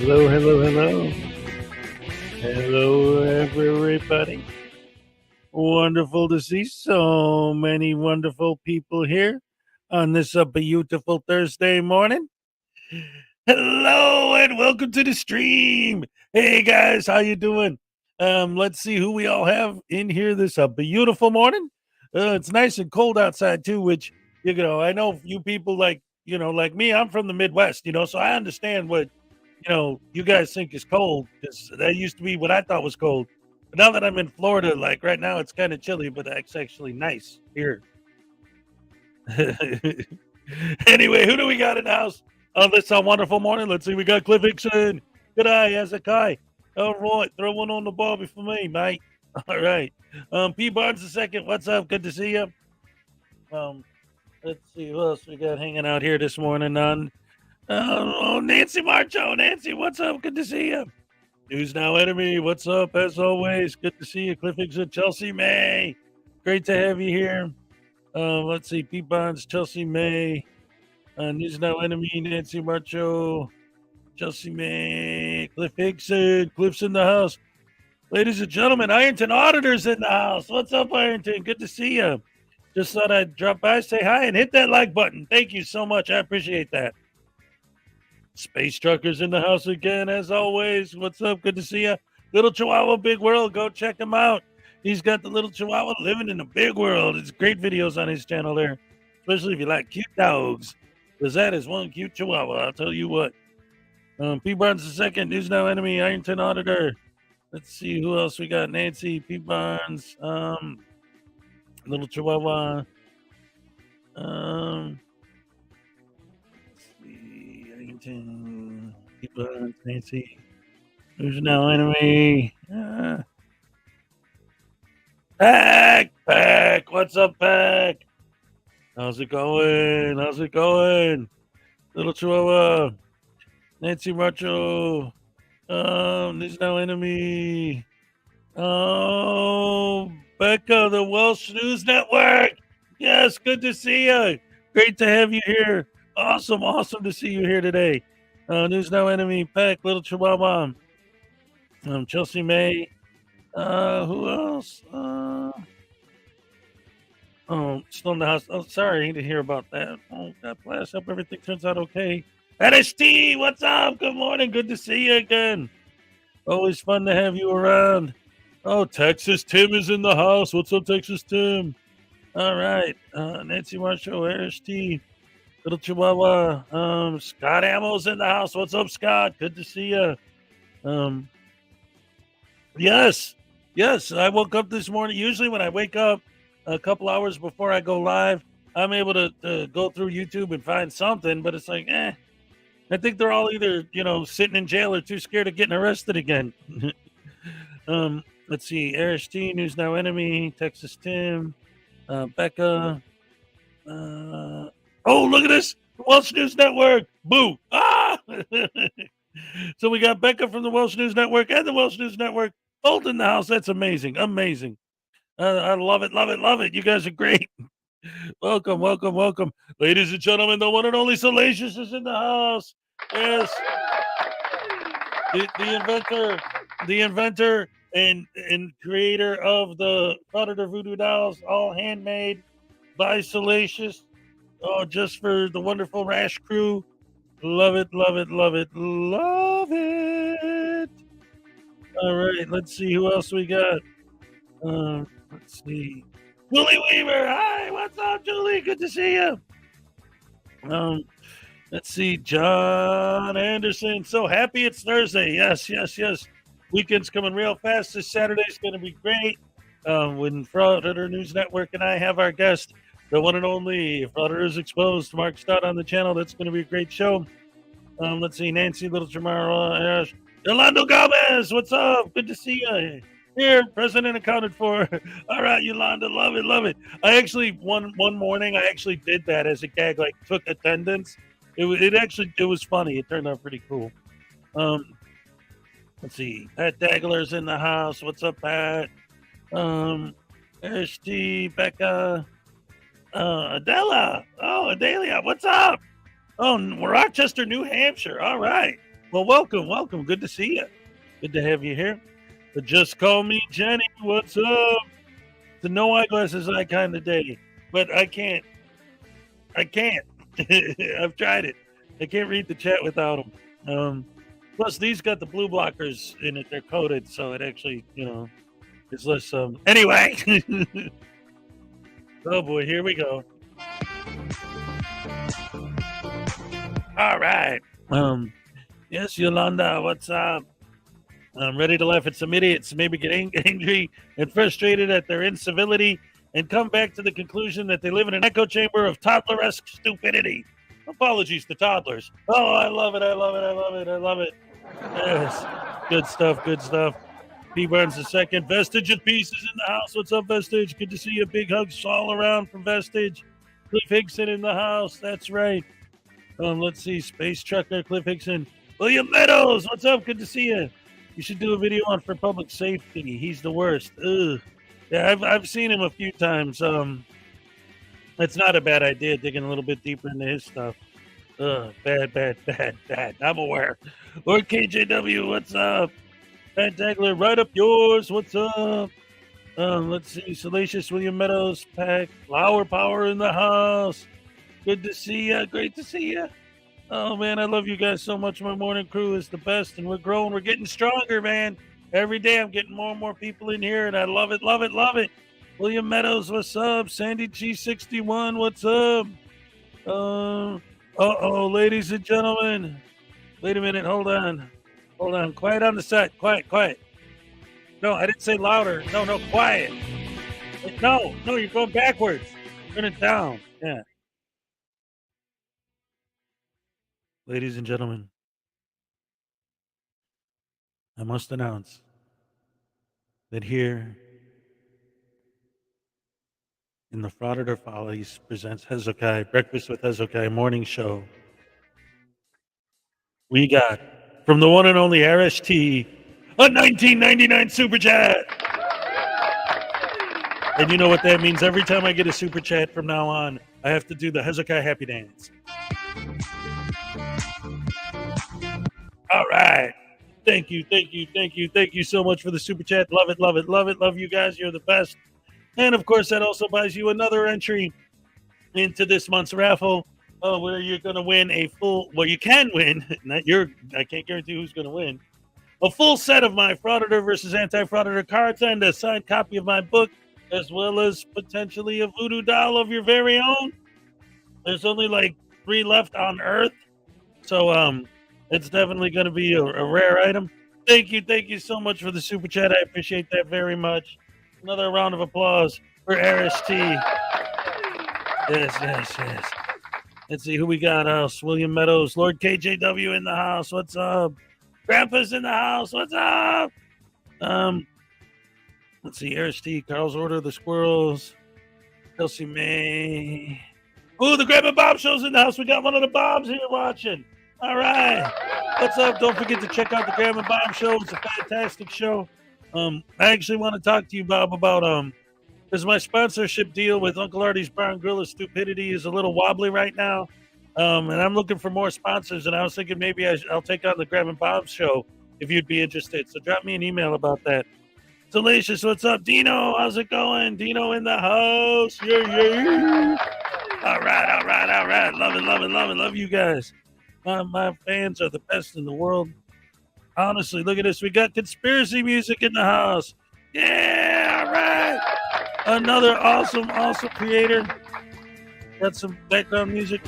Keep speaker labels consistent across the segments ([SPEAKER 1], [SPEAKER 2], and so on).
[SPEAKER 1] Hello, hello, hello. Hello, everybody. Wonderful to see so many wonderful people here on this beautiful Thursday morning. Hello and welcome to the stream. Hey guys, how you doing? Let's see who we all have in here this beautiful morning. It's nice and cold outside too, which I know you people like me. I'm from the Midwest, so I understand what you guys think is cold because that used to be what I thought was cold. But now that I'm in Florida, like right now, it's kind of chilly, but it's actually nice here. Anyway, who do we got in the house on this wonderful morning? Let's see. We got Cliff Hickson. Good eye, Hezokuai. All right, throw one on the barbie for me, mate. All right. P. Barnes II, what's up? Good to see you. Let's see who else we got hanging out here this morning on. Nancy Marcho. Nancy, what's up? Good to see you. News Now Enemy, what's up? As always, good to see you. Cliff Hickson, Chelsea May. Great to have you here. Let's see, Pete Bonds, Chelsea May, News Now Enemy, Nancy Marcho, Chelsea May, Cliff Hickson. Cliff's in the house. Ladies and gentlemen, Ironton Auditors in the house. What's up, Ironton? Good to see you. Just thought I'd drop by, say hi, and hit that like button. Thank you so much. I appreciate that. Space Truckers in the house again, as always. What's up? Good to see you. Little Chihuahua Big World. Go check him out. He's got the little Chihuahua living in the big world. It's great videos on his channel there, especially if you like cute dogs, because that is one cute Chihuahua. I'll tell you what. P. Barnes II, News Now Enemy, Ironton Auditor. Let's see who else we got. Nancy, P. Barnes, little Chihuahua. Let's see, Ironton, P. Barnes, Nancy, News Now Enemy. Pack. What's up, Pack? How's it going? Little Chihuahua. Nancy Macho. There's no enemy. Oh, Becca, the Welsh News Network. Yes, good to see you. Great to have you here. Awesome to see you here today. News No Enemy, Peck, Little Chihuahua, Chelsea May. Who else? Still in the house. Oh, sorry, I need to hear about that. Oh, God bless. Hope everything turns out okay. NST, what's up? Good morning. Good to see you again. Always fun to have you around. Oh, Texas Tim is in the house. What's up, Texas Tim? All right. Nancy Marshall, RST, Little Chihuahua. Scott Ammo's in the house. What's up, Scott? Good to see you. Yes. I woke up this morning. Usually when I wake up a couple hours before I go live, I'm able to go through YouTube and find something, but it's like, I think they're all either, sitting in jail or too scared of getting arrested again. Let's see. RST, News Now Enemy, Texas Tim, Becca. Oh, look at this. Welsh News Network. Boo. Ah! So we got Becca from the Welsh News Network and the Welsh News Network both in the house. That's amazing. I love it. You guys are great. Welcome. Ladies and gentlemen, the one and only Salacious is in the house. Yes. The inventor and creator of the Frauditor voodoo dolls, all handmade by Salacious. Oh, just for the wonderful Rash crew. Love it. All right, let's see who else we got. Let's see. Julie Weaver. Hi, what's up, Julie? Good to see you. Let's see. John Anderson. So happy it's Thursday. Yes. Weekend's coming real fast. This Saturday's going to be great. When Frauditor News Network and I have our guest, the one and only Frauditors Exposed, Mark Stott on the channel. That's going to be a great show. Let's see. Nancy Little Jamara. Yolando Gomez. What's up? Good to see you. Here, president accounted for. All right, Yolanda, love it. I actually one morning I actually did that as a gag, like took attendance. It was funny. It turned out pretty cool. Let's see. Pat Dagler's in the house. What's up, Pat? ST, Becca, Adela. Oh, Adelia, what's up? Oh, Rochester, New Hampshire. All right. Well, welcome. Good to see you. Good to have you here. But just call me Jenny. What's up? The no eyeglasses eye kind of day, but I can't. I've tried it. I can't read the chat without them. Plus, these got the blue blockers in it. They're coated, so it actually, it's less. Anyway. Oh boy, here we go. All right. Yes, Yolanda, what's up? I'm ready to laugh at some idiots, maybe get angry and frustrated at their incivility, and come back to the conclusion that they live in an echo chamber of toddler-esque stupidity. Apologies to toddlers. Oh, I love it. Yes. Good stuff. P. Barnes II. Vestige of Peace is in the house. What's up, Vestige? Good to see you. Big hugs all around from Vestige. Cliff Hickson in the house. That's right. Let's see. Space Trucker, Cliff Hickson. William Meadows. What's up? Good to see you. You should do a video on for public safety. He's the worst. Ugh. Yeah, I've seen him a few times. It's not a bad idea digging a little bit deeper into his stuff. Bad. I'm aware. Lord KJW, what's up? Pat Dagler, right up yours. What's up? Let's see. Salacious, William Meadows, Pack, Flower Power in the house. Good to see you. Great to see you. Oh, man, I love you guys so much. My morning crew is the best, and we're growing. We're getting stronger, man. Every day I'm getting more and more people in here, and I love it. William Meadows, what's up? Sandy G61, what's up? Ladies and gentlemen. Wait a minute. Hold on. Quiet on the set. Quiet. No, I didn't say louder. No, quiet. No, you're going backwards. Turn it down. Yeah. Ladies and gentlemen, I must announce that here in the Frauditor Follies presents Hezokuai, Breakfast with Hezokuai morning show. We got, from the one and only RST, a 1999 Super Chat. And you know what that means? Every time I get a Super Chat from now on, I have to do the Hezokuai Happy Dance. All right. Thank you so much for the Super Chat. Love it. Love you guys. You're the best. And, of course, that also buys you another entry into this month's raffle where you're going to win a full, well, you can win, I can't guarantee who's going to win, a full set of my Frauditor versus Anti-Frauditor cards and a signed copy of my book, as well as potentially a voodoo doll of your very own. There's only like 3 left on Earth, so it's definitely going to be a rare item. Thank you so much for the Super Chat. I appreciate that very much. Another round of applause for RST. Yes. Let's see who we got else. William Meadows, Lord KJW in the house. What's up? Grandpa's in the house. What's up? Let's see, RST, Carl's Order, the Squirrels, Chelsea May. Oh, the Grandma Bob show's in the house. We got one of the Bobs here watching. All right. What's up? Don't forget to check out the Grandma Bob show. It's a fantastic show. I actually want to talk to you, Bob, about because my sponsorship deal with Uncle Artie's Bar and Grill of Stupidity is a little wobbly right now, and I'm looking for more sponsors. And I was thinking maybe I'll take on the Grandma Bob show if you'd be interested. So drop me an email about that. Salacious, what's up? Dino, how's it going? Dino in the house. Yeah. All right. Love you guys. My fans are the best in the world. Honestly, look at this. We got conspiracy music in the house. Yeah, all right. Another awesome creator. Got some background music.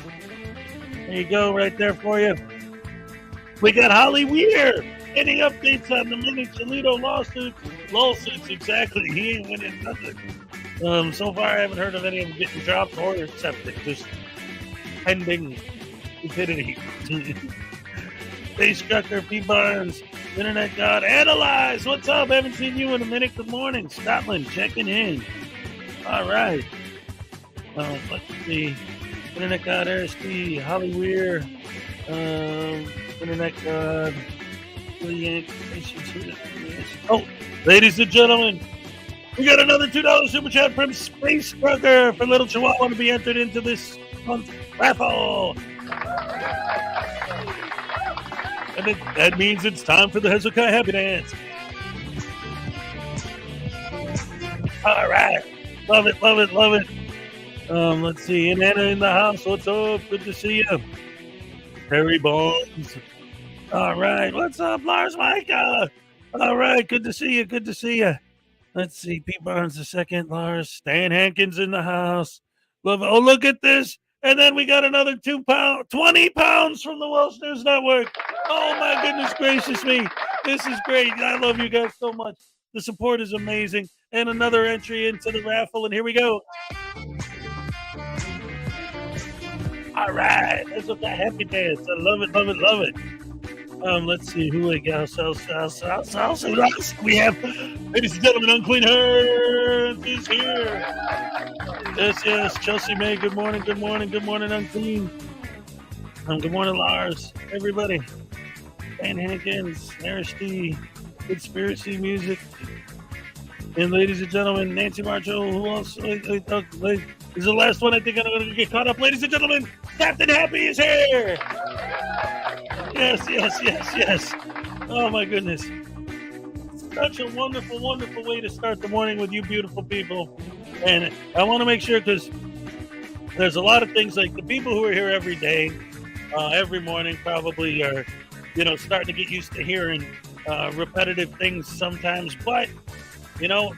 [SPEAKER 1] There you go, right there for you. We got Holly Weir. Any updates on the Mini Toledo lawsuits? Lawsuits, exactly. He ain't winning nothing. So far, I haven't heard of any of them getting dropped or accepted. Just pending stupidity. Space Trucker, P. Barnes, Internet God, Analyze. What's up? Haven't seen you in a minute. Good morning. Scotland, checking in. All right. Let's see. Internet God, RST, Holly Weir, Internet God, Oh, ladies and gentlemen, we got another $2 Super Chat from Space Trucker for Little Chihuahua to be entered into this month's raffle. And that means it's time for the Hezokuai Happy Dance. All right. Love it. Let's see. And Anna in the house. What's up? Good to see you. Harry Bones. All right. What's up, Lars Micah? All right. Good to see you. Let's see. Pete Barnes the second. Lars. Stan Hankins in the house. Love it. Oh, look at this. And then we got another 20 pounds from the Welsh News Network. Oh, my goodness gracious me. This is great. I love you guys so much. The support is amazing. And another entry into the raffle. And here we go. All right. That's what the happy dance. I love it. Let's see who we got. Who else we have? Ladies and gentlemen, Unclean Herds is here. Yes. Chelsea May, good morning, Unclean. Good morning, Lars. Everybody. Dan Hankins, RSD, Conspiracy Music. And ladies and gentlemen, Nancy Marcho, who else? This is the last one. I think I'm going to get caught up. Ladies and gentlemen, Captain Happy is here. Yes. Oh, my goodness. Such a wonderful way to start the morning with you beautiful people. And I want to make sure, because there's a lot of things, like the people who are here every day, every morning probably are, starting to get used to hearing repetitive things sometimes. But,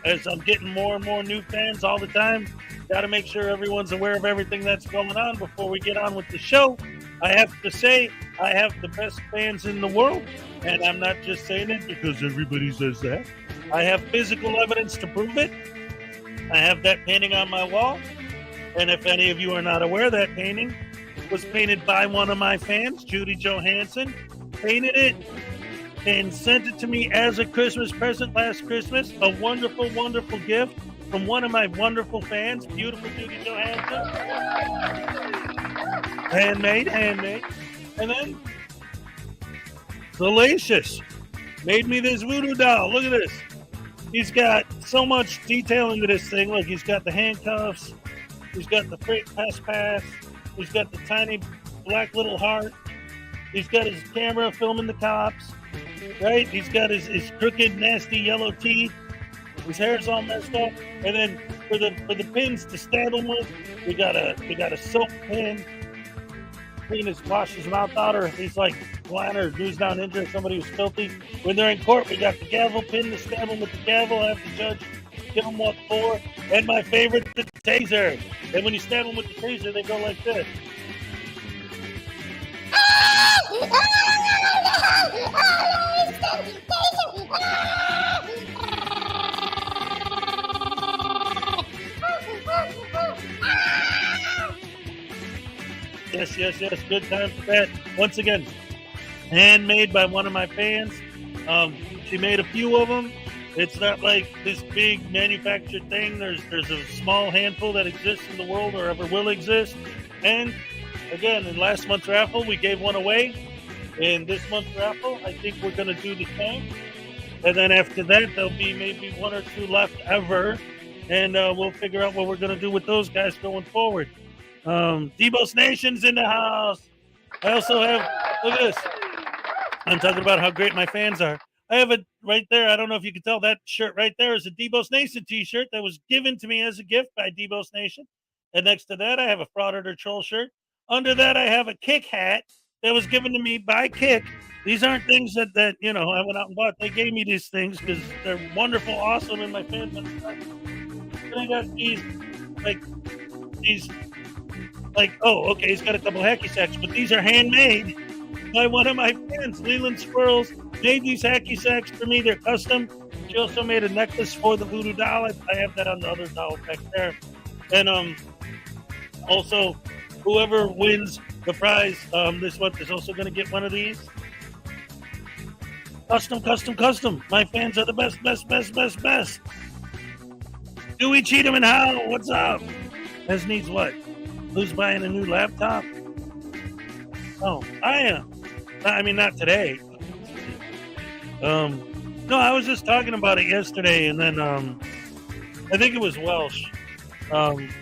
[SPEAKER 1] as I'm getting more and more new fans all the time, got to make sure everyone's aware of everything that's going on before we get on with the show. I have to say, I have the best fans in the world, and I'm not just saying it because everybody says that. I have physical evidence to prove it. I have that painting on my wall, and if any of you are not aware, that painting was painted by one of my fans, Judy Johansson, painted it and sent it to me as a Christmas present last Christmas. A wonderful gift. from one of my wonderful fans, beautiful Judy Johansson. Handmade. And then Salacious made me this voodoo doll. Look at this. He's got so much detail into this thing. Look, he's got the handcuffs. He's got the freight pass. He's got the tiny black little heart. He's got his camera filming the cops. Right? He's got his crooked, nasty yellow teeth. His hair's all messed up. And then for the pins to stab him with, we got a soap pin. Wash his mouth out, or he's like blind or news down injury, somebody who's filthy. When they're in court, we got the gavel pin to stab him with the gavel, have the judge give him what for. And my favorite, the taser. And when you stab them with the taser, they go like this. Yes. Good time for that. Once again, handmade by one of my fans. She made a few of them. It's not like this big manufactured thing. There's a small handful that exists in the world or ever will exist. And again, in last month's raffle, we gave one away. In this month's raffle, I think we're going to do the same. And then after that, there'll be maybe one or two left ever. And we'll figure out what we're going to do with those guys going forward. Debo's Nation's in the house. I also have, look at this. I'm talking about how great my fans are. I have it right there. I don't know if you can tell, that shirt right there is a Debo's Nation t-shirt that was given to me as a gift by Debo's Nation. And next to that, I have a Frauditor troll shirt. Under that, I have a Kick hat that was given to me by Kick. These aren't things that I went out and bought. They gave me these things because they're wonderful, awesome, and my fans. And I got these, he's got a couple hacky sacks, but these are handmade by one of my fans. Leland Squirrels made these hacky sacks for me. They're custom. She also made a necklace for the voodoo doll. I have that on the other doll back there. And also, whoever wins the prize this month is also going to get one of these. Custom. My fans are the best. Dewey Cheatham and Hal, what's up? Ez needs what? Who's buying a new laptop? Oh, I am. I mean, not today. No, I was just talking about it yesterday, and then I think it was Welsh.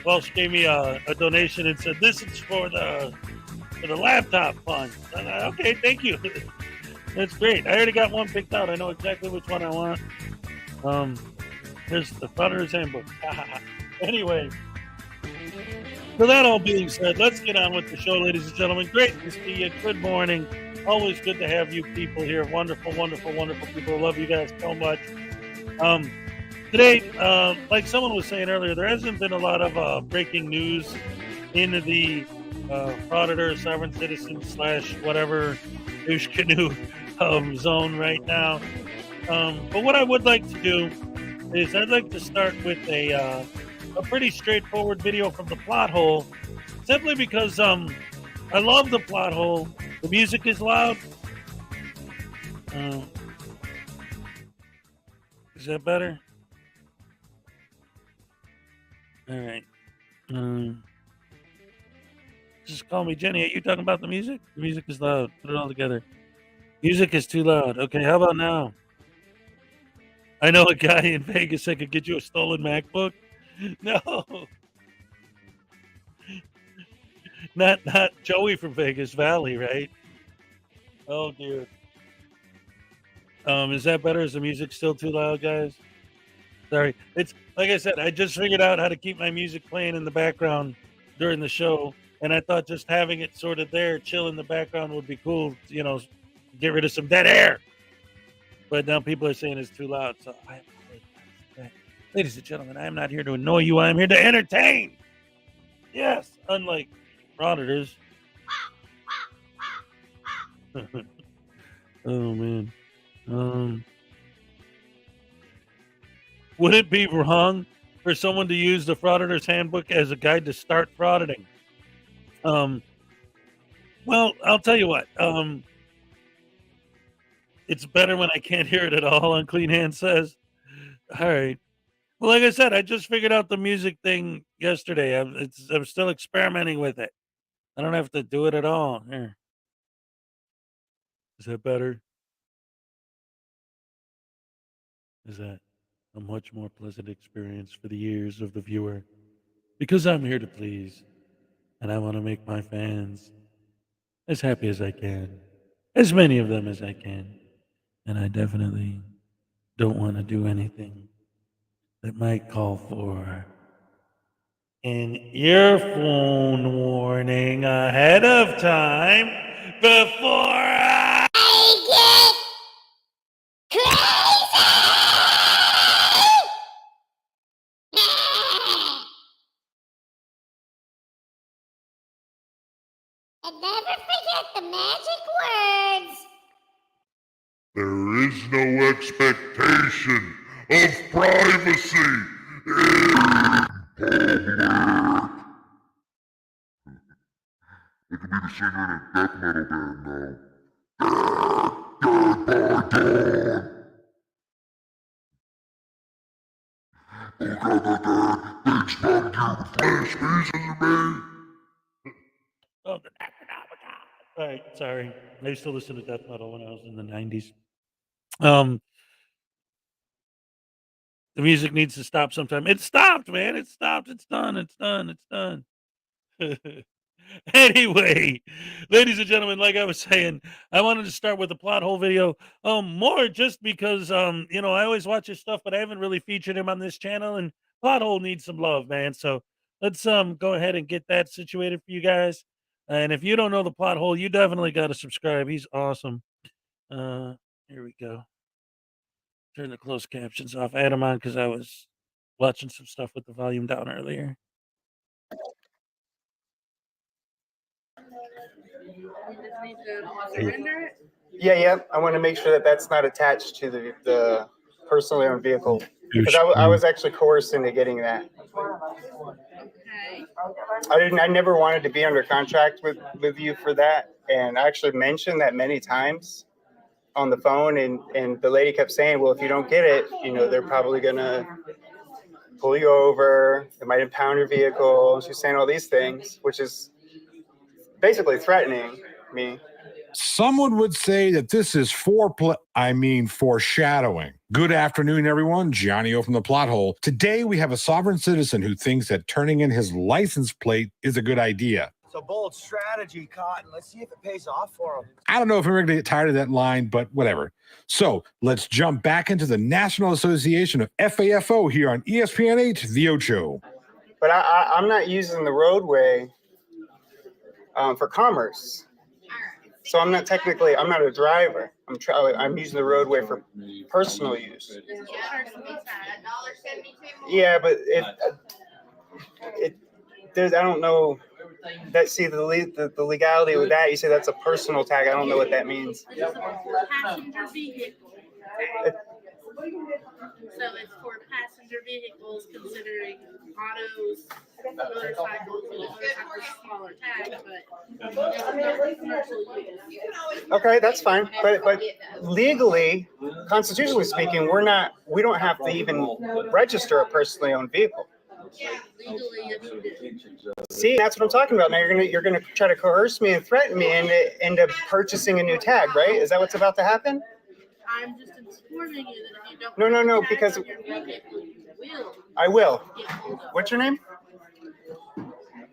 [SPEAKER 1] Welsh gave me a donation and said, this is for the laptop fund. Okay, thank you. That's great. I already got one picked out. I know exactly which one I want. Here's the Frauditors Handbook. Anyway, for that all being said, let's get on with the show, ladies and gentlemen. Great to see you. Good morning. Always good to have you people here. Wonderful people. I love you guys so much. Today, like someone was saying earlier, there hasn't been a lot of breaking news in the Frauditor, sovereign citizen / whatever douche canoe zone right now. But what I would like to do is I'd like to start with a pretty straightforward video from the plot hole, simply because I love the plot hole. The music is loud. Is that better? All right. Just call me Jenny. Are you talking about the music? The music is loud. Put it all together. Music is too loud. Okay, how about now? I know a guy in Vegas that could get you a stolen MacBook. No. Not Joey from Vegas Valley, right? Oh dear. Is that better? Is the music still too loud, guys? Sorry. It's like I said, I just figured out how to keep my music playing in the background during the show, and I thought just having it sort of there, chill in the background would be cool, get rid of some dead air. But now people are saying it's too loud, so I apologize. Ladies and gentlemen, I am not here to annoy you. I am here to entertain. Yes, unlike Frauditors. Oh, man. Would it be wrong for someone to use the Frauditors Handbook as a guide to start frauditing? Well, I'll tell you what. It's better when I can't hear it at all, Unclean Hand says. All right. Well, like I said, I just figured out the music thing yesterday. I'm still experimenting with it. I don't have to do it at all. Here. Is that better? Is that a much more pleasant experience for the ears of the viewer? Because I'm here to please, and I want to make my fans as happy as I can, as many of them as I can. And I definitely don't want to do anything that might call for an earphone warning ahead of time before I get crazy. And never forget the magic words.
[SPEAKER 2] There is no expectation of privacy in public. Look at me, the singer in a death metal band now. Dead by dawn. Look at the dead, big spun you with flesh pieces of me.
[SPEAKER 1] Oh, all right, sorry. I used to listen to death metal when I was in the 90s. The music needs to stop sometime. It stopped, man. It stopped. It's done. It's done. It's done. Anyway, ladies and gentlemen, like I was saying, I wanted to start with a plot hole video. More just because I always watch his stuff, but I haven't really featured him on this channel, and plot hole needs some love, man. So let's go ahead and get that situated for you guys. And if you don't know the plot hole, you definitely got to subscribe. He's awesome. Here we go. Turn the closed captions off. I had them on because I was watching some stuff with the volume down earlier.
[SPEAKER 3] Yeah. I want to make sure that that's not attached to the personally owned vehicle because I was actually coerced into getting that.
[SPEAKER 4] Okay.
[SPEAKER 3] I never wanted to be under contract with you for that, and I actually mentioned that many times on the phone, and the lady kept saying, well, if you don't get it, they're probably gonna pull you over, they might impound your vehicle. She's saying all these things, which is basically threatening me.
[SPEAKER 5] Someone would say that this is foreshadowing. Good afternoon, everyone. Johnny O from the Plot Hole. Today, we have a sovereign citizen who thinks that turning in his license plate is a good idea.
[SPEAKER 6] It's a bold strategy, Cotton. Let's see if it pays off for him.
[SPEAKER 5] I don't know if I'm going to get tired of that line, but whatever. So let's jump back into the National Association of FAFO here on ESPN8, The Ocho.
[SPEAKER 3] But I'm not using the roadway for commerce. So I'm not a driver. I'm using the roadway for personal use. Yeah, but I don't know that. See the legality with that. You say that's a personal tag. I don't know what that means.
[SPEAKER 4] Passenger vehicle tag. So it's for passenger vehicles, considering autos, motorcycles, smaller tag, but it's commercial use.
[SPEAKER 3] Okay, that's fine. But legally, constitutionally speaking, we don't have to even register a personally owned vehicle.
[SPEAKER 4] Legally, if you do.
[SPEAKER 3] See, that's what I'm talking about. Now you're gonna try to coerce me and threaten me into purchasing a new tag, right? Is that what's about to happen?
[SPEAKER 4] I'm just informing you that if you don't
[SPEAKER 3] No,
[SPEAKER 4] tag
[SPEAKER 3] because
[SPEAKER 4] on your vehicle, you will.
[SPEAKER 3] I will.
[SPEAKER 4] Get pulled over.
[SPEAKER 3] What's your name?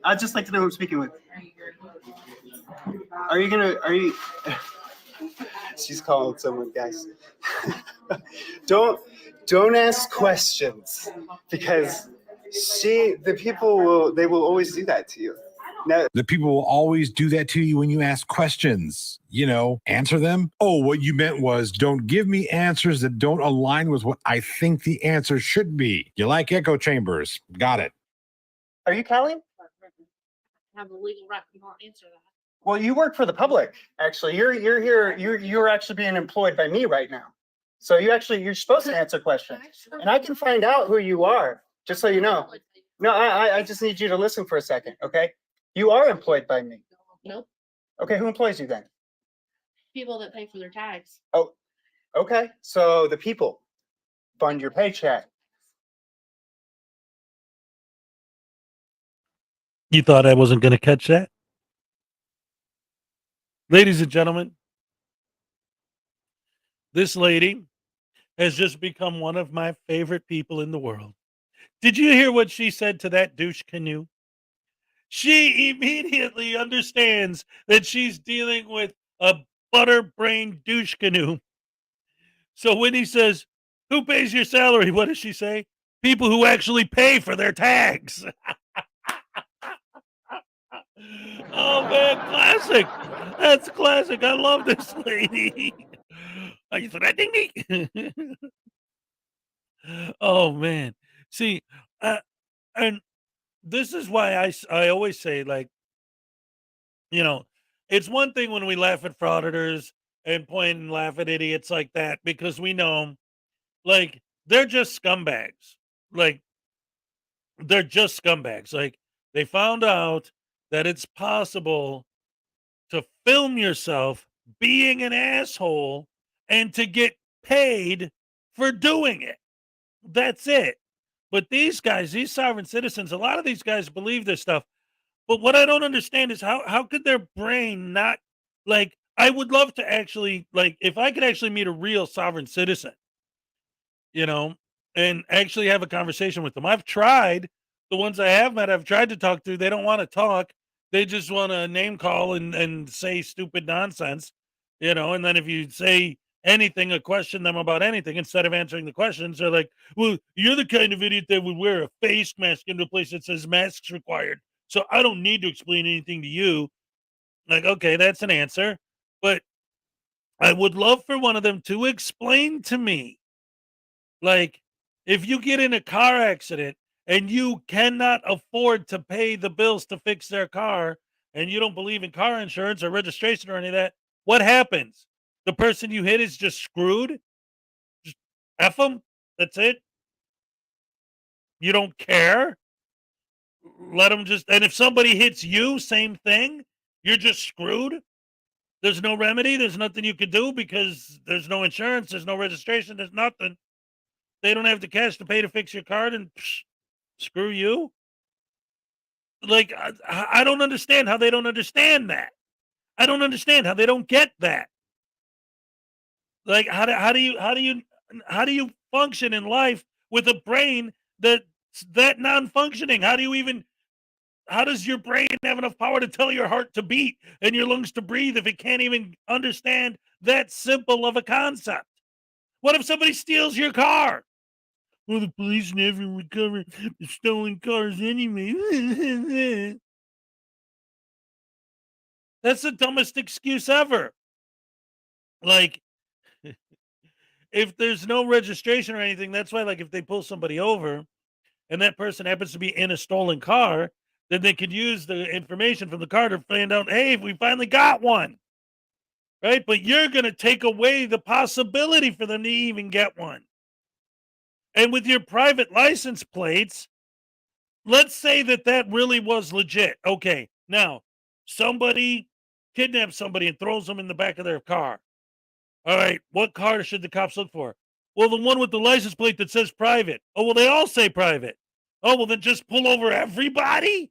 [SPEAKER 3] I'd just like to know who I'm speaking with. Are you She's calling someone, guys. Don't ask questions because the people will always do that to you. Now,
[SPEAKER 5] The people will always do that to you when you ask questions. Answer them. Oh, what you meant was don't give me answers that don't align with what I think the answer should be. You like echo chambers. Got it.
[SPEAKER 3] are you Callie?
[SPEAKER 4] I have the legal right to not answer that.
[SPEAKER 3] Well, you work for the public. Actually, you're here. You're actually being employed by me right now. So you're supposed to answer questions, and I can find out who you are. Just so you know. No, I just need you to listen for a second, okay? You are employed by me.
[SPEAKER 4] Nope.
[SPEAKER 3] Okay, who employs you then?
[SPEAKER 4] People that pay for their tags.
[SPEAKER 3] Oh, okay. So the people fund your paycheck.
[SPEAKER 1] You thought I wasn't going to catch that? Ladies and gentlemen, this lady has just become one of my favorite people in the world. Did you hear what she said to that douche canoe? She immediately understands that she's dealing with a butter-brained douche canoe. So when he says, "Who pays your salary?" What does she say? People who actually pay for their tags. Oh man, classic. That's classic. I love this lady. Are you threatening me? Oh man. See, and this is why I always say, like, you know, it's one thing when we laugh at frauditors and point and laugh at idiots like that because we know 'em, like, they're just scumbags. Like, they're just scumbags. Like, they found out that it's possible to film yourself being an asshole and to get paid for doing it. That's it. But these guys, these sovereign citizens, a lot of these guys believe this stuff. But what I don't understand is how could their brain not, like, I would love to actually, like, if I could actually meet a real sovereign citizen, you know, and actually have a conversation with them. I've tried. The ones I have met, I've tried to talk to. They don't want to talk. They just want to name call and say stupid nonsense, you know. And then if you say anything or question them about anything instead of answering the questions, they're like, "Well, you're the kind of idiot that would wear a face mask into a place that says masks required. So I don't need to explain anything to you." Like, okay, that's an answer, but I would love for one of them to explain to me, like, if you get in a car accident and you cannot afford to pay the bills to fix their car and you don't believe in car insurance or registration or any of that, what happens? The person you hit is just screwed? Just F them? That's it? You don't care? Let them just, and if somebody hits you, same thing? You're just screwed? There's no remedy. There's nothing you can do because there's no insurance. There's no registration. There's nothing. They don't have the cash to pay to fix your car, and screw you. Like, I don't understand how they don't understand that. I don't understand how they don't get that. Like, how do you function in life with a brain that's that non-functioning? How does your brain have enough power to tell your heart to beat and your lungs to breathe if it can't even understand that simple of a concept? What if somebody steals your car? Well, the police never recover the stolen cars anyway. That's the dumbest excuse ever. Like, if there's no registration or anything, that's why, like, if they pull somebody over and that person happens to be in a stolen car, then they could use the information from the car to find out, hey, we finally got one, right? But you're going to take away the possibility for them to even get one. And with your private license plates, let's say that that really was legit. Okay, now somebody kidnaps somebody and throws them in the back of their car. All right, what car should the cops look for? Well, the one with the license plate that says private. Oh, well, they all say private. Oh, well, then just pull over everybody?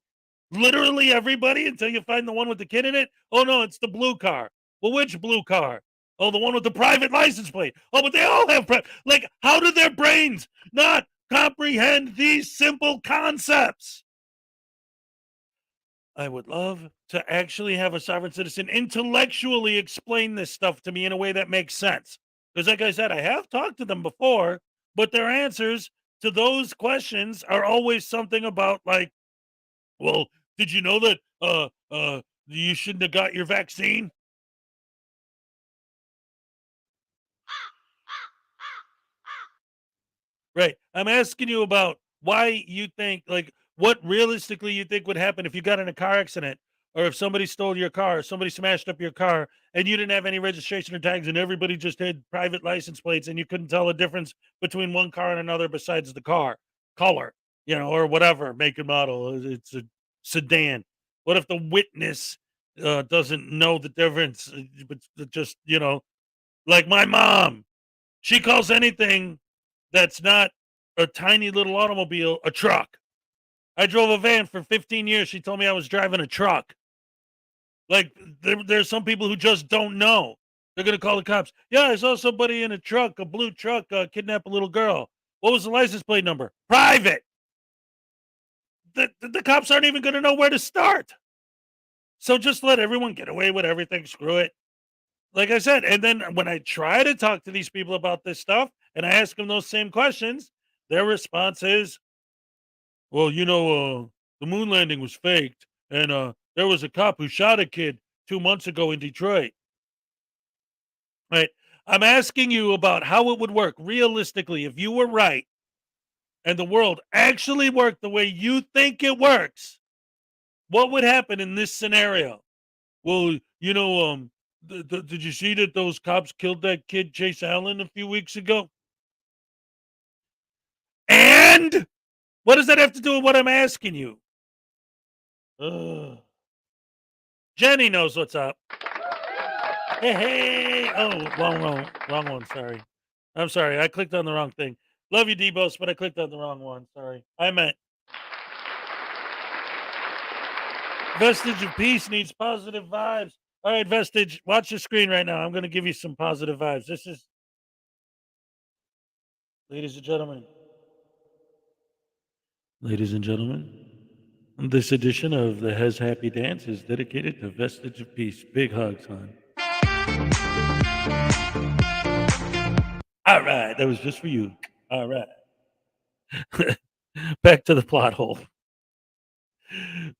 [SPEAKER 1] Literally everybody until you find the one with the kid in it? Oh, no, it's the blue car. Well, which blue car? Oh, the one with the private license plate. Oh, but they all have like, how do their brains not comprehend these simple concepts? I would love to actually have a sovereign citizen intellectually explain this stuff to me in a way that makes sense. Because, like I said, I have talked to them before, but their answers to those questions are always something about, like, well, did you know that you shouldn't have got your vaccine? Right. I'm asking you about why you think, like, what realistically you think would happen if you got in a car accident or if somebody stole your car, or somebody smashed up your car and you didn't have any registration or tags and everybody just had private license plates and you couldn't tell the difference between one car and another besides the car color, or whatever make and model. It's a sedan. What if the witness doesn't know the difference? But just, like my mom, she calls anything that's not a tiny little automobile a truck. I drove a van for 15 years. She told me I was driving a truck. Like, there's some people who just don't know. They're going to call the cops. Yeah, I saw somebody in a truck, a blue truck, kidnap a little girl. What was the license plate number? Private. The cops aren't even going to know where to start. So just let everyone get away with everything. Screw it. Like I said, and then when I try to talk to these people about this stuff and I ask them those same questions, their response is, well, the moon landing was faked, and there was a cop who shot a kid 2 months ago in Detroit. Right? I'm asking you about how it would work realistically if you were right and the world actually worked the way you think it works. What would happen in this scenario? Well, did you see that those cops killed that kid Chase Allen a few weeks ago? And what does that have to do with what I'm asking you? Ugh. Jenny knows what's up. Hey. Oh, wrong one. Sorry. I'm sorry. I clicked on the wrong thing. Love you, Debos, but I clicked on the wrong one. Sorry. I meant Vestige of Peace needs positive vibes. All right, Vestige, watch your screen right now. I'm going to give you some positive vibes. This is, ladies and gentlemen, this edition of the Hez Happy Dance is dedicated to Vestige of Peace. Big hugs, hon. All right, that was just for you. All right. Back to the plot hole.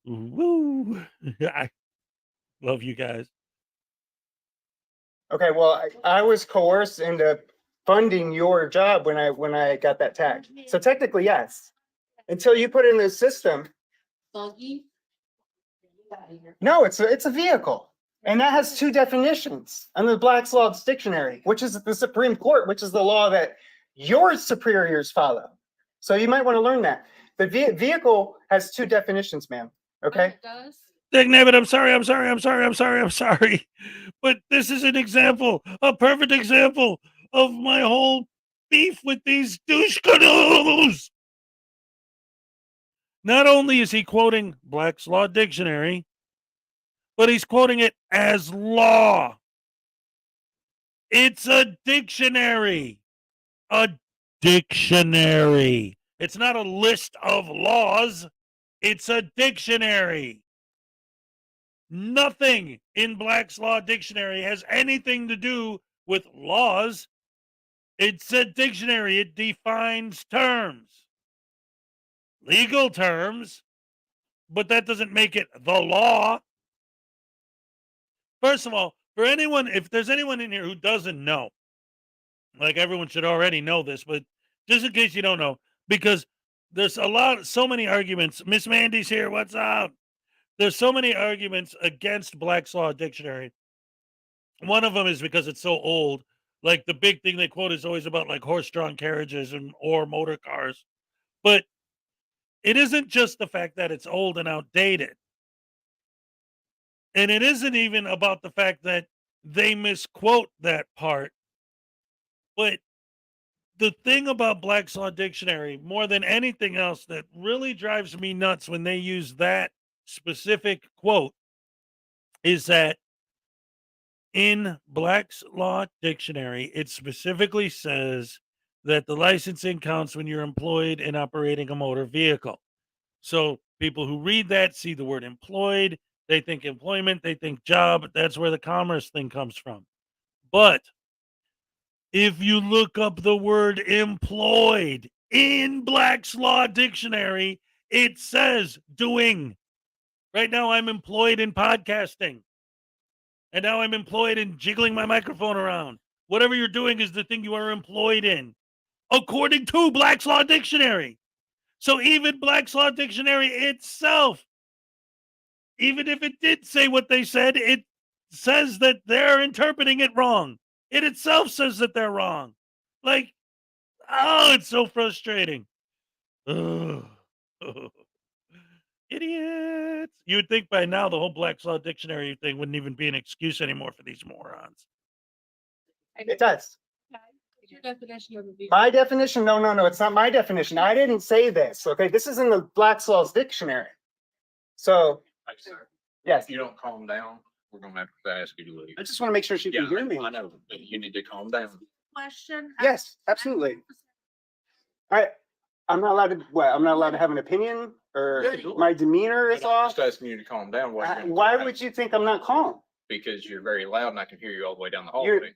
[SPEAKER 1] Woo! I love you guys.
[SPEAKER 3] Okay, well, I was coerced into funding your job when I got that tag. So technically, yes. Until you put it in the system.
[SPEAKER 4] Buggy.
[SPEAKER 3] No, it's a vehicle. And that has two definitions under the Black's Law Dictionary, which is the Supreme Court, which is the law that your superiors follow. So you might want to learn that. The vehicle has two definitions, ma'am. Okay?
[SPEAKER 4] It does.
[SPEAKER 1] Dagnabbit, I'm sorry. But this is an example, a perfect example of my whole beef with these douche canoes. Not only is he quoting Black's Law Dictionary, but he's quoting it as law. It's a dictionary. A dictionary. It's not a list of laws. It's a dictionary. Nothing in Black's Law Dictionary has anything to do with laws. It's a dictionary. It defines terms, legal terms, but that doesn't make it the law. First of all, for anyone, if there's anyone in here who doesn't know, like everyone should already know this, but just in case you don't know, because there's so many arguments. Miss Mandy's here. What's up? There's so many arguments against Black's Law Dictionary. One of them is because it's so old. Like the big thing they quote is always about like horse-drawn carriages or motor cars. But it isn't just the fact that it's old and outdated. And it isn't even about the fact that they misquote that part. But the thing about Black's Law Dictionary, more than anything else, that really drives me nuts when they use that specific quote is that in Black's Law Dictionary, it specifically says that the licensing counts when you're employed in operating a motor vehicle. So people who read that see the word employed, they think employment, they think job. That's where the commerce thing comes from. But if you look up the word employed in Black's Law Dictionary, it says doing. Right now, I'm employed in podcasting. And now I'm employed in jiggling my microphone around. Whatever you're doing is the thing you are employed in, according to Black's Law Dictionary. So even Black's Law Dictionary itself, even if it did say what they said, it says that they're interpreting it wrong. It itself says that they're wrong. Like, oh, it's so frustrating. Ugh. Idiots. You would think by now the whole Black's Law Dictionary thing wouldn't even be an excuse anymore for these morons.
[SPEAKER 3] It does.
[SPEAKER 4] your definition of a vehicle?
[SPEAKER 3] My definition? No. It's not my definition. I didn't say this. Okay, this is in the Black's Law's dictionary. So,
[SPEAKER 7] Hey, sir,
[SPEAKER 3] yes,
[SPEAKER 7] if you don't calm down, we're gonna have to ask you to leave.
[SPEAKER 3] I just want to make sure she can hear me.
[SPEAKER 7] I know, but you need to calm down.
[SPEAKER 4] Question?
[SPEAKER 3] Yes, absolutely. I'm not allowed to. What? I'm not allowed to have an opinion, or
[SPEAKER 7] Yeah, you are.
[SPEAKER 3] my demeanor is
[SPEAKER 7] I'm
[SPEAKER 3] off.
[SPEAKER 7] just asking you to calm down.
[SPEAKER 3] Why would you think I'm not calm?
[SPEAKER 7] Because you're very loud and I can hear you all the way down the hallway.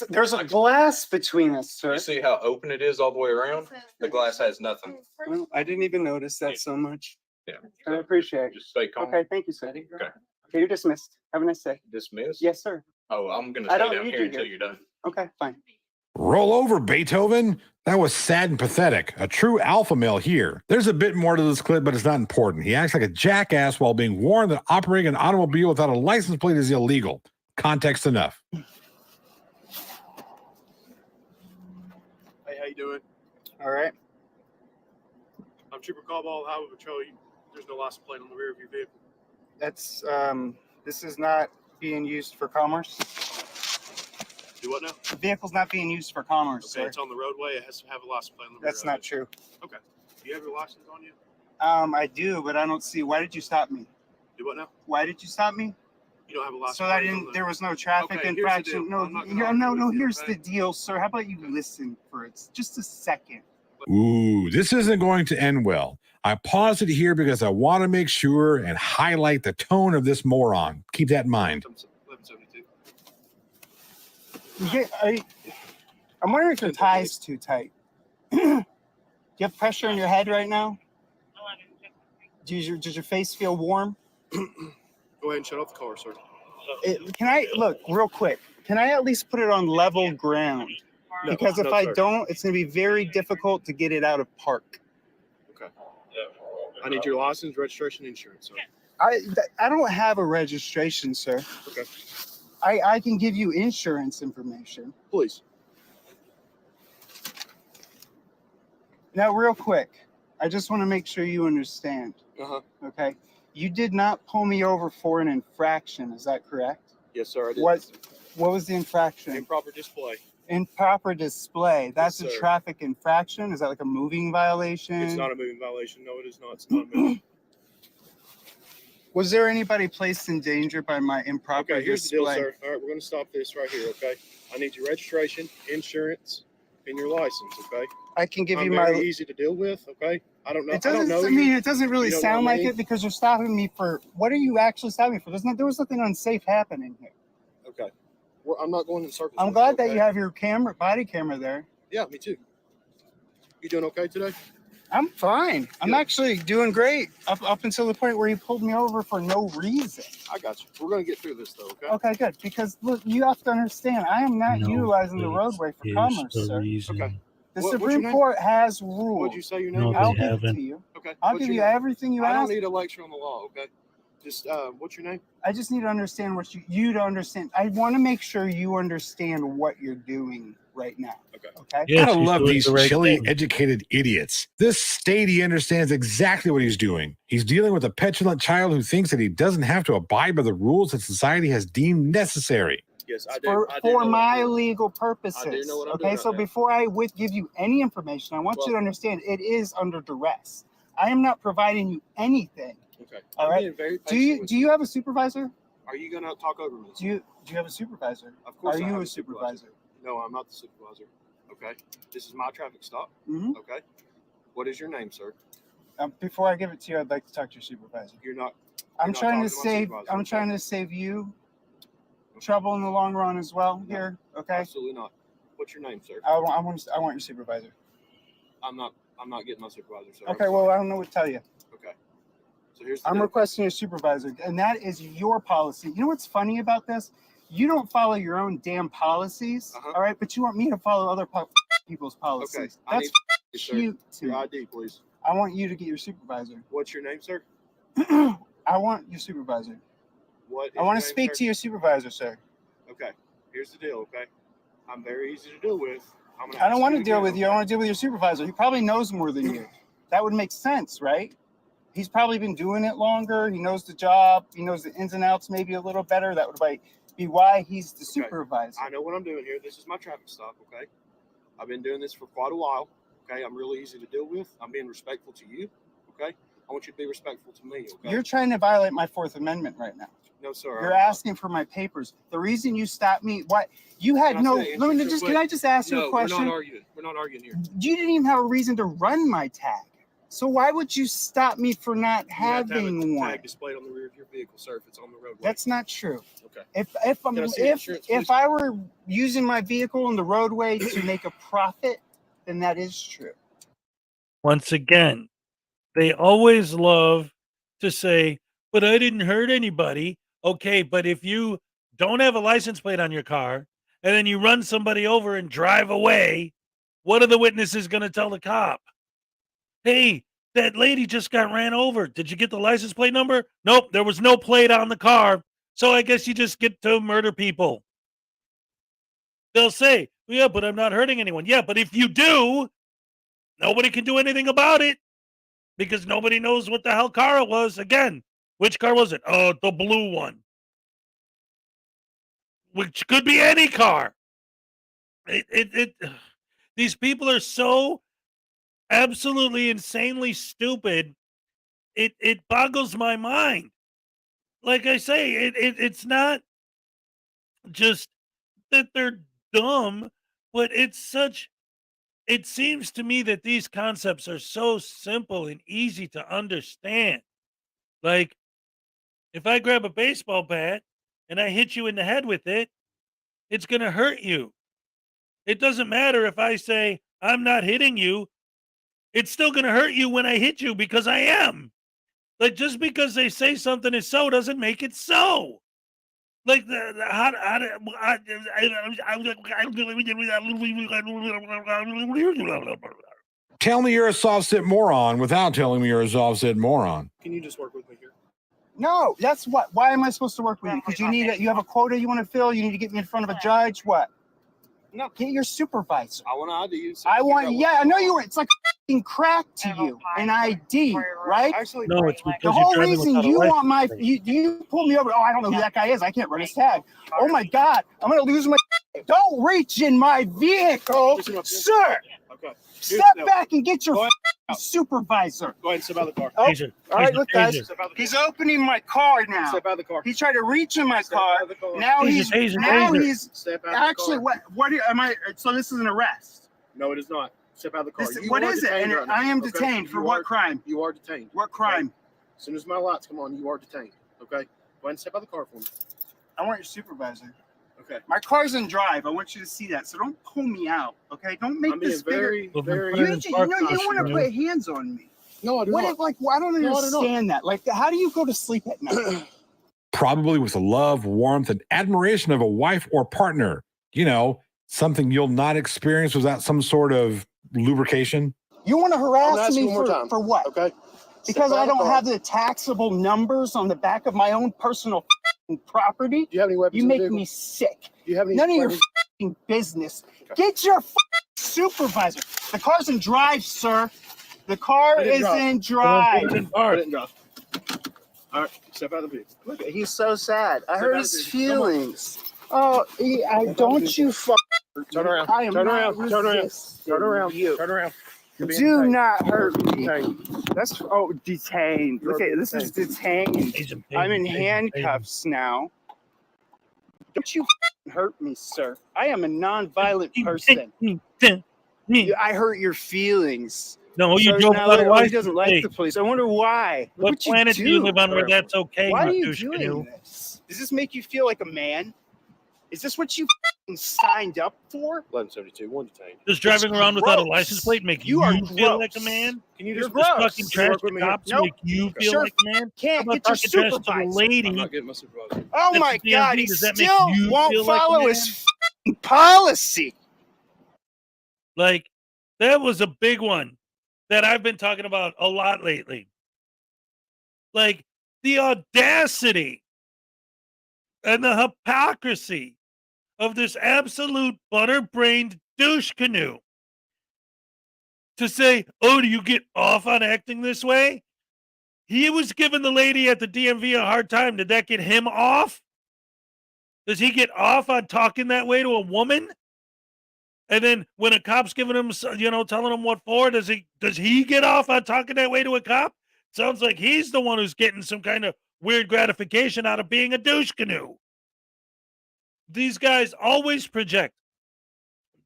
[SPEAKER 3] There's a glass between us, sir.
[SPEAKER 7] You see how open it is all the way around? The glass has nothing.
[SPEAKER 3] Well, I didn't even notice that so much.
[SPEAKER 7] Yeah.
[SPEAKER 3] I appreciate it.
[SPEAKER 7] Just stay calm.
[SPEAKER 3] Okay, thank you, sir.
[SPEAKER 7] Okay.
[SPEAKER 3] Okay, you're dismissed. Have a nice day.
[SPEAKER 7] Dismiss?
[SPEAKER 3] Yes, sir.
[SPEAKER 7] Oh, I'm gonna
[SPEAKER 3] I
[SPEAKER 7] stay
[SPEAKER 3] don't
[SPEAKER 7] down
[SPEAKER 3] need
[SPEAKER 7] here
[SPEAKER 3] you
[SPEAKER 7] until
[SPEAKER 3] here.
[SPEAKER 7] you're done.
[SPEAKER 3] Okay, fine.
[SPEAKER 5] Roll over, Beethoven. That was sad and pathetic. A true alpha male here. There's a bit more to this clip, but it's not important. He acts like a jackass while being warned that operating an automobile without a license plate is illegal. Context enough.
[SPEAKER 8] Hey, how you doing?
[SPEAKER 3] All right.
[SPEAKER 8] I'm Trooper Caldwell, Highway Patrol. There's no license plate on the rear of your vehicle.
[SPEAKER 3] That's this is not being used for commerce.
[SPEAKER 8] Do what now?
[SPEAKER 3] The vehicle's not being used for commerce,
[SPEAKER 8] Okay,
[SPEAKER 3] sir.
[SPEAKER 8] it's on the roadway. It has to have a license plate on the rear.
[SPEAKER 3] That's
[SPEAKER 8] of
[SPEAKER 3] not
[SPEAKER 8] it.
[SPEAKER 3] true.
[SPEAKER 8] Okay. Do you have your license on you?
[SPEAKER 3] I do, but I don't see. Why did you stop me?
[SPEAKER 8] Do what now?
[SPEAKER 3] Why did you stop me?
[SPEAKER 8] You don't have a license
[SPEAKER 3] So
[SPEAKER 8] plate.
[SPEAKER 3] I didn't. There was no traffic
[SPEAKER 8] Okay, here's the
[SPEAKER 3] infraction.
[SPEAKER 8] deal.
[SPEAKER 3] No,
[SPEAKER 8] I'm not gonna argue
[SPEAKER 3] no.
[SPEAKER 8] with you,
[SPEAKER 3] Here's
[SPEAKER 8] okay?
[SPEAKER 3] the deal, sir. How about you listen for just a second?
[SPEAKER 5] Ooh, this isn't going to end well. I paused it here because I want to make sure and highlight the tone of this moron. Keep that in mind.
[SPEAKER 8] 1172.
[SPEAKER 3] I'm wondering if your tie's too tight. Do you have pressure in your head right now? Does your face feel warm?
[SPEAKER 8] Go ahead and shut off the car, sir.
[SPEAKER 3] Can I look real quick? Can I at least put it on level ground?
[SPEAKER 8] No,
[SPEAKER 3] Because if
[SPEAKER 8] no,
[SPEAKER 3] I
[SPEAKER 8] sir.
[SPEAKER 3] don't, it's going to be very difficult to get it out of park.
[SPEAKER 8] Okay. I need your license, registration, insurance, sir.
[SPEAKER 3] I don't have a registration, sir.
[SPEAKER 8] Okay.
[SPEAKER 3] I can give you insurance information.
[SPEAKER 8] Please.
[SPEAKER 3] Now, real quick, I just want to make sure you understand.
[SPEAKER 8] Uh-huh.
[SPEAKER 3] Okay. You did not pull me over for an infraction. Is that correct?
[SPEAKER 8] Yes, sir. I did.
[SPEAKER 3] What was the infraction?
[SPEAKER 8] Improper display.
[SPEAKER 3] Improper display. That's
[SPEAKER 8] Yes,
[SPEAKER 3] a
[SPEAKER 8] sir.
[SPEAKER 3] traffic infraction. Is that like a moving violation?
[SPEAKER 8] It's not a moving violation. No, it is not. It's not a moving.
[SPEAKER 3] Was there anybody placed in danger by my improper
[SPEAKER 8] Okay, here's the
[SPEAKER 3] display?
[SPEAKER 8] deal, sir. All right, we're going to stop this right here, okay? I need your registration, insurance, and your license, okay?
[SPEAKER 3] I can give
[SPEAKER 8] I'm
[SPEAKER 3] you
[SPEAKER 8] very
[SPEAKER 3] my.
[SPEAKER 8] easy to deal with, okay? I don't know.
[SPEAKER 3] It
[SPEAKER 8] I don't
[SPEAKER 3] doesn't.
[SPEAKER 8] know
[SPEAKER 3] I
[SPEAKER 8] you.
[SPEAKER 3] mean, it doesn't really
[SPEAKER 8] You don't
[SPEAKER 3] sound
[SPEAKER 8] know
[SPEAKER 3] like
[SPEAKER 8] me.
[SPEAKER 3] it because you're stopping me for. What are you actually stopping me for? There was nothing unsafe happening here.
[SPEAKER 8] Okay. I'm not going in circles.
[SPEAKER 3] I'm
[SPEAKER 8] with
[SPEAKER 3] glad that
[SPEAKER 8] okay?
[SPEAKER 3] you have your body camera there.
[SPEAKER 8] Yeah, me too. You doing okay today?
[SPEAKER 3] I'm fine. I'm
[SPEAKER 8] Good.
[SPEAKER 3] actually doing great up until the point where you pulled me over for no reason.
[SPEAKER 8] I got you. We're going to get through this, though, okay?
[SPEAKER 3] Okay, good. Because look, you have to understand, I am not utilizing the roadway for commerce, sir.
[SPEAKER 8] Okay.
[SPEAKER 3] The
[SPEAKER 8] What's your
[SPEAKER 3] Supreme
[SPEAKER 8] name?
[SPEAKER 3] Court has
[SPEAKER 8] What'd
[SPEAKER 3] rules.
[SPEAKER 8] you say your
[SPEAKER 1] No,
[SPEAKER 8] name
[SPEAKER 3] I'll
[SPEAKER 8] is?
[SPEAKER 1] they
[SPEAKER 3] give it
[SPEAKER 1] haven't.
[SPEAKER 3] to you.
[SPEAKER 8] Okay.
[SPEAKER 3] I'll
[SPEAKER 8] What's
[SPEAKER 3] give
[SPEAKER 8] your
[SPEAKER 3] you
[SPEAKER 8] name?
[SPEAKER 3] everything you
[SPEAKER 8] I don't
[SPEAKER 3] ask.
[SPEAKER 8] need a lecture on the law, okay? Just, what's your name?
[SPEAKER 3] I just need to understand what you to understand. I want to make sure you understand what you're doing right now.
[SPEAKER 8] Okay.
[SPEAKER 3] Okay.
[SPEAKER 1] Yes,
[SPEAKER 5] Gotta
[SPEAKER 1] he's
[SPEAKER 5] love
[SPEAKER 1] doing
[SPEAKER 5] these
[SPEAKER 1] the right
[SPEAKER 5] chilly,
[SPEAKER 1] thing.
[SPEAKER 5] educated idiots. This state, he understands exactly what he's doing. He's dealing with a petulant child who thinks that he doesn't have to abide by the rules that society has deemed necessary.
[SPEAKER 8] Yes, I do.
[SPEAKER 3] For
[SPEAKER 8] I do know what I'm
[SPEAKER 3] my
[SPEAKER 8] doing.
[SPEAKER 3] legal purposes.
[SPEAKER 8] I do know what I'm
[SPEAKER 3] okay,
[SPEAKER 8] doing
[SPEAKER 3] so
[SPEAKER 8] right now.
[SPEAKER 3] before I give you any information, I want you to understand it is under duress. I am not providing you anything.
[SPEAKER 8] Okay.
[SPEAKER 3] All
[SPEAKER 8] I'm
[SPEAKER 3] right.
[SPEAKER 8] being very
[SPEAKER 3] Do
[SPEAKER 8] patient with
[SPEAKER 3] you have a supervisor?
[SPEAKER 8] Are you going to talk over me?
[SPEAKER 3] Do you have a supervisor?
[SPEAKER 8] Of course
[SPEAKER 3] Are
[SPEAKER 8] I
[SPEAKER 3] you
[SPEAKER 8] have
[SPEAKER 3] a supervisor?
[SPEAKER 8] No, I'm not the supervisor. Okay. This is my traffic stop.
[SPEAKER 3] Mm-hmm.
[SPEAKER 8] Okay. What is your name, sir?
[SPEAKER 3] Before I give it to you, I'd like to talk to your supervisor.
[SPEAKER 8] You're not.
[SPEAKER 3] I'm
[SPEAKER 8] not
[SPEAKER 3] trying to
[SPEAKER 8] talking to my
[SPEAKER 3] save.
[SPEAKER 8] supervisor,
[SPEAKER 3] I'm
[SPEAKER 8] okay?
[SPEAKER 3] trying to save you trouble in the long run as well.
[SPEAKER 8] No.
[SPEAKER 3] Here, okay.
[SPEAKER 8] Absolutely not. What's your name, sir?
[SPEAKER 3] I want your supervisor.
[SPEAKER 8] I'm not getting my supervisor, sir.
[SPEAKER 3] Okay. Well, I don't know what to tell you.
[SPEAKER 8] Okay. So here's the
[SPEAKER 3] I'm
[SPEAKER 8] deal.
[SPEAKER 3] requesting a supervisor, and that is your policy. You know what's funny about this? You don't follow your own damn policies,
[SPEAKER 8] Uh-huh.
[SPEAKER 3] all right? But you want me to follow other people's policies.
[SPEAKER 8] Okay. I
[SPEAKER 3] That's
[SPEAKER 8] need sir,
[SPEAKER 3] cute to
[SPEAKER 8] your
[SPEAKER 3] me.
[SPEAKER 8] ID, please.
[SPEAKER 3] I want you to get your supervisor.
[SPEAKER 8] What's your name, sir?
[SPEAKER 3] I want your supervisor.
[SPEAKER 8] What?
[SPEAKER 3] I want to speak to your supervisor, sir.
[SPEAKER 8] Okay. Here's the deal. Okay. I'm very easy to deal with.
[SPEAKER 3] I don't want to deal with you. I want to deal with your supervisor. He probably knows more than you. That would make sense, right? He's probably been doing it longer. He knows the job. He knows the ins and outs maybe a little better. That would be why he's the
[SPEAKER 8] Okay.
[SPEAKER 3] supervisor.
[SPEAKER 8] I know what I'm doing here. This is my traffic stop. Okay. I've been doing this for quite a while. Okay, I'm really easy to deal with. I'm being respectful to you. Okay, I want you to be respectful to me. Okay.
[SPEAKER 3] You're trying to violate my Fourth Amendment right now.
[SPEAKER 8] No, sir.
[SPEAKER 3] You're asking for my papers. The reason you stopped me, what you had
[SPEAKER 8] Can I
[SPEAKER 3] no.
[SPEAKER 8] say-
[SPEAKER 3] Let me just. Can I just ask you a
[SPEAKER 8] No, we're
[SPEAKER 3] question?
[SPEAKER 8] not arguing. We're not arguing here.
[SPEAKER 3] You didn't even have a reason to run my tag. So why would you stop me for not
[SPEAKER 8] You have to have
[SPEAKER 3] having
[SPEAKER 8] a
[SPEAKER 3] one?
[SPEAKER 8] tag displayed on the rear of your vehicle, sir, if it's on the roadway.
[SPEAKER 3] That's not true.
[SPEAKER 8] Okay.
[SPEAKER 3] If I'm
[SPEAKER 8] Can I see the insurance, please?
[SPEAKER 3] if I were using my vehicle on the roadway to make a profit, then that is true.
[SPEAKER 1] Once again, they always love to say, but I didn't hurt anybody. Okay, but if you don't have a license plate on your car and then you run somebody over and drive away, what are the witnesses going to tell the cop? Hey, that lady just got ran over. Did you get the license plate number? Nope, there was no plate on the car. So I guess you just get to murder people. They'll say, yeah, but I'm not hurting anyone. Yeah, but if you do, nobody can do anything about it because nobody knows what the hell car it was. Again, which car was it? Oh, the blue one. Which could be any car. These people are so absolutely insanely stupid. It boggles my mind. Like I say, it's not just that they're dumb, but it seems to me that these concepts are so simple and easy to understand. Like, if I grab a baseball bat and I hit you in the head with it, it's going to hurt you. It doesn't matter if I say, I'm not hitting you. It's still going to hurt you when I hit you because I am. Like, just because they say something is so doesn't make it so. Like,
[SPEAKER 5] Tell me you're a soft-sit moron without telling me you're a soft-sit moron.
[SPEAKER 8] Can you just work with me here?
[SPEAKER 3] No, that's what. Why am I supposed to work with you? Because you have a quota you want to fill. You need to get me in front of a judge. What? No, get your supervisor.
[SPEAKER 8] I want to ID you.
[SPEAKER 3] I want. Yeah, I know you were. It's like f***ing crack to you, an ID, right?
[SPEAKER 8] Actually,
[SPEAKER 1] no, it's because
[SPEAKER 3] The
[SPEAKER 1] you're
[SPEAKER 3] whole
[SPEAKER 1] driving
[SPEAKER 3] reason
[SPEAKER 1] without a
[SPEAKER 3] you
[SPEAKER 1] license
[SPEAKER 3] want my
[SPEAKER 1] plate.
[SPEAKER 3] you pull me over. Oh, I don't know who that guy is. I can't run his tag. Oh my God, I'm gonna lose my. Don't reach in my vehicle, sir.
[SPEAKER 8] Okay.
[SPEAKER 3] Step back and get your
[SPEAKER 8] Go ahead.
[SPEAKER 3] supervisor.
[SPEAKER 8] Go ahead and step out of the car.
[SPEAKER 3] Oh,
[SPEAKER 1] Taser,
[SPEAKER 3] all right,
[SPEAKER 1] taser,
[SPEAKER 3] look, guys.
[SPEAKER 1] taser.
[SPEAKER 8] Step out of the
[SPEAKER 3] He's
[SPEAKER 8] car.
[SPEAKER 3] opening my car now.
[SPEAKER 8] Step out of the car.
[SPEAKER 3] He tried to reach in my
[SPEAKER 8] Step
[SPEAKER 3] car.
[SPEAKER 8] out of the car.
[SPEAKER 3] Now
[SPEAKER 1] Taser,
[SPEAKER 3] he's
[SPEAKER 1] taser,
[SPEAKER 3] now
[SPEAKER 1] taser.
[SPEAKER 3] he's
[SPEAKER 8] Step out
[SPEAKER 3] actually
[SPEAKER 8] of the car.
[SPEAKER 3] what am I? So this is an arrest.
[SPEAKER 8] No, it is not. Step out of the car.
[SPEAKER 3] This,
[SPEAKER 8] You
[SPEAKER 3] what
[SPEAKER 8] are
[SPEAKER 3] is it?
[SPEAKER 8] detained
[SPEAKER 3] And
[SPEAKER 8] right now,
[SPEAKER 3] I am
[SPEAKER 8] okay?
[SPEAKER 3] detained for
[SPEAKER 8] You
[SPEAKER 3] what
[SPEAKER 8] are-
[SPEAKER 3] crime?
[SPEAKER 8] You are detained.
[SPEAKER 3] What crime?
[SPEAKER 8] As soon as my lights come on, you are detained. Okay. Go ahead and step out of the car for me.
[SPEAKER 3] I want your supervisor.
[SPEAKER 8] Okay.
[SPEAKER 3] My car's in drive. I want you to see that. So don't pull me out. Okay. Don't make
[SPEAKER 8] I'm being
[SPEAKER 3] this bigger.
[SPEAKER 8] very,
[SPEAKER 1] Well,
[SPEAKER 8] very.
[SPEAKER 1] put it
[SPEAKER 3] You,
[SPEAKER 1] in
[SPEAKER 3] you
[SPEAKER 1] park
[SPEAKER 3] know you
[SPEAKER 1] posture,
[SPEAKER 3] want to
[SPEAKER 1] dude.
[SPEAKER 3] put hands on me.
[SPEAKER 8] No, I do
[SPEAKER 3] What
[SPEAKER 8] not.
[SPEAKER 3] if I don't
[SPEAKER 8] No, I do not.
[SPEAKER 3] understand that. Like, how do you go to sleep at night?
[SPEAKER 5] Probably with the love, warmth, and admiration of a wife or partner. You know, something you'll not experience without some sort of lubrication.
[SPEAKER 3] You want to
[SPEAKER 8] I'm gonna
[SPEAKER 3] harass
[SPEAKER 8] ask you
[SPEAKER 3] me
[SPEAKER 8] one more time.
[SPEAKER 3] for what?
[SPEAKER 8] Okay.
[SPEAKER 3] Because
[SPEAKER 8] Step out
[SPEAKER 3] I
[SPEAKER 8] of the
[SPEAKER 3] don't
[SPEAKER 8] car.
[SPEAKER 3] have the taxable numbers on the back of my own personal property.
[SPEAKER 8] Do you have any weapons?
[SPEAKER 3] You
[SPEAKER 8] in the
[SPEAKER 3] make
[SPEAKER 8] vehicle?
[SPEAKER 3] me sick.
[SPEAKER 8] Do you have any?
[SPEAKER 3] None of your
[SPEAKER 8] weapons?
[SPEAKER 3] business.
[SPEAKER 8] Okay.
[SPEAKER 3] Get your supervisor. The car's in drive, sir. The car
[SPEAKER 8] Put it in
[SPEAKER 3] is
[SPEAKER 8] drive.
[SPEAKER 3] in
[SPEAKER 1] Put
[SPEAKER 3] drive.
[SPEAKER 1] it in
[SPEAKER 8] Put
[SPEAKER 1] park.
[SPEAKER 8] it in drive. All right. Step out of the vehicle.
[SPEAKER 3] Look, he's so sad. I
[SPEAKER 8] Step
[SPEAKER 3] hurt
[SPEAKER 8] out
[SPEAKER 3] his
[SPEAKER 8] of the vehicle. Come on.
[SPEAKER 3] feelings. Oh, don't you fuck.
[SPEAKER 8] Turn around.
[SPEAKER 3] I am
[SPEAKER 8] Turn
[SPEAKER 3] not
[SPEAKER 8] around. Turn around.
[SPEAKER 3] resisting
[SPEAKER 8] Turn around.
[SPEAKER 3] you.
[SPEAKER 8] Turn around. You're being
[SPEAKER 3] Do
[SPEAKER 8] detained.
[SPEAKER 3] not hurt me.
[SPEAKER 8] Detained.
[SPEAKER 3] That's detained.
[SPEAKER 8] You're
[SPEAKER 3] Look at this is detained.
[SPEAKER 1] Taser,
[SPEAKER 3] I'm in
[SPEAKER 1] taser, taser,
[SPEAKER 3] handcuffs now. Don't you hurt me, sir. I am a non-violent person. I hurt your feelings.
[SPEAKER 1] No, you
[SPEAKER 3] So
[SPEAKER 1] drove
[SPEAKER 3] now
[SPEAKER 1] without a
[SPEAKER 3] he
[SPEAKER 1] license
[SPEAKER 3] doesn't like
[SPEAKER 1] plate.
[SPEAKER 3] the police. I wonder why. Look
[SPEAKER 1] What planet do you live on where that's okay,
[SPEAKER 3] Why are you
[SPEAKER 1] douche
[SPEAKER 3] doing
[SPEAKER 1] canoe?
[SPEAKER 3] this? Does this make you feel like a man? Is this what you signed up for?
[SPEAKER 8] 1172. One detained.
[SPEAKER 1] Does driving around without a
[SPEAKER 3] gross.
[SPEAKER 1] license plate make
[SPEAKER 3] You
[SPEAKER 1] you,
[SPEAKER 3] are
[SPEAKER 1] feel like a
[SPEAKER 3] gross.
[SPEAKER 1] man?
[SPEAKER 8] Can you
[SPEAKER 3] You're
[SPEAKER 8] just
[SPEAKER 1] Does
[SPEAKER 3] gross.
[SPEAKER 1] fucking trash
[SPEAKER 8] work
[SPEAKER 1] the
[SPEAKER 8] with me here?
[SPEAKER 1] cops
[SPEAKER 3] Nope.
[SPEAKER 1] make you feel
[SPEAKER 3] Sure
[SPEAKER 1] like a man? How
[SPEAKER 3] Can't
[SPEAKER 1] about
[SPEAKER 3] get your
[SPEAKER 1] talking trash to the
[SPEAKER 3] supervisor.
[SPEAKER 1] lady?
[SPEAKER 8] I'm not getting my supervisor.
[SPEAKER 3] Oh
[SPEAKER 1] That's
[SPEAKER 3] my
[SPEAKER 1] the
[SPEAKER 3] God,
[SPEAKER 1] DMV.
[SPEAKER 3] he
[SPEAKER 1] Does that make
[SPEAKER 3] still
[SPEAKER 1] you
[SPEAKER 3] won't
[SPEAKER 1] feel like a
[SPEAKER 3] follow
[SPEAKER 1] man?
[SPEAKER 3] his policy.
[SPEAKER 1] Like, that was a big one that I've been talking about a lot lately. Like, the audacity and the hypocrisy of this absolute butter-brained douche canoe to say, oh, do you get off on acting this way? He was giving the lady at the DMV a hard time. Did that get him off? Does he get off on talking that way to a woman? And then when a cop's giving him, telling him what for, does he get off on talking that way to a cop? Sounds like he's the one who's getting some kind of weird gratification out of being a douche canoe. These guys always project.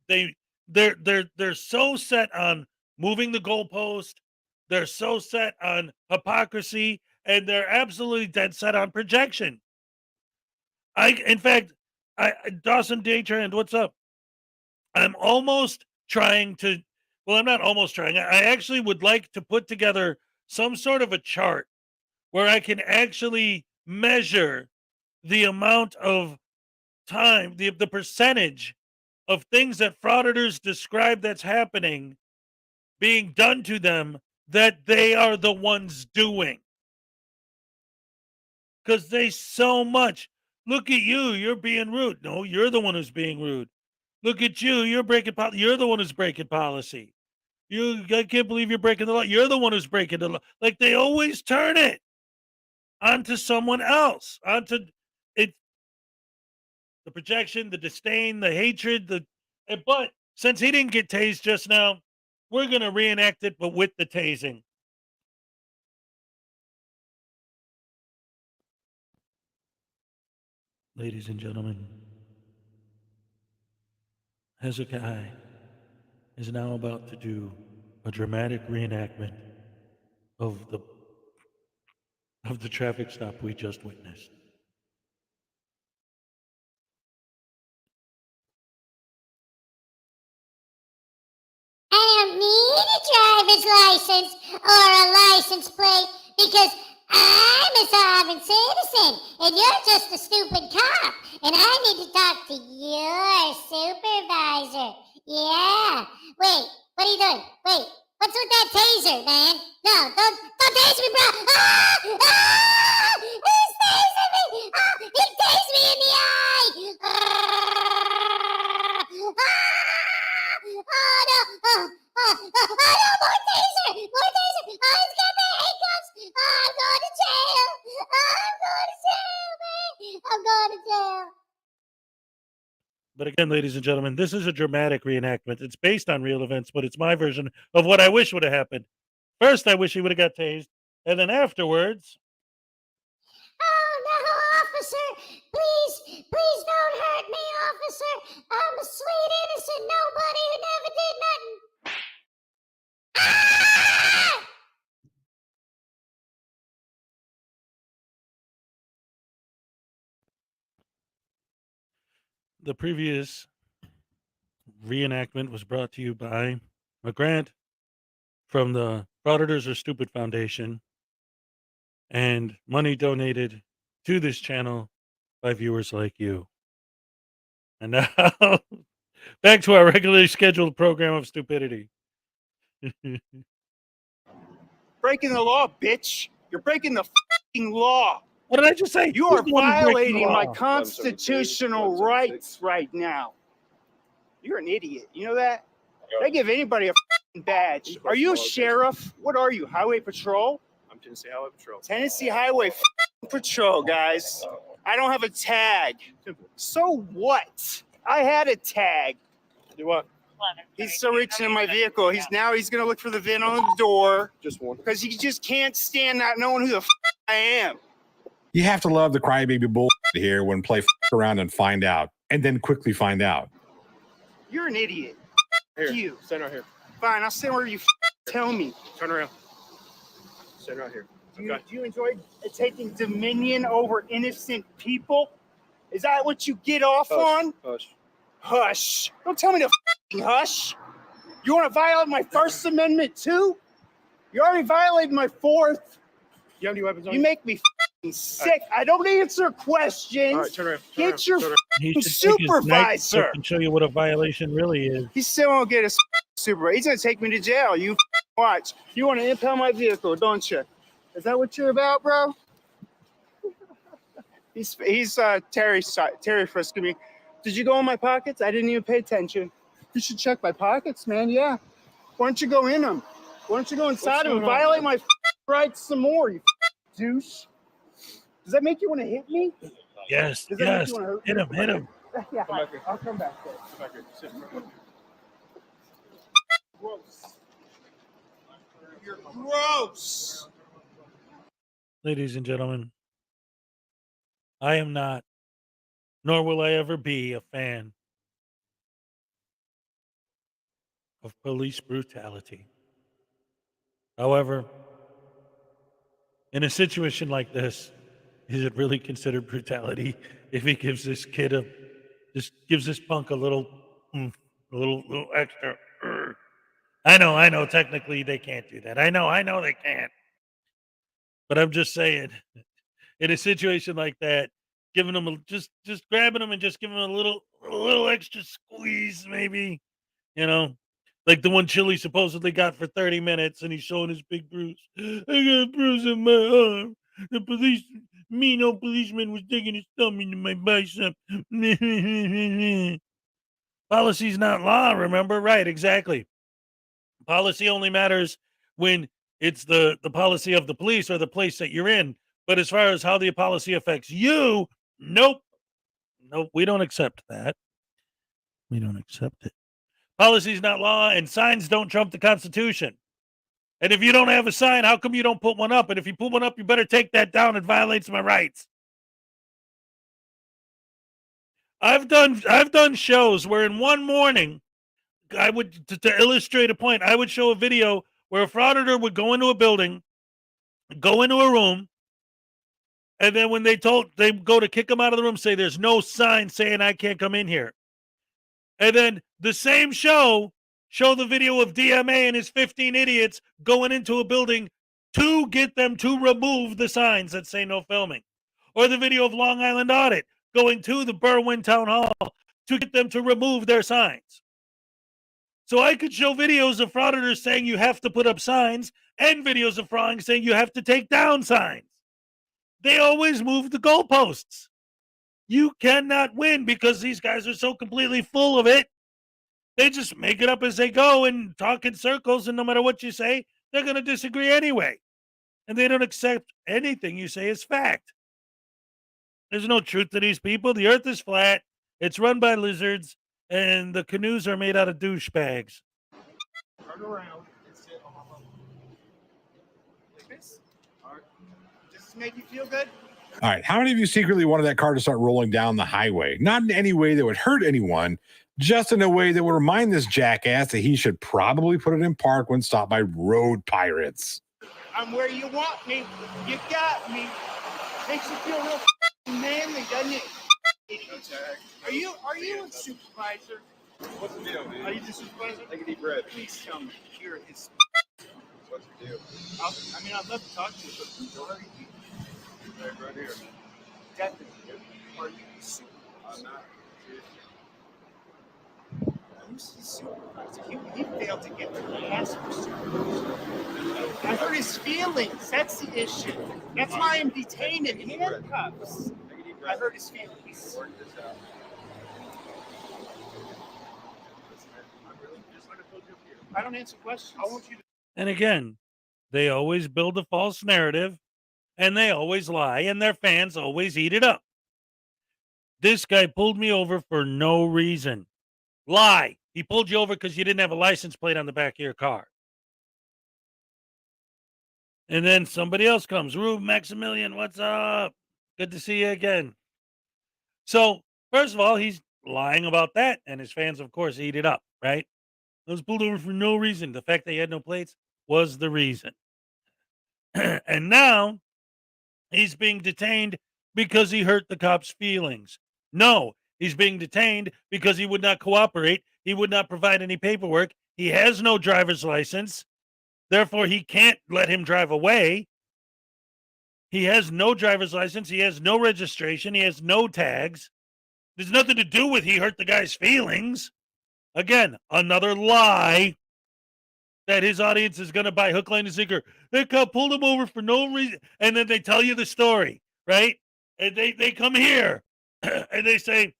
[SPEAKER 1] They're so set on moving the goalpost. They're so set on hypocrisy, and they're absolutely dead set on projection. In fact, Dawson Daytrand, what's up? I'm almost trying to. Well, I'm not almost trying. I actually would like to put together some sort of a chart where I can actually measure the amount of time, the percentage of things that frauditors describe that's happening being done to them that they are the ones doing. Because they so much. Look at you, you're being rude. No, you're the one who's being rude. Look at you, you're breaking policy. You're the one who's breaking policy. I can't believe you're breaking the law. You're the one who's breaking the law. Like they always turn it onto someone else, onto it. The projection, the disdain, the hatred, but since he didn't get tased just now, we're gonna reenact it, but with the tasing. Ladies and gentlemen, Hezokuai is now about to do a dramatic reenactment of the traffic stop we just witnessed.
[SPEAKER 9] I don't need a driver's license or a license plate because I'm a sovereign citizen and you're just a stupid cop and I need to talk to your supervisor. Yeah. Wait, what are you doing? Wait, what's with that taser, man? No, don't tase me, bro. Ah! Ah! He's tasing me. Ah! He tased me in the eye. Ah! Ah! Oh no! Oh no! More taser! More taser! Oh, he's got the handcuffs! Oh, I'm going to jail! Oh, I'm going to jail, man! I'm going to jail.
[SPEAKER 1] But again, ladies and gentlemen, this is a dramatic reenactment. It's based on real events, but it's my version of what I wish would have happened. First, I wish he would have got tased, and then afterwards.
[SPEAKER 9] Oh no, officer! Please don't hurt me, officer! I'm a sweet, innocent nobody who never did nothing. Ah!
[SPEAKER 1] The previous reenactment was brought to you by a grant from the Frauditors Are Stupid Foundation and money donated to this channel by viewers like you. And now, back to our regularly scheduled program of stupidity.
[SPEAKER 6] Breaking the law, bitch. You're breaking the fucking law.
[SPEAKER 1] What did I just say?
[SPEAKER 6] You
[SPEAKER 1] Who's
[SPEAKER 6] are
[SPEAKER 1] the one who's breaking the
[SPEAKER 6] violating my
[SPEAKER 1] law?
[SPEAKER 6] constitutional rights right now. You're an idiot. You know that? They give anybody a fucking badge. Are you a sheriff? What are you? Highway Patrol?
[SPEAKER 8] I'm Tennessee Highway Patrol.
[SPEAKER 6] Tennessee Highway Patrol, guys. I don't have a tag. So what? I had a tag.
[SPEAKER 8] Do what?
[SPEAKER 6] He's still reaching in my vehicle. He's gonna look for the VIN on the door
[SPEAKER 8] Just one.
[SPEAKER 6] because he just can't stand not knowing who the I am.
[SPEAKER 5] You have to love the crybaby bull here when play around and find out, and then quickly find out.
[SPEAKER 6] You're an idiot.
[SPEAKER 8] Here.
[SPEAKER 6] You.
[SPEAKER 8] Stand right here.
[SPEAKER 6] Fine, I'll stand where you tell me.
[SPEAKER 8] Turn around. Stand right here.
[SPEAKER 6] Do you enjoy taking dominion over innocent people? Is that what you get off on?
[SPEAKER 8] Hush.
[SPEAKER 6] Hush. Don't tell me to hush. You want to violate my First Amendment too? You already violated my Fourth.
[SPEAKER 8] You have any weapons on
[SPEAKER 6] You
[SPEAKER 8] you?
[SPEAKER 6] make me sick. I don't answer questions.
[SPEAKER 8] All right, turn around.
[SPEAKER 6] Get your
[SPEAKER 1] He should take his knife
[SPEAKER 6] supervisor.
[SPEAKER 1] and show you what a violation really is.
[SPEAKER 6] He still won't get a supervisor. He's going to take me to jail. You watch. You want to impound my vehicle, don't you? Is that what you're about, bro? He's Terry frisking me. Did you go in my pockets? I didn't even pay attention. You should check my pockets, man. Yeah. Why don't you go in them? Why don't you go inside them and violate my rights some more, you douche? Does that make you want to hit me?
[SPEAKER 1] Yes,
[SPEAKER 6] Does that make
[SPEAKER 1] yes.
[SPEAKER 6] you wanna
[SPEAKER 1] Hit him, hit him.
[SPEAKER 6] Yeah,
[SPEAKER 8] Come back here.
[SPEAKER 6] I'll come back there.
[SPEAKER 8] Come back here. Sit in front of me.
[SPEAKER 6] gross. You're gross.
[SPEAKER 1] Ladies and gentlemen, I am not, nor will I ever be, a fan of police brutality. However, in a situation like this, is it really considered brutality if he gives this kid just gives this punk a little, little extra? I know, technically they can't do that. I know they can't. But I'm just saying, in a situation like that, giving them just grabbing them and just giving them a little extra squeeze, maybe, you know, like the one Chili supposedly got for 30 minutes, and he's showing his big bruise. I got a bruise on my arm. The mean old policeman was digging his thumb into my bicep. Policy's not law, remember? Right, exactly. Policy only matters when it's the policy of the police or the place that you're in. But as far as how the policy affects you, nope, we don't accept that. We don't accept it. Policy is not law, and signs don't trump the Constitution. And if you don't have a sign, how come you don't put one up? And if you put one up, you better take that down. It violates my rights. I've done shows where in one morning, I would to illustrate a point, I would show a video where a frauditor would go into a building, go into a room, and then when they go to kick him out of the room, say there's no sign saying I can't come in here. And then the same show the video of DMA and his 15 idiots going into a building to get them to remove the signs that say no filming. Or the video of Long Island Audit going to the Berwyn Town Hall to get them to remove their signs. So I could show videos of frauditors saying you have to put up signs and videos of frauding saying you have to take down signs. They always move the goalposts. You cannot win because these guys are so completely full of it. They just make it up as they go and talk in circles, and no matter what you say, they're going to disagree anyway. And they don't accept anything you say as fact. There's no truth to these people. The earth is flat. It's run by lizards, and the canoes are made out of douchebags.
[SPEAKER 6] Turn around and sit on my butt. Like this? All right. Does this make you feel good?
[SPEAKER 5] All right. How many of you secretly wanted that car to start rolling down the highway? Not in any way that would hurt anyone, just in a way that would remind this jackass that he should probably put it in park when stopped by road pirates.
[SPEAKER 6] I'm where you want me. You got me. Makes you feel real manly, doesn't it? Are you a supervisor?
[SPEAKER 7] What's the deal, dude?
[SPEAKER 6] Are you the supervisor?
[SPEAKER 7] Take a deep breath.
[SPEAKER 6] Please tell me. Here is.
[SPEAKER 7] What's the deal?
[SPEAKER 6] I'd love to talk to you, but where are you?
[SPEAKER 7] Right here.
[SPEAKER 6] Definitely. Are you the supervisor?
[SPEAKER 7] I'm not.
[SPEAKER 6] Who's the supervisor? He failed to get the task for supervisor. I hurt his feelings. That's the issue. That's why I'm detained in handcuffs. I hurt his feelings.
[SPEAKER 7] Work this out.
[SPEAKER 6] I don't answer questions. I want you to.
[SPEAKER 1] And again, they always build a false narrative, and they always lie, and their fans always eat it up. This guy pulled me over for no reason. Lie. He pulled you over because you didn't have a license plate on the back of your car. And then somebody else comes. Rube Maximilian, what's up? Good to see you again. So, first of all, he's lying about that, and his fans, of course, eat it up, right? I was pulled over for no reason. The fact that he had no plates was the reason. And now he's being detained because he hurt the cop's feelings. No, he's being detained because he would not cooperate. He would not provide any paperwork. He has no driver's license. Therefore, he can't let him drive away. He has no driver's license. He has no registration. He has no tags. There's nothing to do with he hurt the guy's feelings. Again, another lie that his audience is going to buy hook, line, and sinker. That cop pulled him over for no reason. And then they tell you the story, right? And they come here and they say,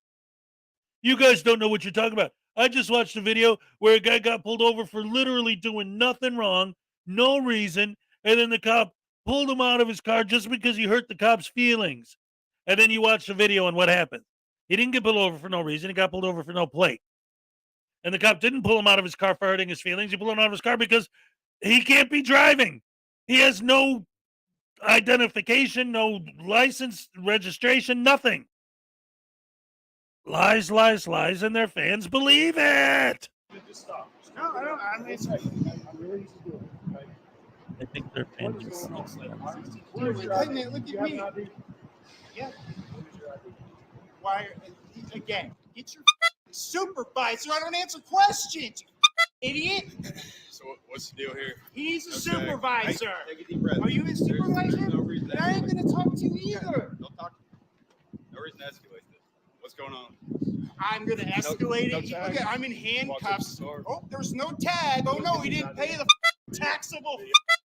[SPEAKER 1] you guys don't know what you're talking about. I just watched a video where a guy got pulled over for literally doing nothing wrong, no reason. And then the cop pulled him out of his car just because he hurt the cop's feelings. And then you watch the video and what happened? He didn't get pulled over for no reason. He got pulled over for no plate. And the cop didn't pull him out of his car for hurting his feelings. He pulled him out of his car because he can't be driving. He has no identification, no license, registration, nothing. Lies, lies, lies, and their fans believe it.
[SPEAKER 6] No, I don't. I mean, I'm really easy to do it. Okay?
[SPEAKER 1] I think their fans
[SPEAKER 6] Hey, man, look at me. Yeah. Why? Again, get your supervisor. I don't answer questions. You idiot.
[SPEAKER 7] So what's the deal here?
[SPEAKER 6] He's a
[SPEAKER 7] Okay.
[SPEAKER 6] supervisor.
[SPEAKER 7] Take a deep breath.
[SPEAKER 6] Are you his
[SPEAKER 7] There's
[SPEAKER 6] supervisor?
[SPEAKER 7] no reason to
[SPEAKER 6] Then I ain't
[SPEAKER 7] escalate.
[SPEAKER 6] gonna talk to you either.
[SPEAKER 7] Don't talk. No reason to escalate this. What's going on?
[SPEAKER 6] I'm gonna escalate
[SPEAKER 7] no
[SPEAKER 6] it.
[SPEAKER 7] tag.
[SPEAKER 6] Look at, I'm in handcuffs. Oh, there's no tag. Oh no, he didn't pay the taxable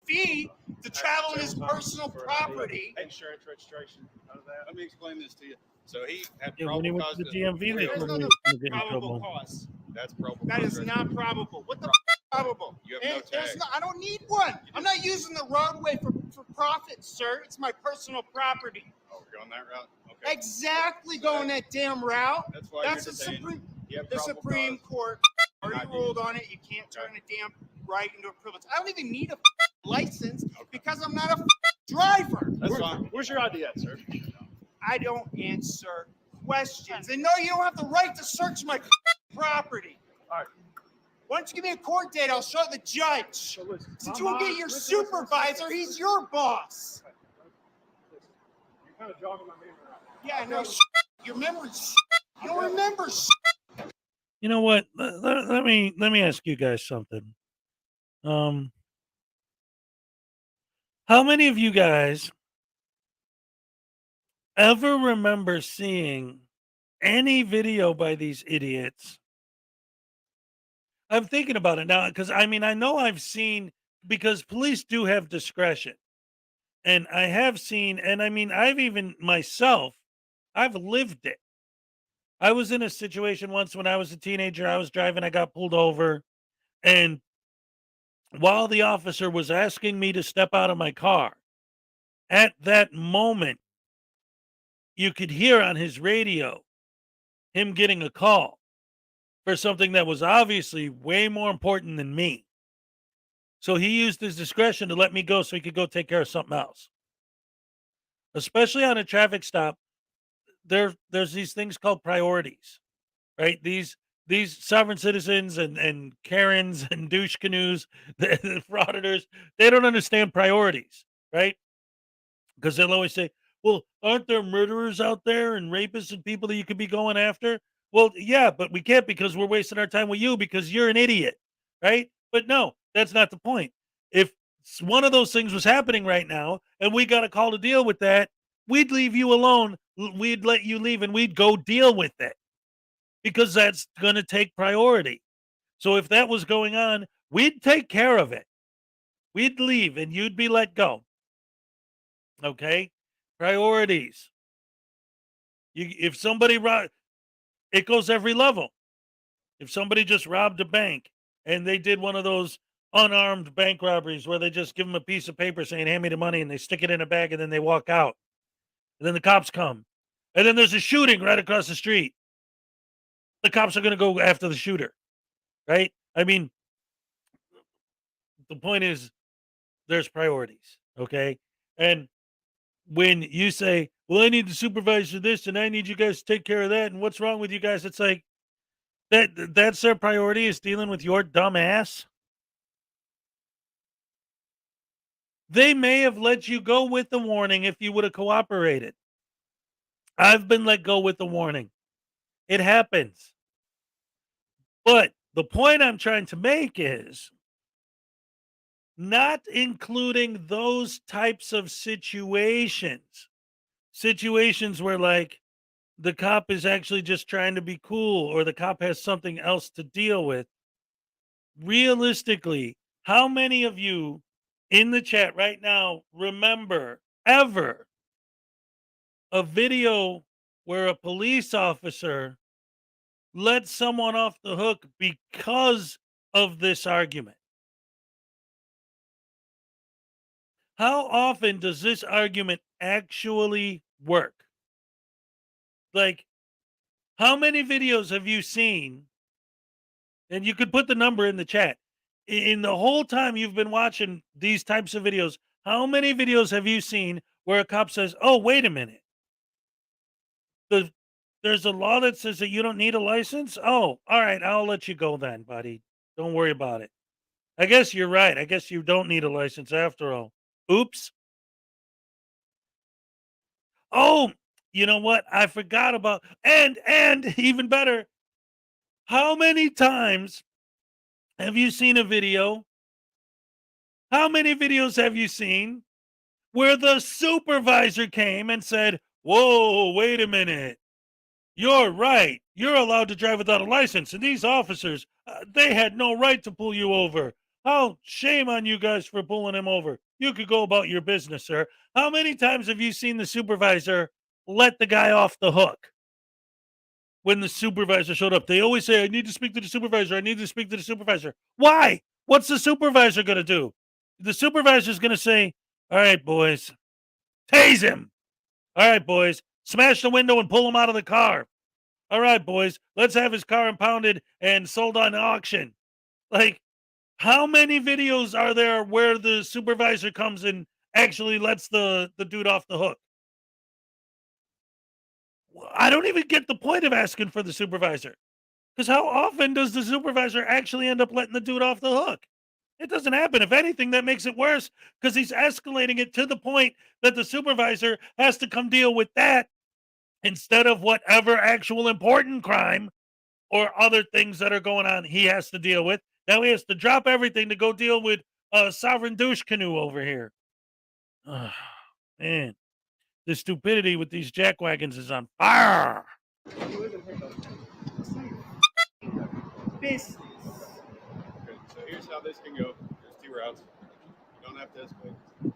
[SPEAKER 6] fee to travel in his personal property.
[SPEAKER 8] Insurance registration. None of that.
[SPEAKER 7] Let me explain this to you. So he had
[SPEAKER 1] Yeah, when he
[SPEAKER 7] probable
[SPEAKER 1] went
[SPEAKER 7] cause.
[SPEAKER 1] to the DMV, they
[SPEAKER 6] There's
[SPEAKER 1] told
[SPEAKER 6] no
[SPEAKER 1] him he was going to get in
[SPEAKER 6] probable
[SPEAKER 1] trouble.
[SPEAKER 6] cause.
[SPEAKER 7] That's probable.
[SPEAKER 6] That
[SPEAKER 7] cause
[SPEAKER 6] is
[SPEAKER 7] right
[SPEAKER 6] not probable. What the probable?
[SPEAKER 7] You have no
[SPEAKER 6] There's
[SPEAKER 7] tag.
[SPEAKER 6] I don't need one. I'm not using the roadway for profit, sir. It's my personal property.
[SPEAKER 7] Oh, you're on that route? Okay.
[SPEAKER 6] Exactly going that damn route.
[SPEAKER 7] That's why
[SPEAKER 6] That's
[SPEAKER 7] you're
[SPEAKER 6] the
[SPEAKER 7] detained.
[SPEAKER 6] Supreme.
[SPEAKER 7] You have
[SPEAKER 6] The
[SPEAKER 7] probable
[SPEAKER 6] Supreme
[SPEAKER 7] cause.
[SPEAKER 6] Court already
[SPEAKER 7] Not
[SPEAKER 6] ruled on it. You can't turn a damn right into a privilege. I don't even need a license because I'm not a driver.
[SPEAKER 7] That's fine.
[SPEAKER 8] Where's your ID at, sir?
[SPEAKER 6] I don't answer questions. And no, you don't have the right to search my property.
[SPEAKER 8] All right.
[SPEAKER 6] Why don't you give me a court date? I'll show the judge.
[SPEAKER 8] So listen.
[SPEAKER 6] Since you won't get your supervisor, he's your boss.
[SPEAKER 8] You're kind of jogging my memory right
[SPEAKER 6] Yeah, I know. Your memory's you don't remember.
[SPEAKER 1] You know what? Let me ask you guys something. How many of you guys ever remember seeing any video by these idiots? I'm thinking about it now because I mean I know I've seen, because police do have discretion, and I have seen, and I mean I've even myself, I've lived it. I was in a situation once when I was a teenager. I was driving, I got pulled over, and while the officer was asking me to step out of my car, at that moment, you could hear on his radio him getting a call for something that was obviously way more important than me. So he used his discretion to let me go so he could go take care of something else. Especially on a traffic stop, there's these things called priorities, right? These sovereign citizens and Karens and douche canoes, the frauditors, they don't understand priorities, right? Because they'll always say, well, aren't there murderers out there and rapists and people that you could be going after? Well, yeah, but we can't because we're wasting our time with you because you're an idiot, right? But no, that's not the point. If one of those things was happening right now and we got a call to deal with that, we'd leave you alone. We'd let you leave and we'd go deal with it because that's going to take priority. So if that was going on, we'd take care of it. We'd leave and you'd be let go. Okay? Priorities. If somebody it goes every level. If somebody just robbed a bank and they did one of those unarmed bank robberies where they just give them a piece of paper saying, hand me the money, and they stick it in a bag and then they walk out. And then the cops come. And then there's a shooting right across the street. The cops are going to go after the shooter. Right? I mean, the point is there's priorities. Okay? And when you say, well, I need the supervisor this and I need you guys to take care of that, and what's wrong with you guys? It's like that's their priority, is dealing with your dumb ass. They may have let you go with the warning if you would have cooperated. I've been let go with the warning. It happens. But the point I'm trying to make is not including those types of situations where like the cop is actually just trying to be cool or the cop has something else to deal with. Realistically, how many of you in the chat right now remember ever a video where a police officer let someone off the hook because of this argument? How often does this argument actually work? Like, how many videos have you seen and you could put the number in the chat. In the whole time you've been watching these types of videos, how many videos have you seen where a cop says, "Oh, wait a minute. There's a law that says that you don't need a license? Oh, all right, I'll let you go then, buddy. Don't worry about it. I guess you're right. I guess you don't need a license after all. Oops. Oh, you know what? I forgot about and even better, how many times have you seen a video? How many videos have you seen where the supervisor came and said, "Whoa, wait a minute. You're right. You're allowed to drive without a license. And these officers, they had no right to pull you over. Oh, shame on you guys for pulling him over. You could go about your business, sir." How many times have you seen the supervisor let the guy off the hook when the supervisor showed up? They always say, "I need to speak to the supervisor. I need to speak to the supervisor." Why? What's the supervisor going to do? The supervisor's going to say, "All right, boys, tase him. All right, boys, smash the window and pull him out of the car. All right, boys, let's have his car impounded and sold on auction." Like, how many videos are there where the supervisor comes and actually lets the dude off the hook? I don't even get the point of asking for the supervisor. Because how often does the supervisor actually end up letting the dude off the hook? It doesn't happen. If anything, that makes it worse because he's escalating it to the point that the supervisor has to come deal with that instead of whatever actual important crime or other things that are going on he has to deal with. Now he has to drop everything to go deal with a sovereign douche canoe over here. Ugh, man, the stupidity with these jackwagons is on fire.
[SPEAKER 6] Business.
[SPEAKER 10] Okay, so here's how this can go. There's two routes. You don't have to escalate.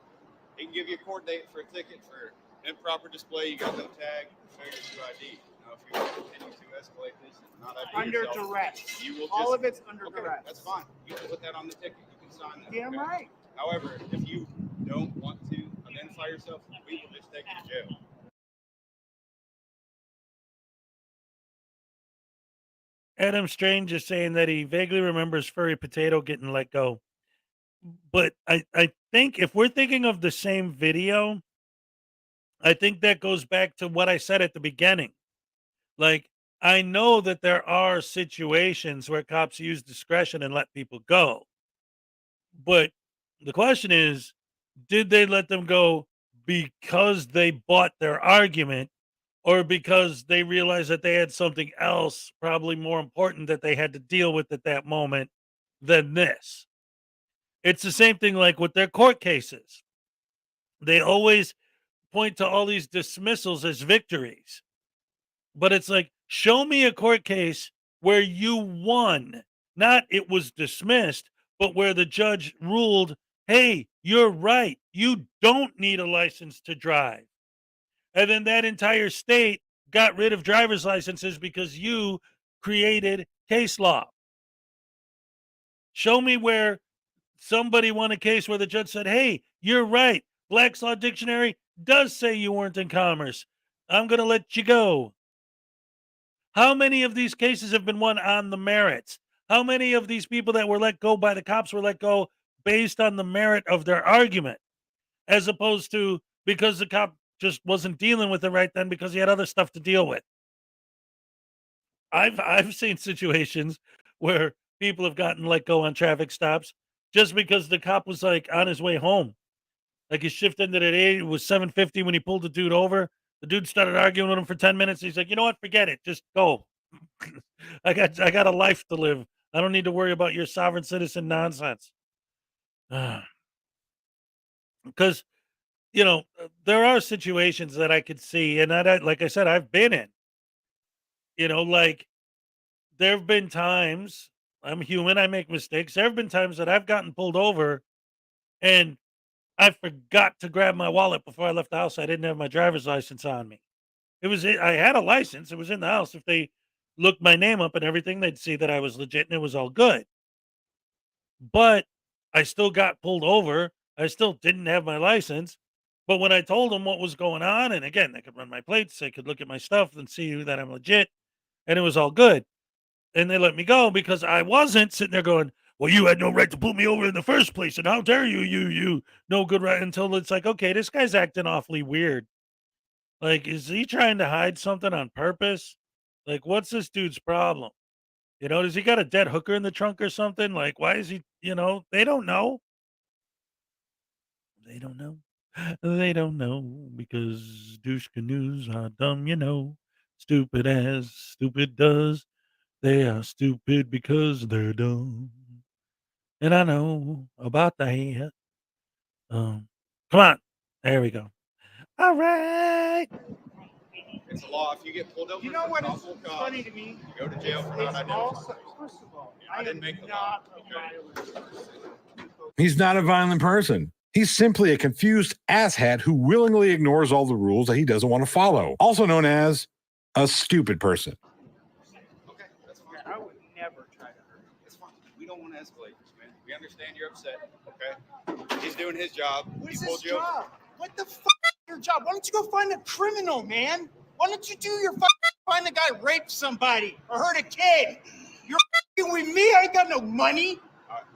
[SPEAKER 10] He can give you a court date for a ticket for improper display. You got no tag, failure to ID. Now, if you continue to escalate this and not ID
[SPEAKER 6] Under
[SPEAKER 10] yourself,
[SPEAKER 6] duress.
[SPEAKER 10] you will
[SPEAKER 6] All
[SPEAKER 10] just,
[SPEAKER 6] of it's under
[SPEAKER 10] okay,
[SPEAKER 6] duress.
[SPEAKER 10] that's fine. You can put that on the ticket. You can sign that.
[SPEAKER 6] Damn
[SPEAKER 10] okay?
[SPEAKER 6] right.
[SPEAKER 10] However, if you don't want to identify yourself, we will just take you to jail.
[SPEAKER 1] Adam Strange is saying that he vaguely remembers Furry Potato getting let go. But I think if we're thinking of the same video, I think that goes back to what I said at the beginning. Like, I know that there are situations where cops use discretion and let people go. But the question is, did they let them go because they bought their argument or because they realized that they had something else, probably more important, that they had to deal with at that moment than this? It's the same thing like with their court cases. They always point to all these dismissals as victories. But it's like, show me a court case where you won, not it was dismissed, but where the judge ruled, "Hey, you're right. You don't need a license to drive." And then that entire state got rid of driver's licenses because you created case law. Show me where somebody won a case where the judge said, "Hey, you're right. Black's Law Dictionary does say you weren't in commerce. I'm going to let you go." How many of these cases have been won on the merits? How many of these people that were let go by the cops were let go based on the merit of their argument, as opposed to because the cop just wasn't dealing with it right then because he had other stuff to deal with? I've seen situations where people have gotten let go on traffic stops just because the cop was like on his way home. Like his shift ended at 8, it was 7:50 when he pulled the dude over. The dude started arguing with him for 10 minutes. He's like, "You know what? Forget it. Just go. I got a life to live. I don't need to worry about your sovereign citizen nonsense." Because, there are situations that I could see, and like I said, I've been in, like there have been times, I'm human, I make mistakes. There have been times that I've gotten pulled over and I forgot to grab my wallet before I left the house. I didn't have my driver's license on me. I had a license. It was in the house. If they looked my name up and everything, they'd see that I was legit and it was all good. But I still got pulled over. I still didn't have my license. But when I told them what was going on, and again, they could run my plates, they could look at my stuff and see that I'm legit, and it was all good. And they let me go because I wasn't sitting there going, well, you had no right to pull me over in the first place. And how dare you no good right, until it's like, okay, this guy's acting awfully weird. Like, is he trying to hide something on purpose? Like, what's this dude's problem? You know, does he got a dead hooker in the trunk or something? Like, why is he, they don't know. They don't know. They don't know because douche canoes are dumb, stupid as stupid does. They are stupid because they're dumb. And I know about that. Come on. There we go. All right.
[SPEAKER 10] It's a law. If you get pulled over,
[SPEAKER 6] You know what is
[SPEAKER 10] for cause,
[SPEAKER 6] funny to me?
[SPEAKER 10] you go to jail for not
[SPEAKER 6] It's
[SPEAKER 10] identifying.
[SPEAKER 6] also, first of all,
[SPEAKER 10] I didn't make the law.
[SPEAKER 6] not a violent person.
[SPEAKER 5] He's not a violent person. He's simply a confused asshat who willingly ignores all the rules that he doesn't want to follow, also known as a stupid person.
[SPEAKER 10] Okay, that's fine.
[SPEAKER 6] I would never try to hurt him.
[SPEAKER 10] It's fine. We don't want to escalate this, man. We understand you're upset. Okay, he's doing his job.
[SPEAKER 6] What
[SPEAKER 10] He
[SPEAKER 6] is his
[SPEAKER 10] pulled you over.
[SPEAKER 6] job? What the fuck is your job? Why don't you go find a criminal, man? Why don't you do your find the guy raped somebody or hurt a kid? You're with me. I ain't got no money.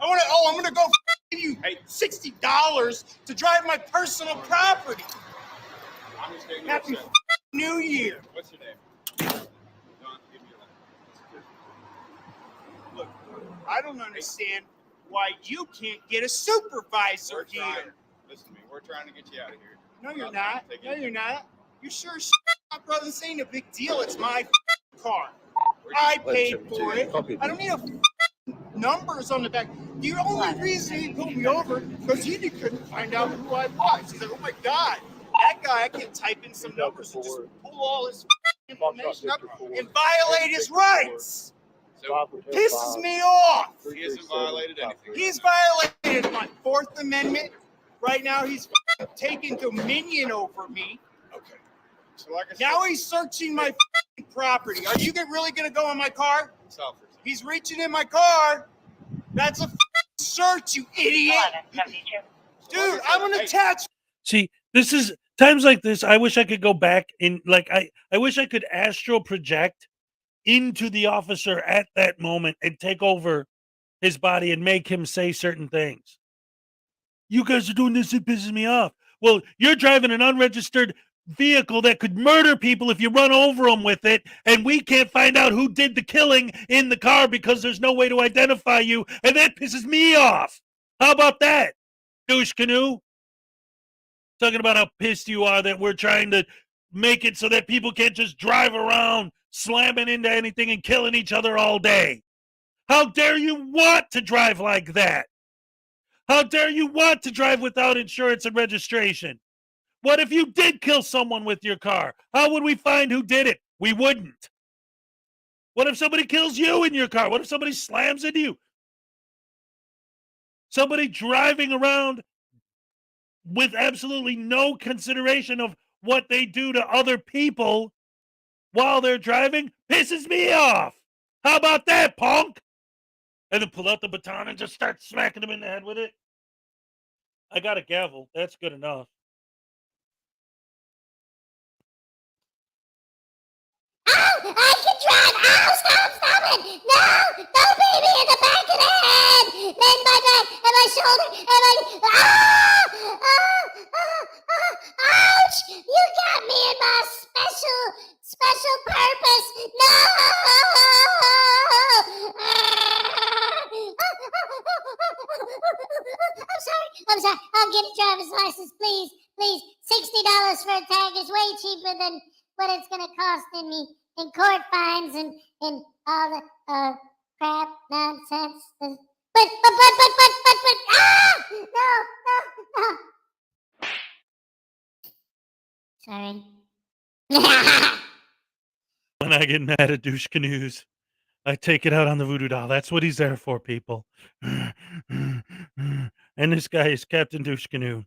[SPEAKER 6] I'm gonna go give you $60 to drive my personal property.
[SPEAKER 10] I understand you're
[SPEAKER 6] Happy
[SPEAKER 10] upset.
[SPEAKER 6] New Year.
[SPEAKER 10] What's your name? Don, give me your name.
[SPEAKER 6] Look, I don't understand why you can't get a supervisor
[SPEAKER 10] We're
[SPEAKER 6] here.
[SPEAKER 10] trying. Listen to me. We're trying to get you out of here.
[SPEAKER 6] No,
[SPEAKER 10] We're
[SPEAKER 6] you're
[SPEAKER 10] trying
[SPEAKER 6] not.
[SPEAKER 10] to take
[SPEAKER 6] No,
[SPEAKER 10] you-
[SPEAKER 6] you're not. You sure as my brother, this ain't a big deal. It's my car.
[SPEAKER 10] We're-
[SPEAKER 6] I paid for it. I don't need a numbers on the back. The only reason he pulled me over because he couldn't find out who I was. He's like, oh my God, that guy, I can type in some numbers and just pull all his information up and violate his rights.
[SPEAKER 10] So
[SPEAKER 6] Pisses me off.
[SPEAKER 10] he hasn't violated anything.
[SPEAKER 6] He's violated my Fourth Amendment. Right now, he's taking dominion over me.
[SPEAKER 10] Okay. So like I said,
[SPEAKER 6] Now he's searching my property. Are you really going to go in my car?
[SPEAKER 10] stop for a second.
[SPEAKER 6] He's reaching in my car. That's a search, you idiot. Dude, I'm going to attach.
[SPEAKER 1] See, this is times like this. I wish I could go back in, like, I wish I could astral project into the officer at that moment and take over his body and make him say certain things. You guys are doing this, it pisses me off. Well, you're driving an unregistered vehicle that could murder people if you run over them with it, and we can't find out who did the killing in the car because there's no way to identify you, and that pisses me off. How about that, douche canoe? Talking about how pissed you are that we're trying to make it so that people can't just drive around slamming into anything and killing each other all day. How dare you want to drive like that? How dare you want to drive without insurance and registration? What if you did kill someone with your car? How would we find who did it? We wouldn't. What if somebody kills you in your car? What if somebody slams into you? Somebody driving around with absolutely no consideration of what they do to other people while they're driving pisses me off. How about that, punk? And then pull out the baton and just start smacking them in the head with it. I got a gavel. That's good enough.
[SPEAKER 9] Oh, I can drive. Oh, stop it. No, don't beat me in the back of the head. Then my back and my shoulder and my, ouch. You got me in my special purpose. No. I'm sorry. I'll get a driver's license, please. $60 for a tag is way cheaper than what it's gonna cost in court fines and all the crap nonsense. But no. Sorry.
[SPEAKER 1] When I get mad at douche canoes, I take it out on the voodoo doll. That's what he's there for, people. And this guy is Captain Douche Canoe.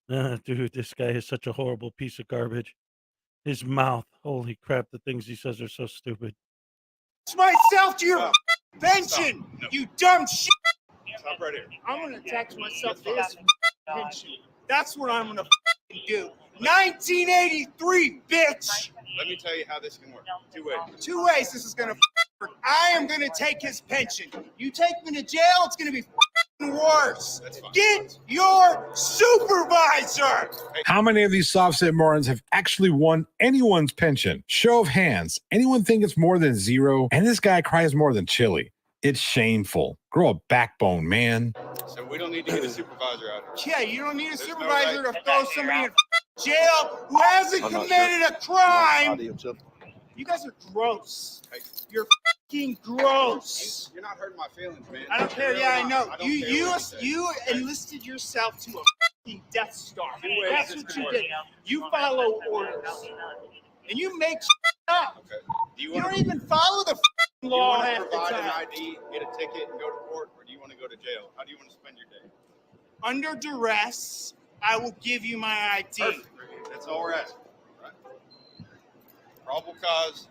[SPEAKER 1] Dude, this guy is such a horrible piece of garbage. His mouth, holy crap, the things he says are so stupid.
[SPEAKER 6] Myself to your pension,
[SPEAKER 10] No.
[SPEAKER 6] you dumb shit.
[SPEAKER 10] Stop right here.
[SPEAKER 6] I'm gonna attach myself to his pension. That's what I'm gonna do. 1983, bitch.
[SPEAKER 10] Let me tell you how this can work. Two ways.
[SPEAKER 6] Two ways this is gonna work. I am gonna take his pension. You take me to jail, it's gonna be worse.
[SPEAKER 10] That's fine.
[SPEAKER 6] Get your supervisor.
[SPEAKER 5] How many of these soft-set morons have actually won anyone's pension? Show of hands. Anyone think it's more than zero? And this guy cries more than chili. It's shameful. Grow a backbone, man.
[SPEAKER 10] So we don't need to get a supervisor out here.
[SPEAKER 6] Yeah, you don't need a
[SPEAKER 10] There's no
[SPEAKER 6] supervisor
[SPEAKER 10] right.
[SPEAKER 6] to throw somebody in jail who hasn't committed a crime. You guys are gross.
[SPEAKER 10] Hey.
[SPEAKER 6] You're fucking gross.
[SPEAKER 10] You're not hurting my feelings, man.
[SPEAKER 6] I don't care.
[SPEAKER 10] You're
[SPEAKER 6] Yeah,
[SPEAKER 10] really
[SPEAKER 6] I
[SPEAKER 10] not.
[SPEAKER 6] know.
[SPEAKER 10] I don't
[SPEAKER 6] You
[SPEAKER 10] care
[SPEAKER 6] you
[SPEAKER 10] what say.
[SPEAKER 6] you enlisted yourself to a fucking Death Star.
[SPEAKER 10] Two ways
[SPEAKER 6] That's
[SPEAKER 10] this
[SPEAKER 6] what
[SPEAKER 10] can
[SPEAKER 6] you
[SPEAKER 10] work.
[SPEAKER 6] did. You follow orders, and you make up.
[SPEAKER 10] Okay. Do
[SPEAKER 6] You
[SPEAKER 10] want
[SPEAKER 6] don't
[SPEAKER 10] to
[SPEAKER 6] even follow the
[SPEAKER 10] you
[SPEAKER 6] law
[SPEAKER 10] want to
[SPEAKER 6] half the
[SPEAKER 10] provide an
[SPEAKER 6] time.
[SPEAKER 10] ID, get a ticket, and go to court, or do you want to go to jail? How do you want to spend your day?
[SPEAKER 6] Under duress, I will give you my ID.
[SPEAKER 10] Perfect. That's all we're asking for, right? Probable cause,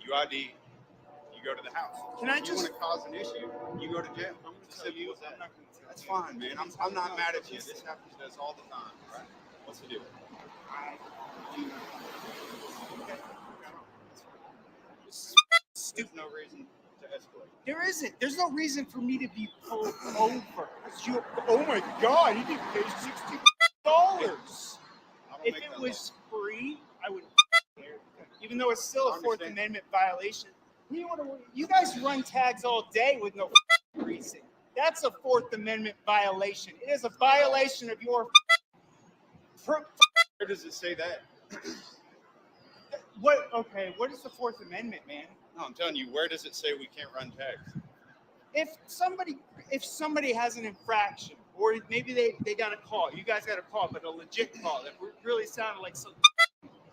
[SPEAKER 10] you ID, you go to the house.
[SPEAKER 6] Can I
[SPEAKER 10] If
[SPEAKER 6] just-
[SPEAKER 10] you want to cause an issue, you go to jail. Simple as that. That's fine, man. I'm not mad at you. This happens to us all the time, right? What's the deal? There's no reason to escalate.
[SPEAKER 6] There isn't. There's no reason for me to be pulled over. Oh my God, you didn't pay $60.
[SPEAKER 10] I don't
[SPEAKER 6] If
[SPEAKER 10] make
[SPEAKER 6] it
[SPEAKER 10] that
[SPEAKER 6] was free, I would care. Even though it's still
[SPEAKER 10] I
[SPEAKER 6] a Fourth
[SPEAKER 10] understand.
[SPEAKER 6] Amendment violation. You guys run tags all day with no reason. That's a Fourth Amendment violation. It is a violation of your.
[SPEAKER 10] Where does it say that?
[SPEAKER 6] What? Okay. What is the Fourth Amendment, man?
[SPEAKER 10] No, I'm telling you, where does it say we can't run tags?
[SPEAKER 6] If somebody has an infraction, or maybe they got a call, you guys got a call, but a legit call that really sounded like some.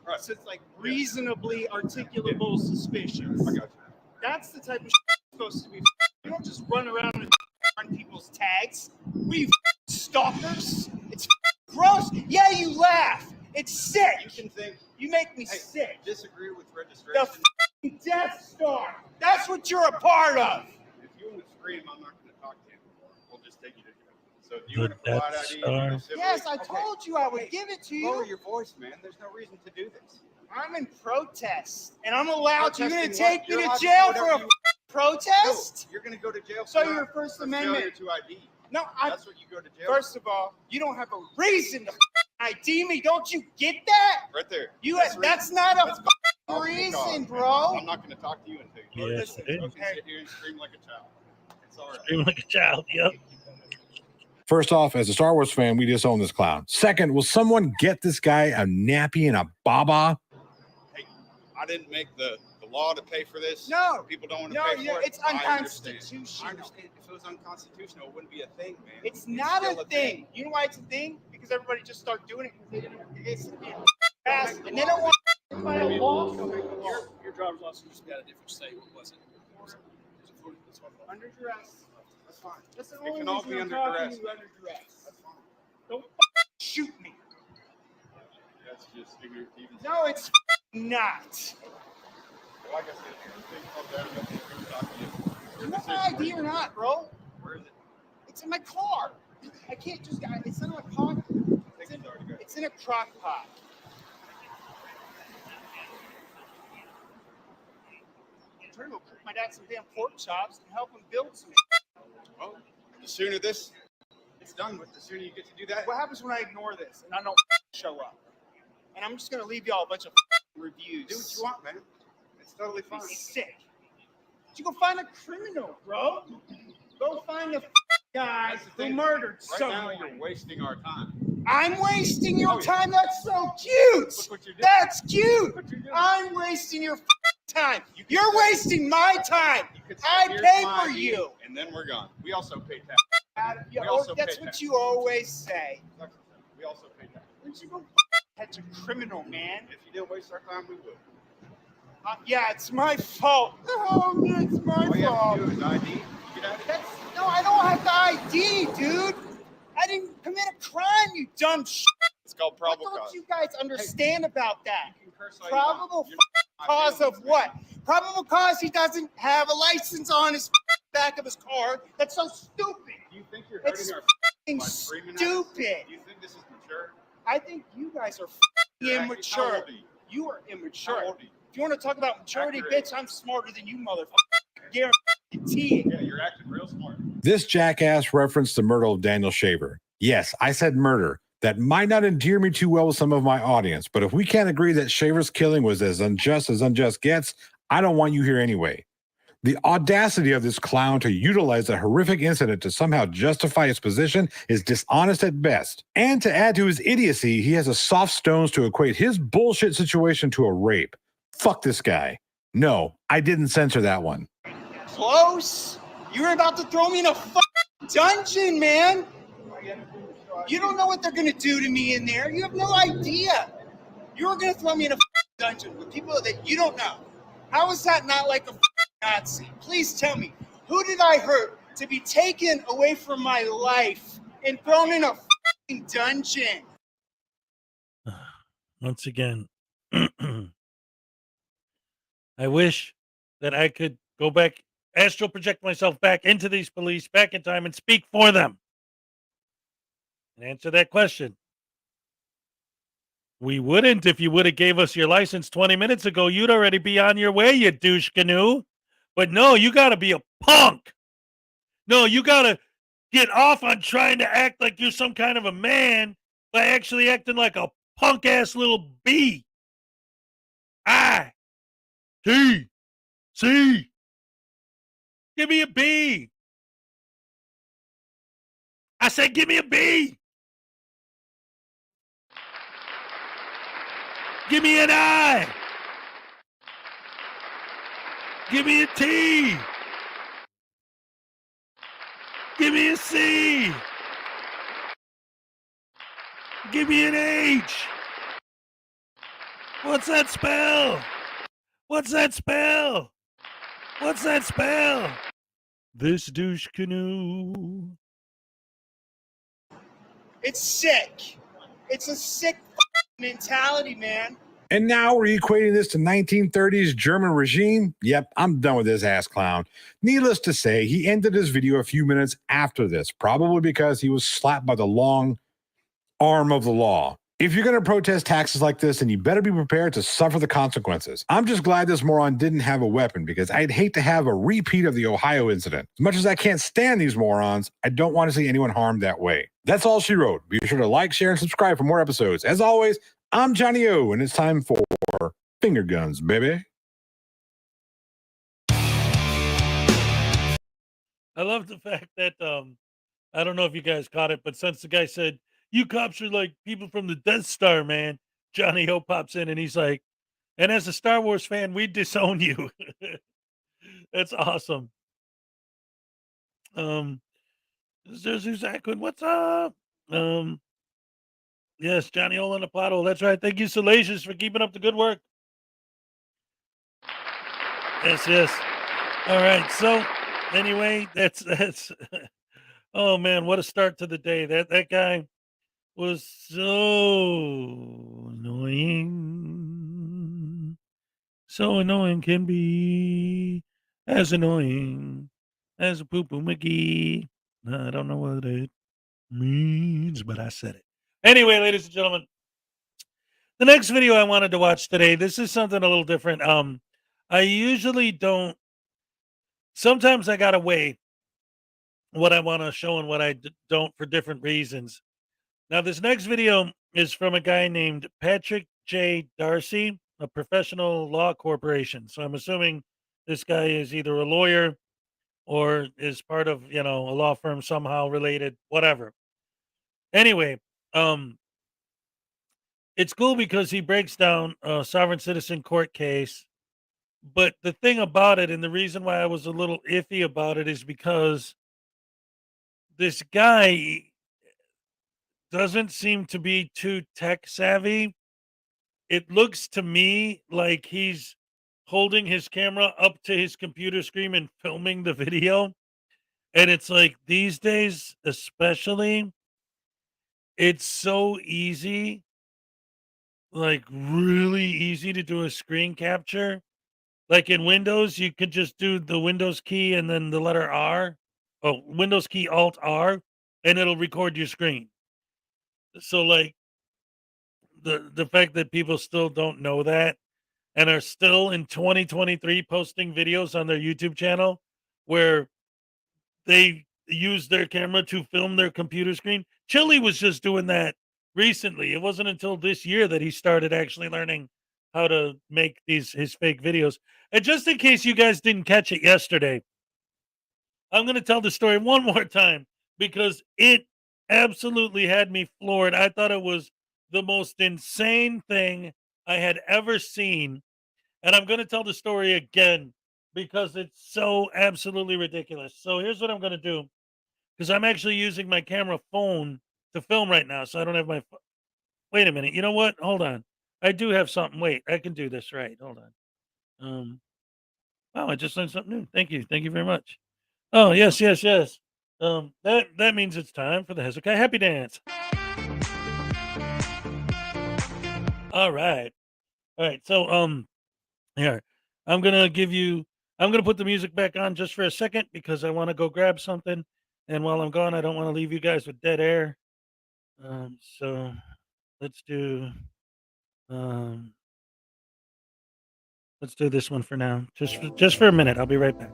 [SPEAKER 10] Right.
[SPEAKER 6] So it's like reasonably articulable suspicions.
[SPEAKER 10] I got you.
[SPEAKER 6] That's the type of supposed to be. You don't just run around and run people's tags. We stalkers. It's gross. Yeah, you laugh. It's sick.
[SPEAKER 10] You can think,
[SPEAKER 6] You make me
[SPEAKER 10] hey,
[SPEAKER 6] sick.
[SPEAKER 10] disagree with registration.
[SPEAKER 6] The Death Star. That's what you're a part of.
[SPEAKER 10] If you want to scream, I'm not going to talk to you. We'll just take you to jail. So if you
[SPEAKER 1] The
[SPEAKER 10] want to provide
[SPEAKER 1] Death
[SPEAKER 10] ID,
[SPEAKER 1] Star.
[SPEAKER 10] you can simply-
[SPEAKER 6] Yes, I
[SPEAKER 10] Okay.
[SPEAKER 6] told you I would give it to
[SPEAKER 10] Lower
[SPEAKER 6] you.
[SPEAKER 10] your voice, man. There's no reason to do this.
[SPEAKER 6] I'm in protest, and I'm allowed. You're going to
[SPEAKER 10] Protesting
[SPEAKER 6] take
[SPEAKER 10] what?
[SPEAKER 6] me
[SPEAKER 10] You're
[SPEAKER 6] to
[SPEAKER 10] allowed to
[SPEAKER 6] jail
[SPEAKER 10] do
[SPEAKER 6] for
[SPEAKER 10] whatever
[SPEAKER 6] a
[SPEAKER 10] you
[SPEAKER 6] protest?
[SPEAKER 10] No, you're going to go to jail
[SPEAKER 6] So
[SPEAKER 10] for
[SPEAKER 6] your First
[SPEAKER 10] for
[SPEAKER 6] Amendment.
[SPEAKER 10] failure to ID.
[SPEAKER 6] No,
[SPEAKER 10] That's what you go to jail
[SPEAKER 6] First of all, you don't have a reason to ID me. Don't you get that?
[SPEAKER 10] for. Right there.
[SPEAKER 6] You
[SPEAKER 10] That's
[SPEAKER 6] that's not a
[SPEAKER 10] That's
[SPEAKER 6] reason,
[SPEAKER 10] I'm
[SPEAKER 6] bro.
[SPEAKER 10] not going to talk to you until you
[SPEAKER 1] Yes,
[SPEAKER 6] Listen,
[SPEAKER 1] it is.
[SPEAKER 10] You can sit here and scream like a child. It's all right.
[SPEAKER 1] Scream like a child. Yep.
[SPEAKER 5] First off, as a Star Wars fan, we disown this clown. Second, will someone get this guy a nappy and a baba?
[SPEAKER 10] Hey, I didn't make the law to pay for this.
[SPEAKER 6] No.
[SPEAKER 10] People don't want to
[SPEAKER 6] No,
[SPEAKER 10] pay for it.
[SPEAKER 6] it's
[SPEAKER 10] I understand.
[SPEAKER 6] unconstitutional.
[SPEAKER 10] I understand. If it was unconstitutional, it wouldn't be a thing, man.
[SPEAKER 6] It's not
[SPEAKER 10] still
[SPEAKER 6] a thing. You know why it's a thing? Because everybody just started doing it because it's fast, and they don't want to file a lawsuit.
[SPEAKER 11] Your driver's license just got a different state. What was it?
[SPEAKER 6] Under duress.
[SPEAKER 10] That's fine.
[SPEAKER 6] That's the
[SPEAKER 10] It
[SPEAKER 6] only
[SPEAKER 10] can all
[SPEAKER 6] reason
[SPEAKER 10] be
[SPEAKER 6] I'm
[SPEAKER 10] under
[SPEAKER 6] talking
[SPEAKER 10] duress.
[SPEAKER 6] to you under duress.
[SPEAKER 10] That's fine.
[SPEAKER 6] Don't shoot me.
[SPEAKER 10] That's just ignorant to even say.
[SPEAKER 6] No, it's not.
[SPEAKER 10] Like I said, everything comes out of it. We're talking to you.
[SPEAKER 6] You want my ID or not, bro?
[SPEAKER 10] Where is it?
[SPEAKER 6] It's in my car. I can't just. It's in my pocket.
[SPEAKER 10] I think it's already got it.
[SPEAKER 6] It's in a crock pot. I'm trying to go cook my dad some damn pork chops and help him build some.
[SPEAKER 10] Well, the sooner this it's done with, the sooner you get to do that.
[SPEAKER 6] What happens when I ignore this and I don't show up? And I'm just gonna leave y'all a bunch of reviews.
[SPEAKER 10] Do what you want, man. It's totally fine.
[SPEAKER 6] Be sick. You go find a criminal, bro. Go find a guy
[SPEAKER 10] That's the
[SPEAKER 6] who
[SPEAKER 10] thing.
[SPEAKER 6] murdered
[SPEAKER 10] Right
[SPEAKER 6] someone.
[SPEAKER 10] now, you're wasting our time.
[SPEAKER 6] I'm wasting your
[SPEAKER 10] Oh, yeah.
[SPEAKER 6] time. That's so cute.
[SPEAKER 10] Look what you're doing.
[SPEAKER 6] That's cute.
[SPEAKER 10] Look what you're doing.
[SPEAKER 6] I'm wasting your time.
[SPEAKER 10] You can
[SPEAKER 6] You're
[SPEAKER 10] say-
[SPEAKER 6] wasting my time.
[SPEAKER 10] You could say,
[SPEAKER 6] I
[SPEAKER 10] "Here's
[SPEAKER 6] pay
[SPEAKER 10] my
[SPEAKER 6] for
[SPEAKER 10] ID,"
[SPEAKER 6] you.
[SPEAKER 10] and then we're gone. We also pay tax.
[SPEAKER 6] Yeah,
[SPEAKER 10] We also
[SPEAKER 6] that's
[SPEAKER 10] pay
[SPEAKER 6] what
[SPEAKER 10] tax.
[SPEAKER 6] you always say.
[SPEAKER 10] We also pay tax.
[SPEAKER 6] Why don't you go catch a criminal, man?
[SPEAKER 10] If you didn't waste our time, we would.
[SPEAKER 6] Yeah, it's my fault. Oh, it's my
[SPEAKER 10] All you have
[SPEAKER 6] fault.
[SPEAKER 10] to do is ID. You get out of here.
[SPEAKER 6] No, I don't have the ID, dude. I didn't commit a crime, you dumb shit.
[SPEAKER 10] It's called
[SPEAKER 6] What
[SPEAKER 10] probable
[SPEAKER 6] don't
[SPEAKER 10] cause.
[SPEAKER 6] you guys understand about that?
[SPEAKER 10] You can curse all you want.
[SPEAKER 6] Probable
[SPEAKER 10] You're not my
[SPEAKER 6] cause of
[SPEAKER 10] feelings,
[SPEAKER 6] what?
[SPEAKER 10] man.
[SPEAKER 6] Probable cause he doesn't have a license on his back of his car. That's so stupid.
[SPEAKER 10] Do you think you're
[SPEAKER 6] It's
[SPEAKER 10] hurting our
[SPEAKER 6] F***ing
[SPEAKER 10] by screaming at us?
[SPEAKER 6] stupid.
[SPEAKER 10] Do you think this is mature?
[SPEAKER 6] I think you guys are
[SPEAKER 10] You're
[SPEAKER 6] f***ing
[SPEAKER 10] acting- How
[SPEAKER 6] immature.
[SPEAKER 10] old are you?
[SPEAKER 6] You are immature.
[SPEAKER 10] How old are you?
[SPEAKER 6] If you want to talk about maturity,
[SPEAKER 10] Accurate.
[SPEAKER 6] bitch, I'm smarter than you, motherfucker. Guarantee.
[SPEAKER 10] Yeah, you're acting real smart.
[SPEAKER 5] This jackass referenced the murder of Daniel Shaver. Yes, I said murder. That might not endear me too well with some of my audience, but if we can't agree that Shaver's killing was as unjust gets, I don't want you here anyway. The audacity of this clown to utilize a horrific incident to somehow justify his position is dishonest at best. And to add to his idiocy, he has a soft stones to equate his bullshit situation to a rape. Fuck this guy. No, I didn't censor that one.
[SPEAKER 6] Close. You were about to throw me in a dungeon, man. You don't know what they're gonna do to me in there. You have no idea. You were gonna throw me in a dungeon with people that you don't know. How is that not like a Nazi? Please tell me, who did I hurt to be taken away from my life and thrown in a dungeon?
[SPEAKER 1] Once again, I wish that I could go back, astral project myself back into these police, back in time, and speak for them and answer that question. We wouldn't if you would have gave us your license 20 minutes ago. You'd already be on your way, you douche canoe. But no, you got to be a punk. No, you got to get off on trying to act like you're some kind of a man by actually acting like a punk-ass little bee. I-T-C. Give me a B. I said give me a B. Give me an I. Give me a T. Give me a C. Give me an H. What's that spell? What's that spell? What's that spell? This douche canoe.
[SPEAKER 6] It's sick. It's a sick mentality, man.
[SPEAKER 5] And now we're equating this to 1930s German regime? Yep, I'm done with this ass clown. Needless to say, he ended his video a few minutes after this, probably because he was slapped by the long arm of the law. If you're going to protest taxes like this, then you better be prepared to suffer the consequences. I'm just glad this moron didn't have a weapon, because I'd hate to have a repeat of the Ohio incident. As much as I can't stand these morons, I don't want to see anyone harmed that way. That's all she wrote. Be sure to like, share, and subscribe for more episodes. As always, I'm Johnny O, and it's time for Finger Guns, baby.
[SPEAKER 1] I love the fact that, I don't know if you guys caught it, but since the guy said, you cops are like people from the Death Star, man, Johnny O pops in and he's like, and as a Star Wars fan, we disown you. That's awesome. There's Zachwood, what's up? Yes, Johnny O in the pothole. That's right. Thank you, Salacious, for keeping up the good work. Yes. All right. So anyway, that's oh man, what a start to the day. That guy was so annoying. So annoying can be as annoying as a poo-poo McGee. I don't know what it means, but I said it. Anyway, ladies and gentlemen, the next video I wanted to watch today, this is something a little different. I usually don't. Sometimes I gotta weigh what I want to show and what I don't for different reasons. Now, this next video is from a guy named Patrick J. Darcy, a professional law corporation. So I'm assuming this guy is either a lawyer or is part of, a law firm somehow related, whatever. Anyway, it's cool because he breaks down a sovereign citizen court case. But the thing about it, and the reason why I was a little iffy about it, is because this guy doesn't seem to be too tech savvy. It looks to me like he's holding his camera up to his computer screen and filming the video. And it's like these days, especially, it's so easy, like really easy to do a screen capture. Like in Windows, you could just do the Windows key and then the letter R. Oh, Windows key Alt R, and it'll record your screen. So like the fact that people still don't know that and are still in 2023 posting videos on their YouTube channel where they use their camera to film their computer screen. Chili was just doing that recently. It wasn't until this year that he started actually learning how to make his fake videos. And just in case you guys didn't catch it yesterday, I'm going to tell the story one more time because it absolutely had me floored. I thought it was the most insane thing I had ever seen. And I'm going to tell the story again because it's so absolutely ridiculous. So here's what I'm going to do because I'm actually using my camera phone to film right now. So I don't have my. Wait a minute. You know what? Hold on. I do have something. Wait, I can do this right. Hold on. Wow, I just learned something new. Thank you. Thank you very much. Oh, yes, yes, yes. That means it's time for the Hezokuai Happy Dance. All right. All right. So, here, I'm going to put the music back on just for a second because I want to go grab something. And while I'm gone, I don't want to leave you guys with dead air. So let's do, um, let's do this one for now. Just for a minute. I'll be right back.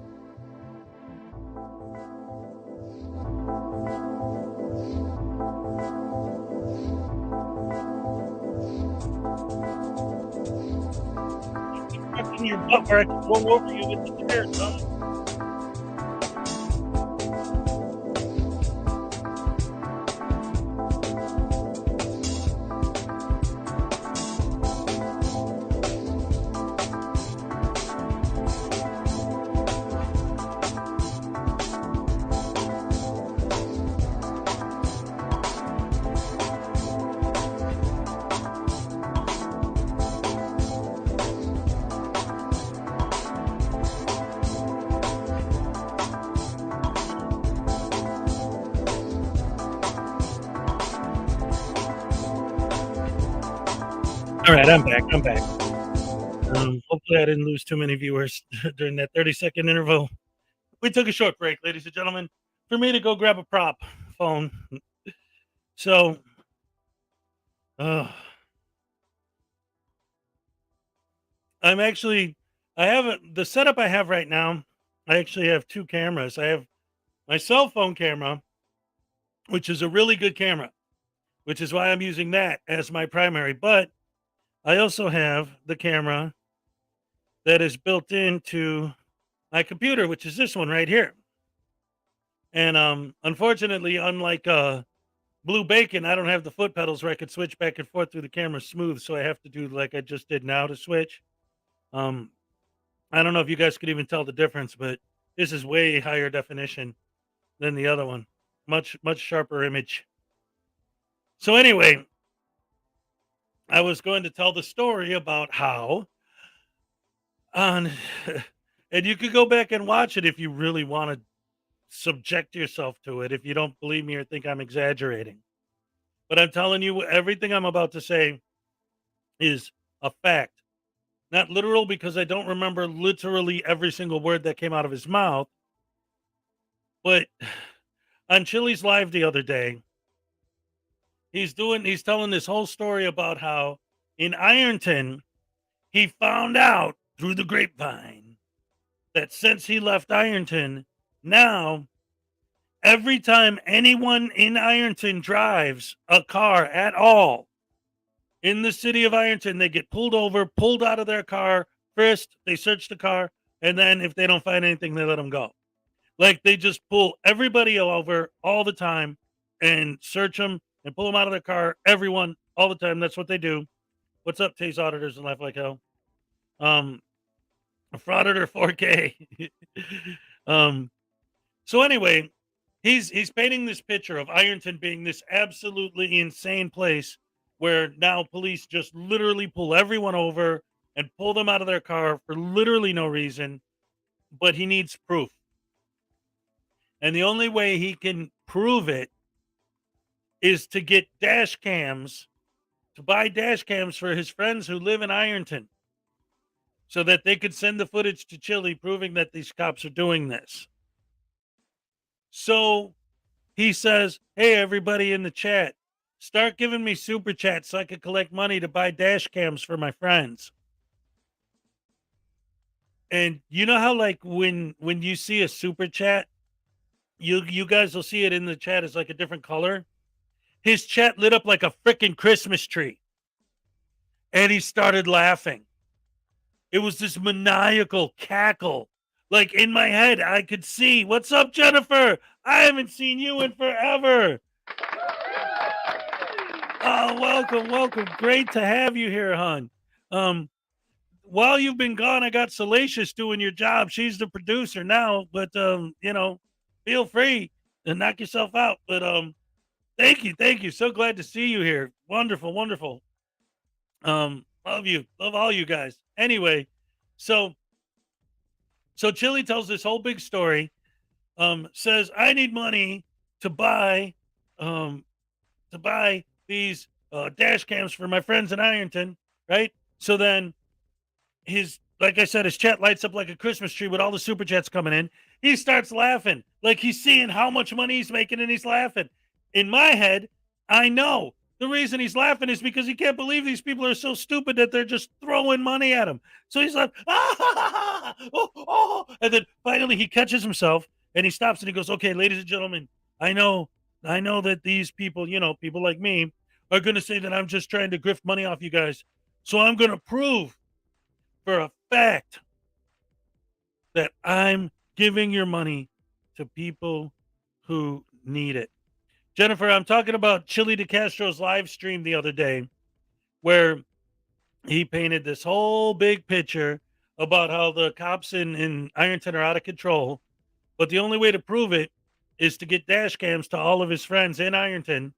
[SPEAKER 1] In your butt where I can roll over you with the chair, son. All right, I'm back. Hopefully I didn't lose too many viewers during that 30-second interval. We took a short break, ladies and gentlemen, for me to go grab a prop phone. So, I have the setup I have right now. I actually have two cameras. I have my cell phone camera, which is a really good camera, which is why I'm using that as my primary. But I also have the camera that is built into my computer, which is this one right here. And unfortunately, unlike Blue Bacon, I don't have the foot pedals where I could switch back and forth through the camera smooth, so I have to do like I just did now to switch. I don't know if you guys could even tell the difference, but this is way higher definition than the other one. Much sharper image. So anyway, I was going to tell the story about how on and you could go back and watch it if you really want to subject yourself to it if you don't believe me or think I'm exaggerating. But I'm telling you everything I'm about to say is a fact. Not literal because I don't remember literally every single word that came out of his mouth. But on Chili's Live the other day, he's telling this whole story about how in Ironton, he found out through the grapevine that since he left Ironton, now every time anyone in Ironton drives a car at all in the city of Ironton, they get pulled over, pulled out of their car, frisked, they search the car, and then if they don't find anything, they let them go. Like they just pull everybody over all the time and search them and pull them out of their car, everyone, all the time. That's what they do. What's up, Taste Auditors and Laugh Like Hell? Frauditor 4K. So anyway, he's painting this picture of Ironton being this absolutely insane place where now police just literally pull everyone over and pull them out of their car for literally no reason, but he needs proof. And the only way he can prove it is to get dash cams, to buy dash cams for his friends who live in Ironton so that they could send the footage to Chili proving that these cops are doing this. So he says, hey, everybody in the chat, start giving me super chats so I could collect money to buy dash cams for my friends. And you know how like when you see a super chat, you guys will see it in the chat as like a different color. His chat lit up like a freaking Christmas tree. And he started laughing. It was this maniacal cackle. Like in my head, I could see, what's up, Jennifer? I haven't seen you in forever. Oh, welcome. Great to have you here, hon. While you've been gone, I got Salacious doing your job. She's the producer now, but feel free to knock yourself out. But thank you. So glad to see you here. Wonderful. Love you. Love all you guys. Anyway, so Chili tells this whole big story. Says I need money to buy these dash cams for my friends in Ironton, right? So then like I said, his chat lights up like a Christmas tree with all the super chats coming in. He starts laughing like he's seeing how much money he's making and he's laughing. In my head, I know the reason he's laughing is because he can't believe these people are so stupid that they're just throwing money at him. So he's like, and then finally he catches himself and he stops and he goes, okay, ladies and gentlemen, I know that these people, people like me are going to say that I'm just trying to grift money off you guys. So I'm going to prove for a fact that I'm giving your money to people who need it. Jennifer, I'm talking about Chili DeCastro's live stream the other day where he painted this whole big picture about how the cops in Ironton are out of control, but the only way to prove it is to get dash cams to all of his friends in Ironton.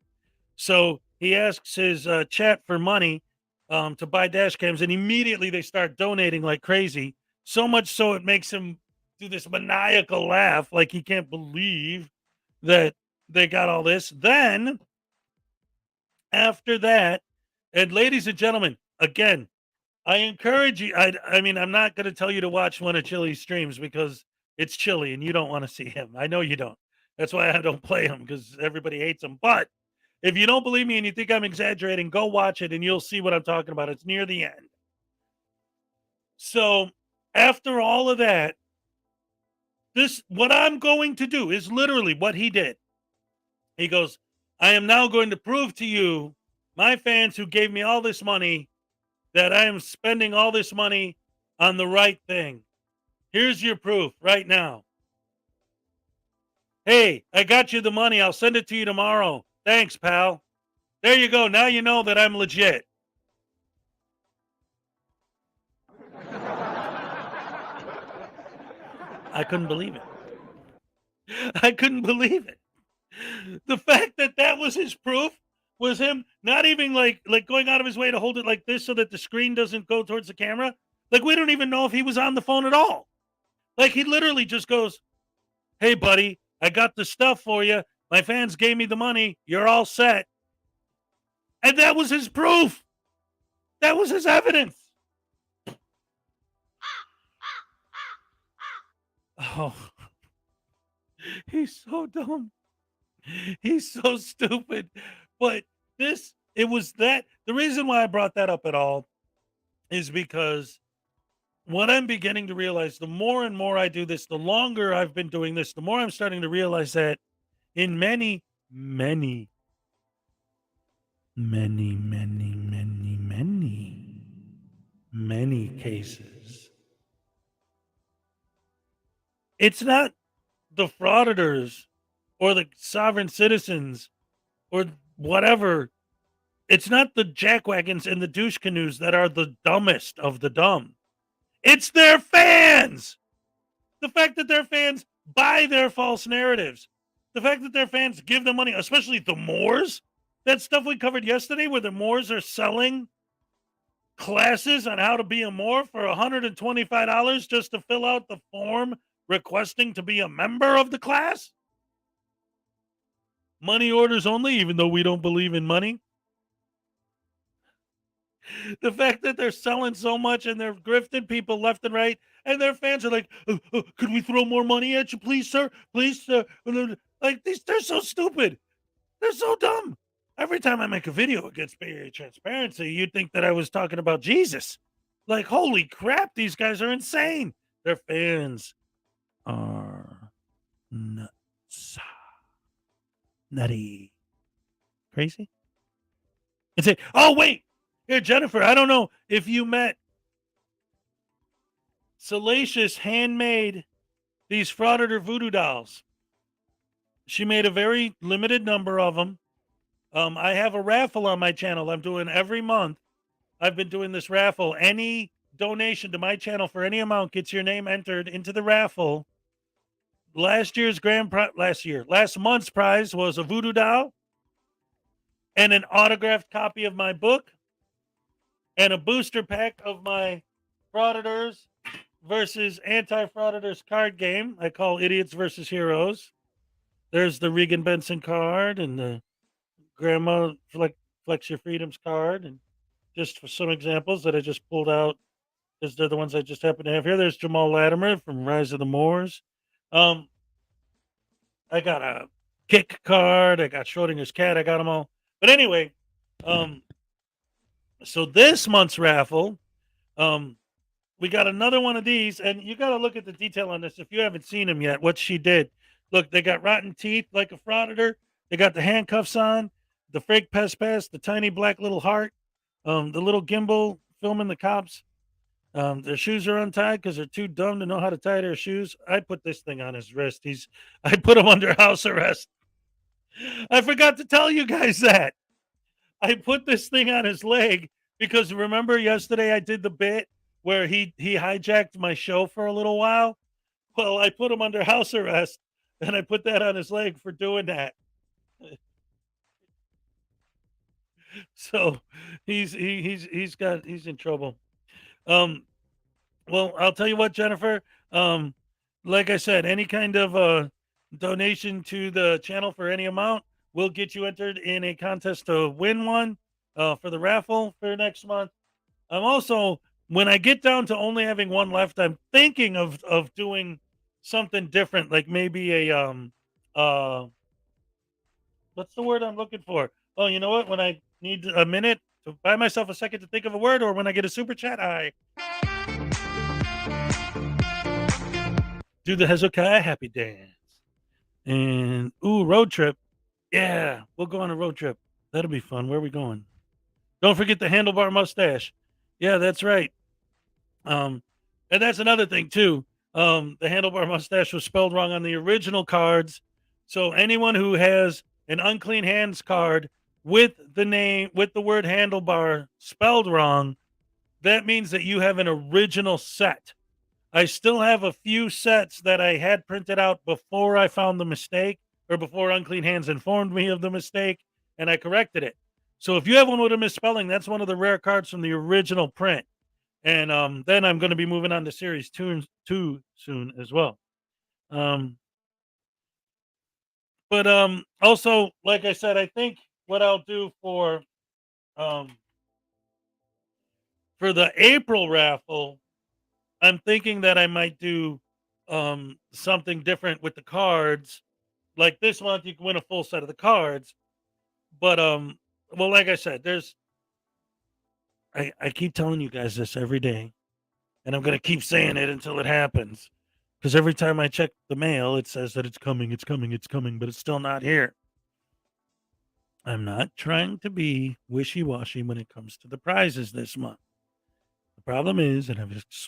[SPEAKER 1] So he asks his chat for money to buy dash cams, and immediately they start donating like crazy. So much so it makes him do this maniacal laugh, like he can't believe that they got all this. Then, after that, and ladies and gentlemen, again, I encourage you. I mean, I'm not going to tell you to watch one of Chili's streams because it's Chili and you don't want to see him. I know you don't. That's why I don't play him because everybody hates him. But if you don't believe me and you think I'm exaggerating, go watch it and you'll see what I'm talking about. It's near the end. So after all of that, what I'm going to do is literally what he did. He goes, I am now going to prove to you, my fans who gave me all this money, that I am spending all this money on the right thing. Here's your proof right now. Hey, I got you the money. I'll send it to you tomorrow. Thanks, pal. There you go. Now you know that I'm legit. I couldn't believe it. I couldn't believe it. The fact that was his proof was him not even like going out of his way to hold it like this so that the screen doesn't go towards the camera. Like, we don't even know if he was on the phone at all. Like, he literally just goes, hey, buddy, I got the stuff for you. My fans gave me the money. You're all set. And that was his proof. That was his evidence. Oh, he's so dumb. He's so stupid. But the reason why I brought that up at all is because what I'm beginning to realize, the more and more I do this, the longer I've been doing this, the more I'm starting to realize that in many, many, many, many, many, many, many cases, it's not the frauditors or the sovereign citizens or whatever. It's not the jackwagons and the douche canoes that are the dumbest of the dumb. It's their fans. The fact that their fans buy their false narratives. The fact that their fans give them money, especially the Moors. That stuff we covered yesterday where the Moors are selling classes on how to be a Moor for $125 just to fill out the form requesting to be a member of the class. Money orders only, even though we don't believe in money. The fact that they're selling so much and they're grifting people left and right, and their fans are like, could we throw more money at you, please, sir? Please, sir. Like, they're so stupid. They're so dumb. Every time I make a video against Bay Area transparency, you'd think that I was talking about Jesus. Like, holy crap, these guys are insane. Their fans are nuts. Nutty. Crazy? It's it. Oh, wait. Here, Jennifer, I don't know if you met Salacious handmade these Frauditor voodoo dolls. She made a very limited number of them. I have a raffle on my channel I'm doing every month. I've been doing this raffle. Any donation to my channel for any amount gets your name entered into the raffle. Last month's prize was a voodoo doll and an autographed copy of my book and a booster pack of my Frauditors versus anti-Frauditors card game I call Idiots versus Heroes. There's the Regan Benson card and the Grandma Flex Your Freedoms card, and just for some examples that I just pulled out, because they're the ones I just happen to have here. There's Jamal Latimer from Rise of the Moors. I got a Kick card. I got Schrodinger's cat. I got them all. But anyway, so this month's raffle, we got another one of these, and you got to look at the detail on this if you haven't seen them yet. What she did. Look, they got rotten teeth like a Frauditor. They got the handcuffs on, the fake pass, the tiny black little heart, the little gimbal filming the cops. Their shoes are untied because they're too dumb to know how to tie their shoes. I put this thing on his wrist. I put him under house arrest. I forgot to tell you guys that. I put this thing on his leg because remember yesterday I did the bit where he hijacked my show for a little while. Well, I put him under house arrest and I put that on his leg for doing that. So he's in trouble. Well, I'll tell you what, Jennifer. Like I said, any kind of donation to the channel for any amount will get you entered in a contest to win one for the raffle for next month. I'm also, when I get down to only having one left, I'm thinking of doing something different, like maybe a what's the word I'm looking for? Oh, you know what? When I need a minute to buy myself a second to think of a word, or when I get a super chat, I do the Hezokuai happy dance. And road trip. Yeah, we'll go on a road trip. That'll be fun. Where are we going? Don't forget the handlebar mustache. Yeah, that's right. And that's another thing too. The handlebar mustache was spelled wrong on the original cards. So anyone who has an unclean hands card with the word handlebar spelled wrong, that means that you have an original set. I still have a few sets that I had printed out before I found the mistake, or before Unclean Hands informed me of the mistake, and I corrected it. So if you have one with a misspelling, that's one of the rare cards from the original print. And then I'm going to be moving on to Series 2 soon as well. But also, like I said, I think what I'll do for the April raffle, I'm thinking that I might do something different with the cards. Like this month, you can win a full set of the cards. But well, like I said, I keep telling you guys this every day, and I'm gonna keep saying it until it happens. Because every time I check the mail, it says that it's coming, but it's still not here. I'm not trying to be wishy-washy when it comes to the prizes this month. The problem is, and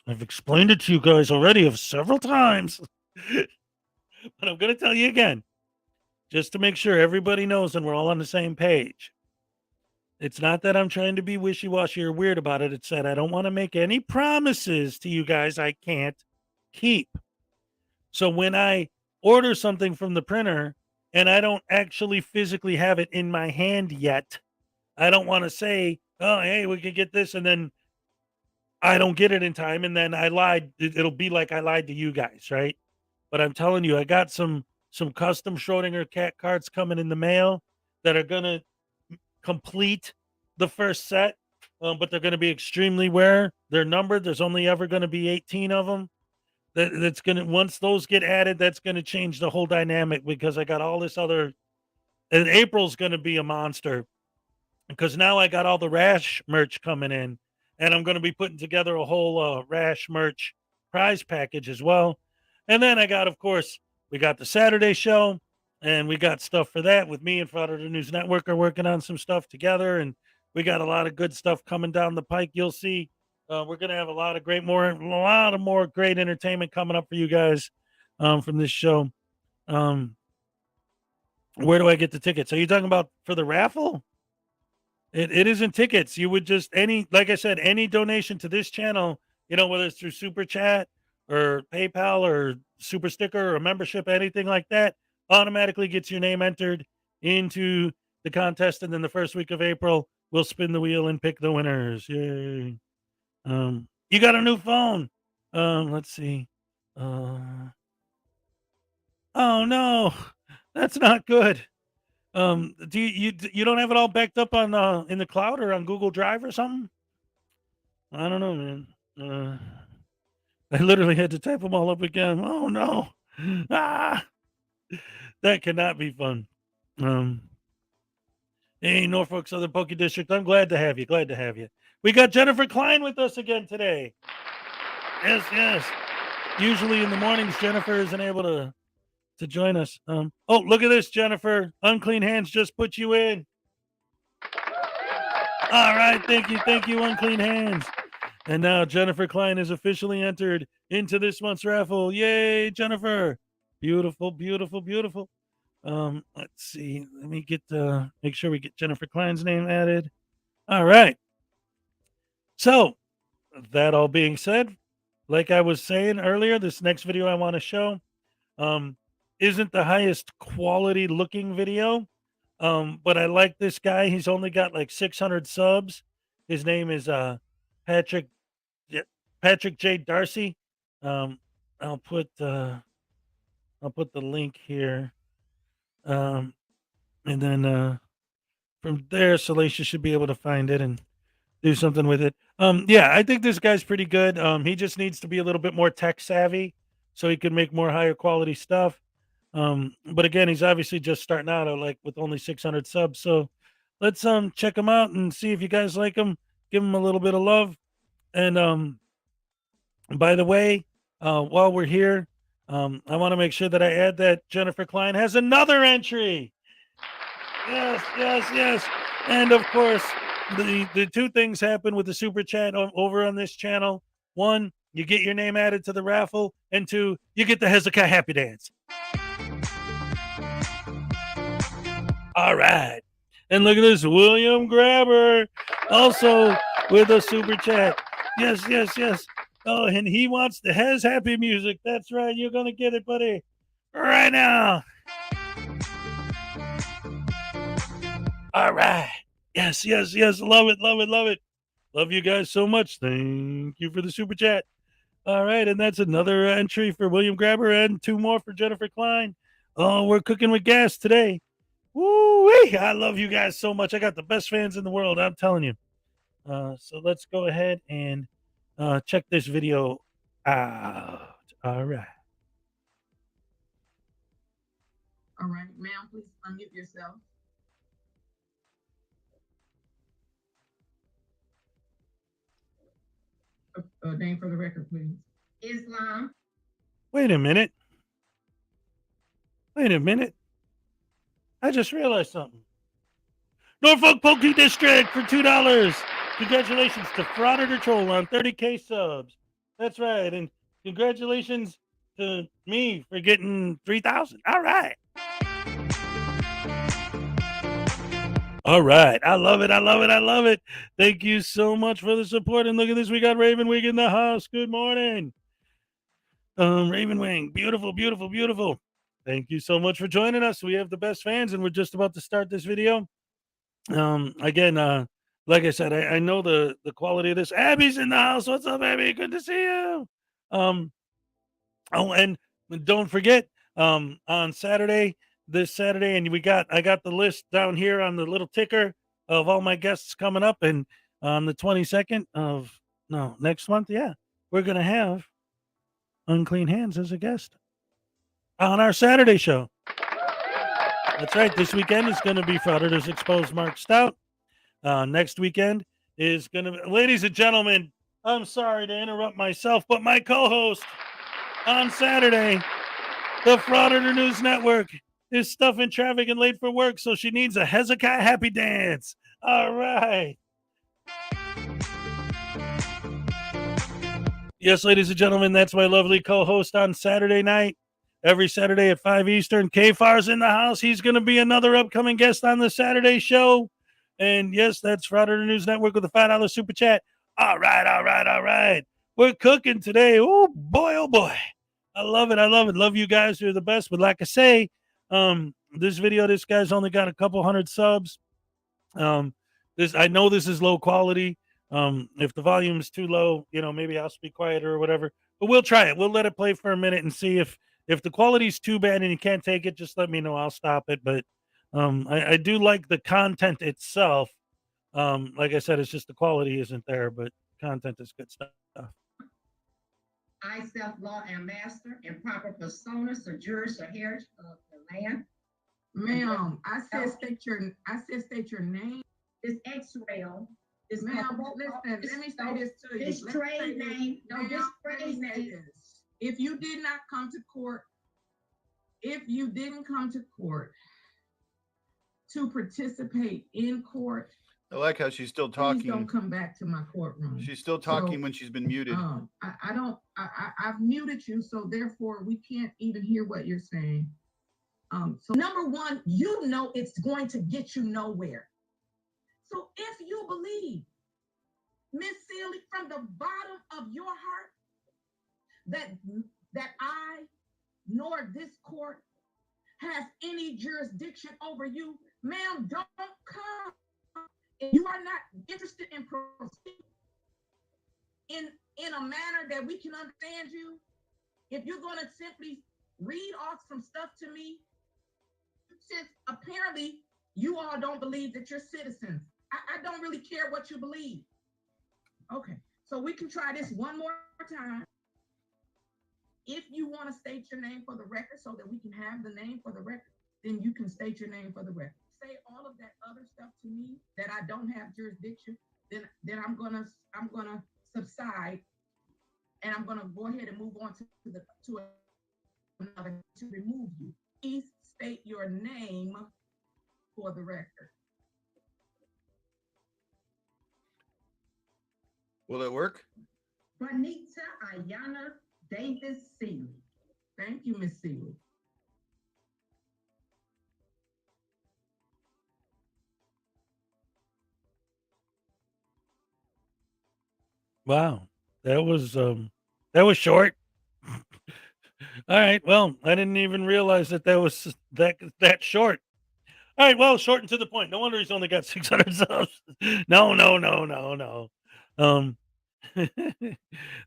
[SPEAKER 1] I've explained it to you guys already several times, but I'm going to tell you again, just to make sure everybody knows and we're all on the same page. It's not that I'm trying to be wishy-washy or weird about it. It's that I don't want to make any promises to you guys I can't keep. So when I order something from the printer and I don't actually physically have it in my hand yet, I don't want to say, oh, hey, we can get this, and then I don't get it in time, and then I lied. It'll be like I lied to you guys, right? But I'm telling you, I got some custom Schrodinger cat cards coming in the mail that are going to complete the first set, but they're going to be extremely rare. They're numbered. There's only ever going to be 18 of them. That's going to, once those get added, that's going to change the whole dynamic, because I got all this other, and April's going to be a monster. because now I got all the Rash merch coming in, and I'm going to be putting together a whole Rash merch prize package as well. And then I got, of course, we got the Saturday show, and we got stuff for that with me and Frauditor News Network are working on some stuff together, and we got a lot of good stuff coming down the pike. You'll see. We're going to have a lot of more great entertainment coming up for you guys from this show. Where do I get the tickets? Are you talking about for the raffle? It isn't tickets. You would just like I said, any donation to this channel, whether it's through Super Chat or PayPal or Super Sticker or a membership, anything like that, automatically gets your name entered into the contest. And then the first week of April, we'll spin the wheel and pick the winners. Yay. You got a new phone. Let's see. Oh no, that's not good. Do you don't have it all backed up on in the cloud or on Google Drive or something? I don't know, man. I literally had to type them all up again. Oh no. That cannot be fun. Hey, Norfolk Southern Poke District, I'm glad to have you. Glad to have you. We got Jennifer Klein with us again today. Yes. Usually in the mornings, Jennifer isn't able to join us. Oh, look at this, Jennifer. Unclean Hands just put you in. All right, thank you, Unclean Hands. And now Jennifer Klein is officially entered into this month's raffle. Yay, Jennifer. Beautiful. Let's see. Let me make sure we get Jennifer Klein's name added. All right. So, that all being said, like I was saying earlier, this next video I want to show isn't the highest quality looking video, but I like this guy. He's only got like 600 subs. His name is Patrick J. Darcy. I'll put the link here, and then from there, Salacia should be able to find it and do something with it. Yeah, I think this guy's pretty good. He just needs to be a little bit more tech savvy so he can make more higher quality stuff. But again, he's obviously just starting out with only 600 subs. So let's check him out and see if you guys like him. Give him a little bit of love. And by the way, while we're here, I want to make sure that I add that Jennifer Klein has another entry. Yes. And of course, the two things happen with the super chat over on this channel. One, you get your name added to the raffle, and two, you get the Hezokuai Happy Dance. All right. And look at this, William Grabber, also with a super chat. Yes. Oh, and he wants the Hez Happy music. That's right. You're going to get it, buddy, right now. All right. Yes. Love it. Love you guys so much. Thank you for the super chat. All right. And that's another entry for William Grabber and two more for Jennifer Klein. Oh, we're cooking with gas today. Woo-wee. I love you guys so much. I got the best fans in the world. I'm telling you. So let's go ahead and check this video out. All right.
[SPEAKER 12] All right, ma'am, please unmute yourself. Name for the record, please. Islam.
[SPEAKER 1] Wait a minute. I just realized something. Norfolk Poke District for $2. Congratulations to Frauditor Troll on 30K subs. That's right. And congratulations to me for getting 3,000. All right. I love it. Thank you so much for the support. And look at this. We got Raven Wing in the house. Good morning. Raven Wing. Beautiful. Thank you so much for joining us. We have the best fans, and we're just about to start this video. Again, like I said, I know the quality of this. Abby's in the house. What's up, Abby? Good to see you. Oh, and don't forget, on Saturday, this Saturday, and I got the list down here on the little ticker of all my guests coming up, and on the 22nd of next month, we're gonna have Unclean Hands as a guest on our Saturday show. That's right. This weekend is going to be Frauditors Exposed Mark Stout. Next weekend is going to be, ladies and gentlemen, I'm sorry to interrupt myself, but my co-host on Saturday, the Frauditor News Network, is stuck in traffic and late for work, so she needs a Hezokuai happy dance. All right. Yes, ladies and gentlemen, that's my lovely co-host on Saturday night. Every Saturday at 5 Eastern. K-Far's in the house. He's going to be another upcoming guest on the Saturday show. And yes, that's Frauditor News Network with a $5 super chat. All right. We're cooking today. Oh, boy. I love it. Love you guys. You're the best. But like I say, this video, this guy's only got a couple hundred subs. I know this is low quality. If the volume is too low, maybe I'll speak quieter or whatever. But we'll try it. We'll let it play for a minute and see if the quality's too bad and you can't take it. Just let me know. I'll stop it. But I do like the content itself. Like I said, it's just the quality isn't there, but content is good stuff.
[SPEAKER 12] I, self-law, am master and proper persona, sojourners, or heritage of the land.
[SPEAKER 13] Ma'am, I said state your name.
[SPEAKER 12] This X-Rail. This
[SPEAKER 13] Ma'am, listen, let me say this to you.
[SPEAKER 12] This trade name, this trade name.
[SPEAKER 13] If you did not come to court, if you didn't come to court to participate in court,
[SPEAKER 6] I like how she's still talking.
[SPEAKER 13] Please don't come back to my courtroom.
[SPEAKER 6] She's still talking when she's been muted.
[SPEAKER 13] I've muted you, so therefore we can't even hear what you're saying. So number one, it's going to get you nowhere. So if you believe, Miss Sealy, from the bottom of your heart, that I nor this court has any jurisdiction over you, ma'am, don't come. If you are not interested in proceeding in a manner that we can understand you, if you're going to simply read off some stuff to me, since apparently you all don't believe that you're citizens, I don't really care what you believe. Okay, so we can try this one more time. If you want to state your name for the record so that we can have the name for the record, then you can state your name for the record. Say all of that other stuff to me that I don't have jurisdiction, then I'm gonna subside, and I'm gonna go ahead and move on to another to remove you. Please state your name for the record.
[SPEAKER 6] Will it work?
[SPEAKER 12] Juanita Ayana Davis Sealy.
[SPEAKER 13] Thank you, Miss Sealy.
[SPEAKER 1] Wow, that was short. All right, well, I didn't even realize that was that short. All right, well, short and to the point. No wonder he's only got 600 subs. No.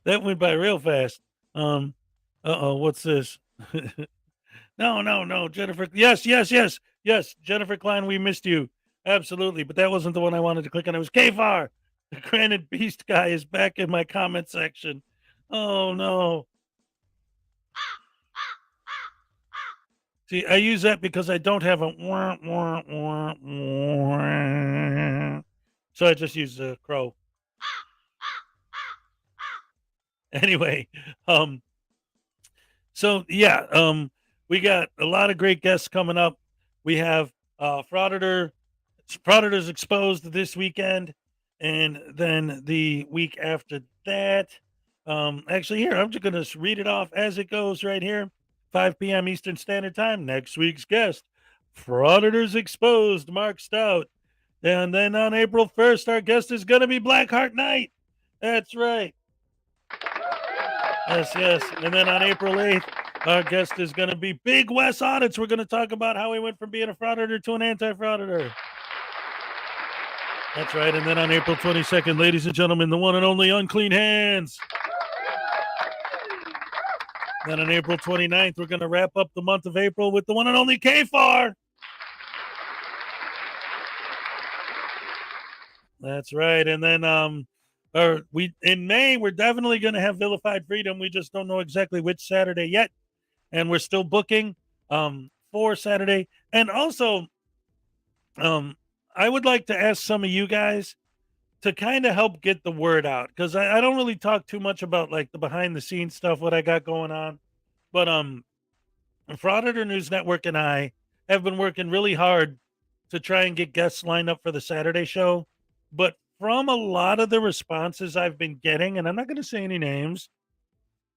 [SPEAKER 1] That went by real fast. What's this? No, Jennifer. Yes, Jennifer Klein, we missed you. Absolutely, but that wasn't the one I wanted to click on. It was K-Far. The Granite Beast guy is back in my comment section. Oh, no. See, I use that because I don't have a so I just use the crow. Anyway, so yeah, we got a lot of great guests coming up. We have Frauditors Exposed this weekend, and then the week after that. Actually, here, I'm just going to read it off as it goes right here. 5 p.m. Eastern Standard Time. Next week's guest, Frauditors Exposed, Mark Stout. And then on April 1st, our guest is going to be Blackheart Knight. That's right. Yes. And then on April 8th, our guest is going to be Big Wes Audits. We're going to talk about how he went from being a frauditor to an anti-frauditor. That's right. And then on April 22nd, ladies and gentlemen, the one and only Unclean Hands. Then on April 29th, we're going to wrap up the month of April with the one and only K-Far. That's right. And then in May, we're definitely going to have Vilified Freedom. We just don't know exactly which Saturday yet. And we're still booking for Saturday. And also, I would like to ask some of you guys to kind of help get the word out, because I don't really talk too much about like the behind the scenes stuff, what I got going on. But Frauditor News Network and I have been working really hard to try and get guests lined up for the Saturday show. But from a lot of the responses I've been getting, and I'm not going to say any names,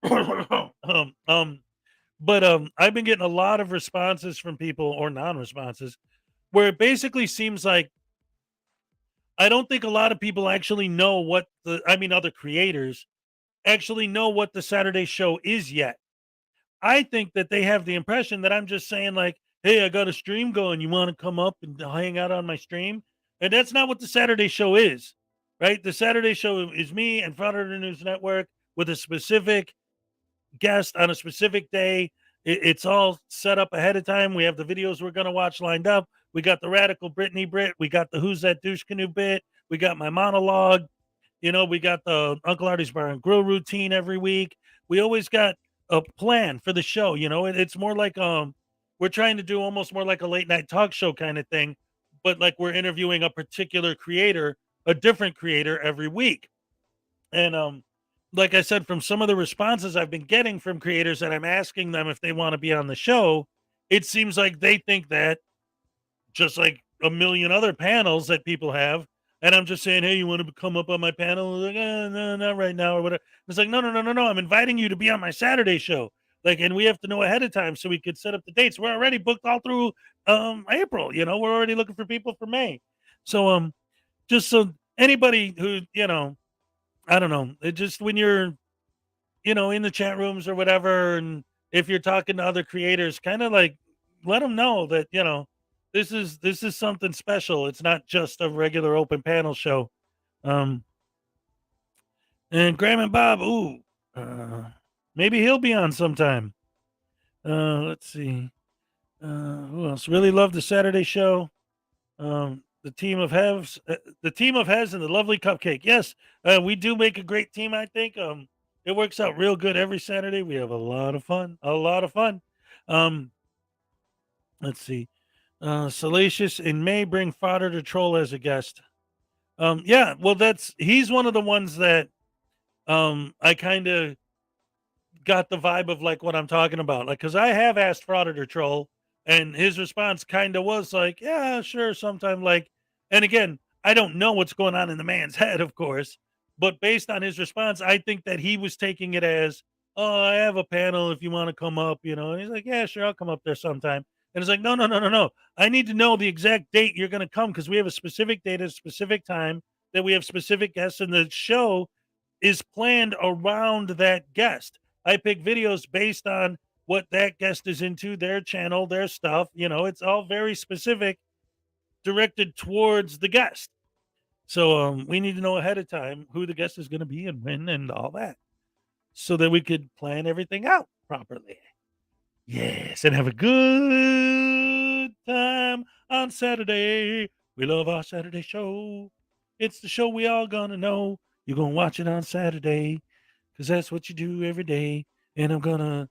[SPEAKER 1] but I've been getting a lot of responses from people, or non-responses, where it basically seems like I don't think a lot of people actually know other creators actually know what the Saturday show is yet. I think that they have the impression that I'm just saying like, "Hey, I got a stream going. You want to come up and hang out on my stream?" And that's not what the Saturday show is, right? The Saturday show is me and Frauditor News Network with a specific guest on a specific day. It's all set up ahead of time. We have the videos we're going to watch lined up. We got the Radical Brittany Brit. We got the Who's That Douche Canoe bit. We got my monologue. We got the Uncle Artie's Bar and Grill routine every week. We always got a plan for the show. It's more like we're trying to do almost more like a late night talk show kind of thing, but like we're interviewing a particular creator, a different creator every week. And like I said, from some of the responses I've been getting from creators that I'm asking them if they want to be on the show, it seems like they think that, just like a million other panels that people have. And I'm just saying, hey, you want to come up on my panel? Like, no, not right now, or whatever. It's like, no. I'm inviting you to be on my Saturday show. Like, and we have to know ahead of time so we could set up the dates. We're already booked all through April. We're already looking for people for May. So just so anybody who, I don't know, it just when you're, in the chat rooms or whatever, and if you're talking to other creators, kind of like let them know that, this is something special. It's not just a regular open panel show. And Graham and Bob, maybe he'll be on sometime. Let's see. Who else? Really love the Saturday show. The team of Hez and the lovely Cupcake. Yes, we do make a great team, I think. It works out real good every Saturday. We have a lot of fun. Let's see. Salacious in May bring Fodder to Troll as a guest. Yeah, well, he's one of the ones that I kind of got the vibe of like what I'm talking about. Like, because I have asked Frauditor Troll, and his response kind of was like, yeah, sure, sometime. Like, and again, I don't know what's going on in the man's head, of course, but based on his response, I think that he was taking it as, oh, I have a panel if you want to come up, and he's like, yeah, sure, I'll come up there sometime. And it's like, no. I need to know the exact date you're going to come, because we have a specific date at a specific time, that we have specific guests, and the show is planned around that guest. I pick videos based on what that guest is into, their channel, their stuff. It's all very specific, directed towards the guest. So we need to know ahead of time who the guest is going to be and when and all that, so that we could plan everything out properly. Yes, and have a good time on Saturday. We love our Saturday show. It's the show we all gonna know. You're gonna watch it on Saturday, because that's what you do every day. And I'm gonna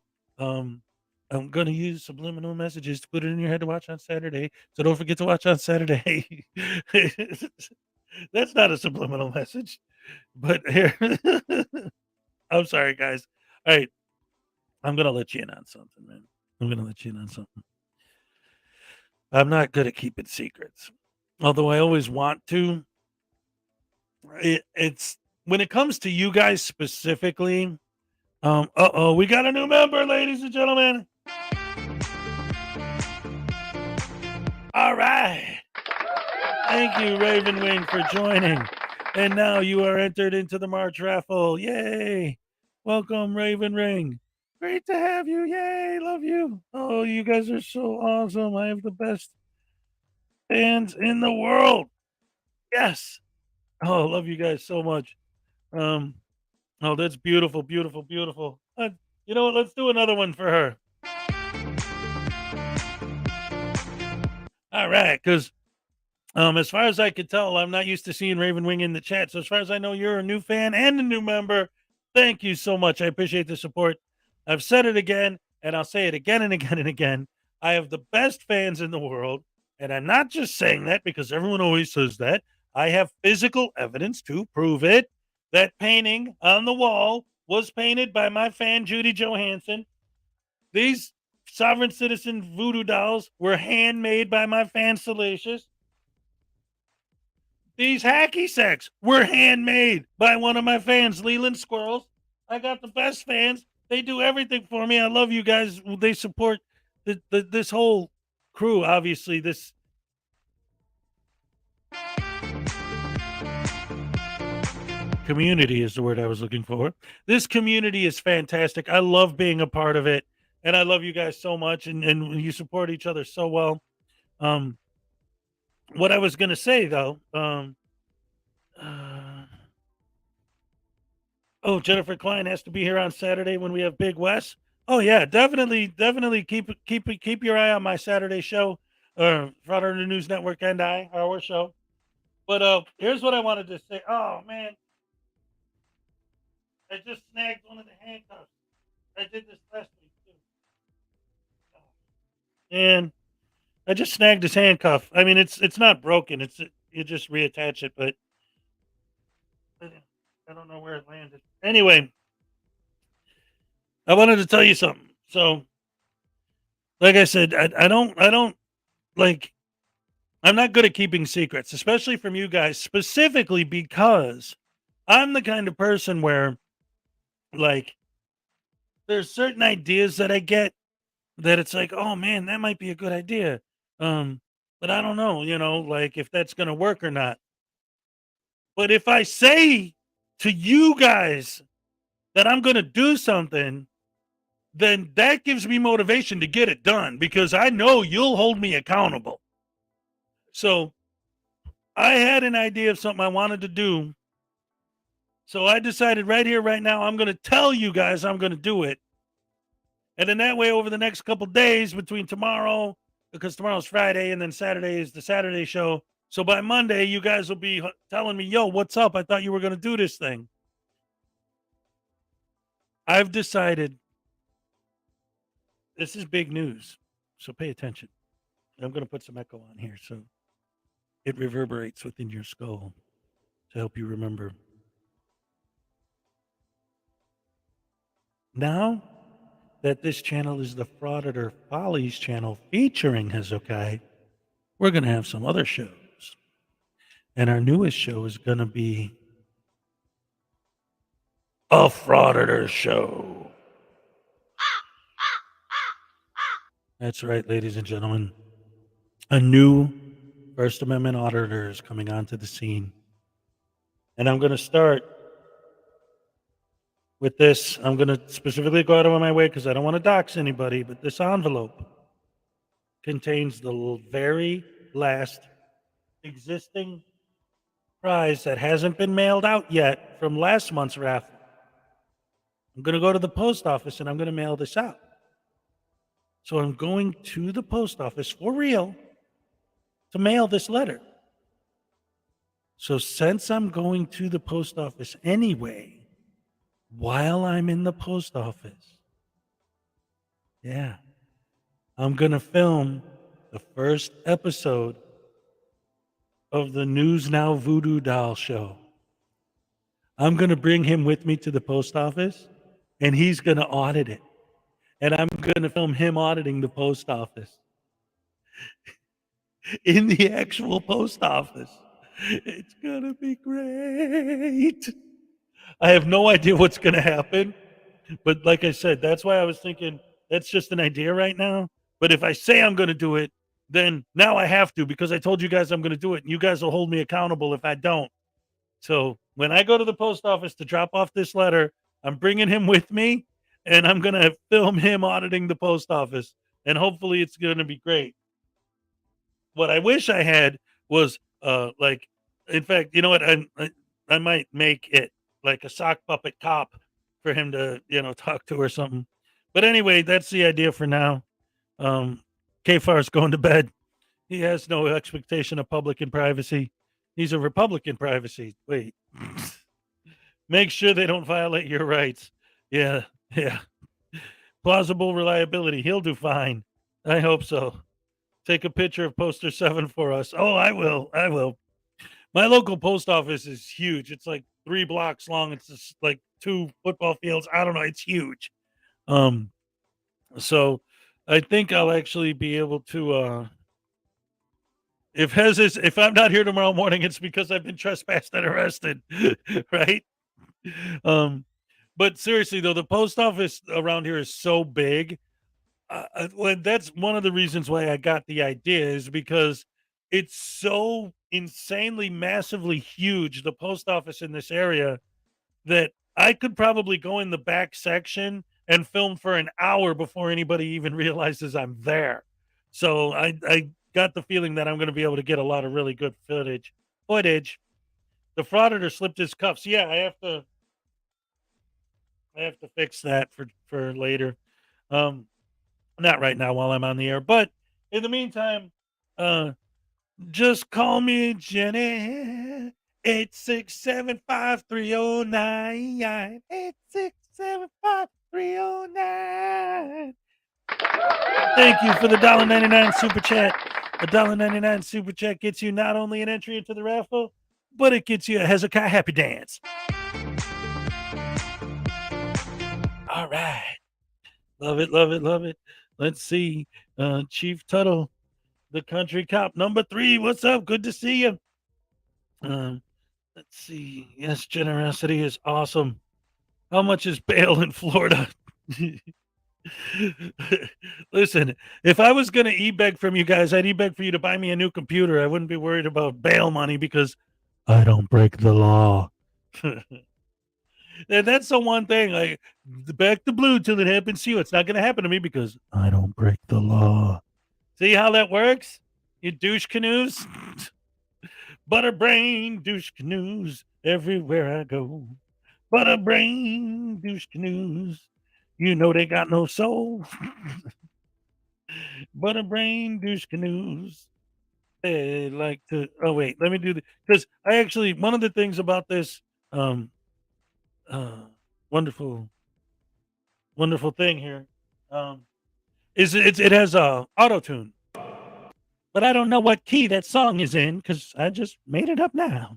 [SPEAKER 1] use subliminal messages to put it in your head to watch on Saturday. So don't forget to watch on Saturday. That's not a subliminal message, but here. I'm sorry, guys. All right. I'm going to let you in on something, man. I'm not good at keeping secrets, although I always want to. It's when it comes to you guys specifically. We got a new member, ladies and gentlemen. All right. Thank you, Raven Wing, for joining. And now you are entered into the March raffle. Yay. Welcome, Raven Ring. Great to have you. Yay. Love you. Oh, you guys are so awesome. I have the best fans in the world. Yes. Oh, love you guys so much. Oh, that's beautiful, beautiful, beautiful. You know what? Let's do another one for her. All right, because as far as I could tell, I'm not used to seeing Raven Wing in the chat. So as far as I know, you're a new fan and a new member. Thank you so much. I appreciate the support. I've said it again, and I'll say it again and again and again. I have the best fans in the world. And I'm not just saying that because everyone always says that. I have physical evidence to prove it. That painting on the wall was painted by my fan, Judy Johansson. These sovereign citizen voodoo dolls were handmade by my fan, Salacious. These hacky sacks were handmade by one of my fans, Leland Squirrels. I got the best fans. They do everything for me. I love you guys. They support this whole crew, obviously. This community is the word I was looking for. This community is fantastic. I love being a part of it. And I love you guys so much. And you support each other so well. What I was going to say, though, oh, Jennifer Klein has to be here on Saturday when we have Big West. Oh yeah, definitely keep your eye on my Saturday show, Frauditor News Network and our show. But here's what I wanted to say. Oh man, I just snagged one of the handcuffs. I did this last week too. And I just snagged his handcuff. I mean, it's not broken. You just reattach it, but I don't know where it landed. Anyway, I wanted to tell you something. So, like I said, I don't like. I'm not good at keeping secrets, especially from you guys, specifically because I'm the kind of person where, like, there's certain ideas that I get that it's like, oh man, that might be a good idea. But I don't know, like if that's gonna work or not. But if I say to you guys that I'm gonna do something, then that gives me motivation to get it done because I know you'll hold me accountable. So I had an idea of something I wanted to do. So I decided right here, right now, I'm going to tell you guys I'm going to do it. And then that way, over the next couple days between tomorrow, because tomorrow's Friday, and then Saturday is the Saturday show. So by Monday, you guys will be telling me, yo, what's up? I thought you were going to do this thing. I've decided this is big news. So pay attention. I'm going to put some echo on here so it reverberates within your skull to help you remember. Now that this channel is the Frauditor Follies channel featuring Hezokuai, we're going to have some other shows. And our newest show is going to be a Frauditor show. That's right, ladies and gentlemen. A new First Amendment auditor is coming onto the scene. And I'm going to start with this. I'm going to specifically go out of my way because I don't want to dox anybody, but this envelope contains the very last existing prize that hasn't been mailed out yet from last month's raffle. I'm going to go to the post office and I'm going to mail this out. So I'm going to the post office for real to mail this letter. So since I'm going to the post office anyway, while I'm in the post office, I'm going to film the first episode of the News Now Voodoo Doll show. I'm going to bring him with me to the post office, and he's going to audit it. And I'm going to film him auditing the post office. In the actual post office. It's going to be great. I have no idea what's going to happen. But like I said, that's why I was thinking that's just an idea right now. But if I say I'm going to do it, then now I have to because I told you guys I'm going to do it. And you guys will hold me accountable if I don't. So when I go to the post office to drop off this letter, I'm bringing him with me. And I'm going to film him auditing the post office. And hopefully it's going to be great. What I wish I had was in fact, you know what? I might make it like a sock puppet cop for him to, talk to or something. But anyway, that's the idea for now. K-Far's going to bed. He has no expectation of public and privacy. He's a Republican privacy. Wait. Make sure they don't violate your rights. Yeah. Plausible reliability. He'll do fine. I hope so. take a picture of poster 7 for us. Oh, I will. My local post office is huge. It's like 3 blocks long. It's just like 2 football fields. I don't know. It's huge. So I think I'll actually be able to, if I'm not here tomorrow morning, it's because I've been trespassed and arrested, right? But seriously though, the post office around here is so big. Well, that's one of the reasons why I got the idea is because it's so insanely massively huge, the post office in this area, that I could probably go in the back section and film for an hour before anybody even realizes I'm there. So I got the feeling that I'm going to be able to get a lot of really good footage. The frauditor slipped his cuffs. Yeah, I have to fix that for later. Not right now while I'm on the air, but in the meantime, just call me Jenny. 8675309. 8675309. Thank you for the $1.99 super chat. A $1.99 super chat gets you not only an entry into the raffle, but it gets you a Hezokuai happy dance. All right. Love it, love it, love it. Let's see. Chief Tuttle, the country cop, number 3. What's up? Good to see you. Let's see. Yes, generosity is awesome. How much is bail in Florida? Listen, if I was going to e-beg from you guys, I'd e-beg for you to buy me a new computer. I wouldn't be worried about bail money because I don't break the law. And that's the one thing. Like, back the blue till it happens to you. It's not going to happen to me because I don't break the law. See how that works? You douche canoes? Butterbrain douche canoes everywhere I go. Butterbrain douche canoes. You know they got no soul. Butterbrain douche canoes. They like to. Oh wait, let me do the because I actually one of the things about this wonderful thing here is it has a auto tune, but I don't know what key that song is in because I just made it up now.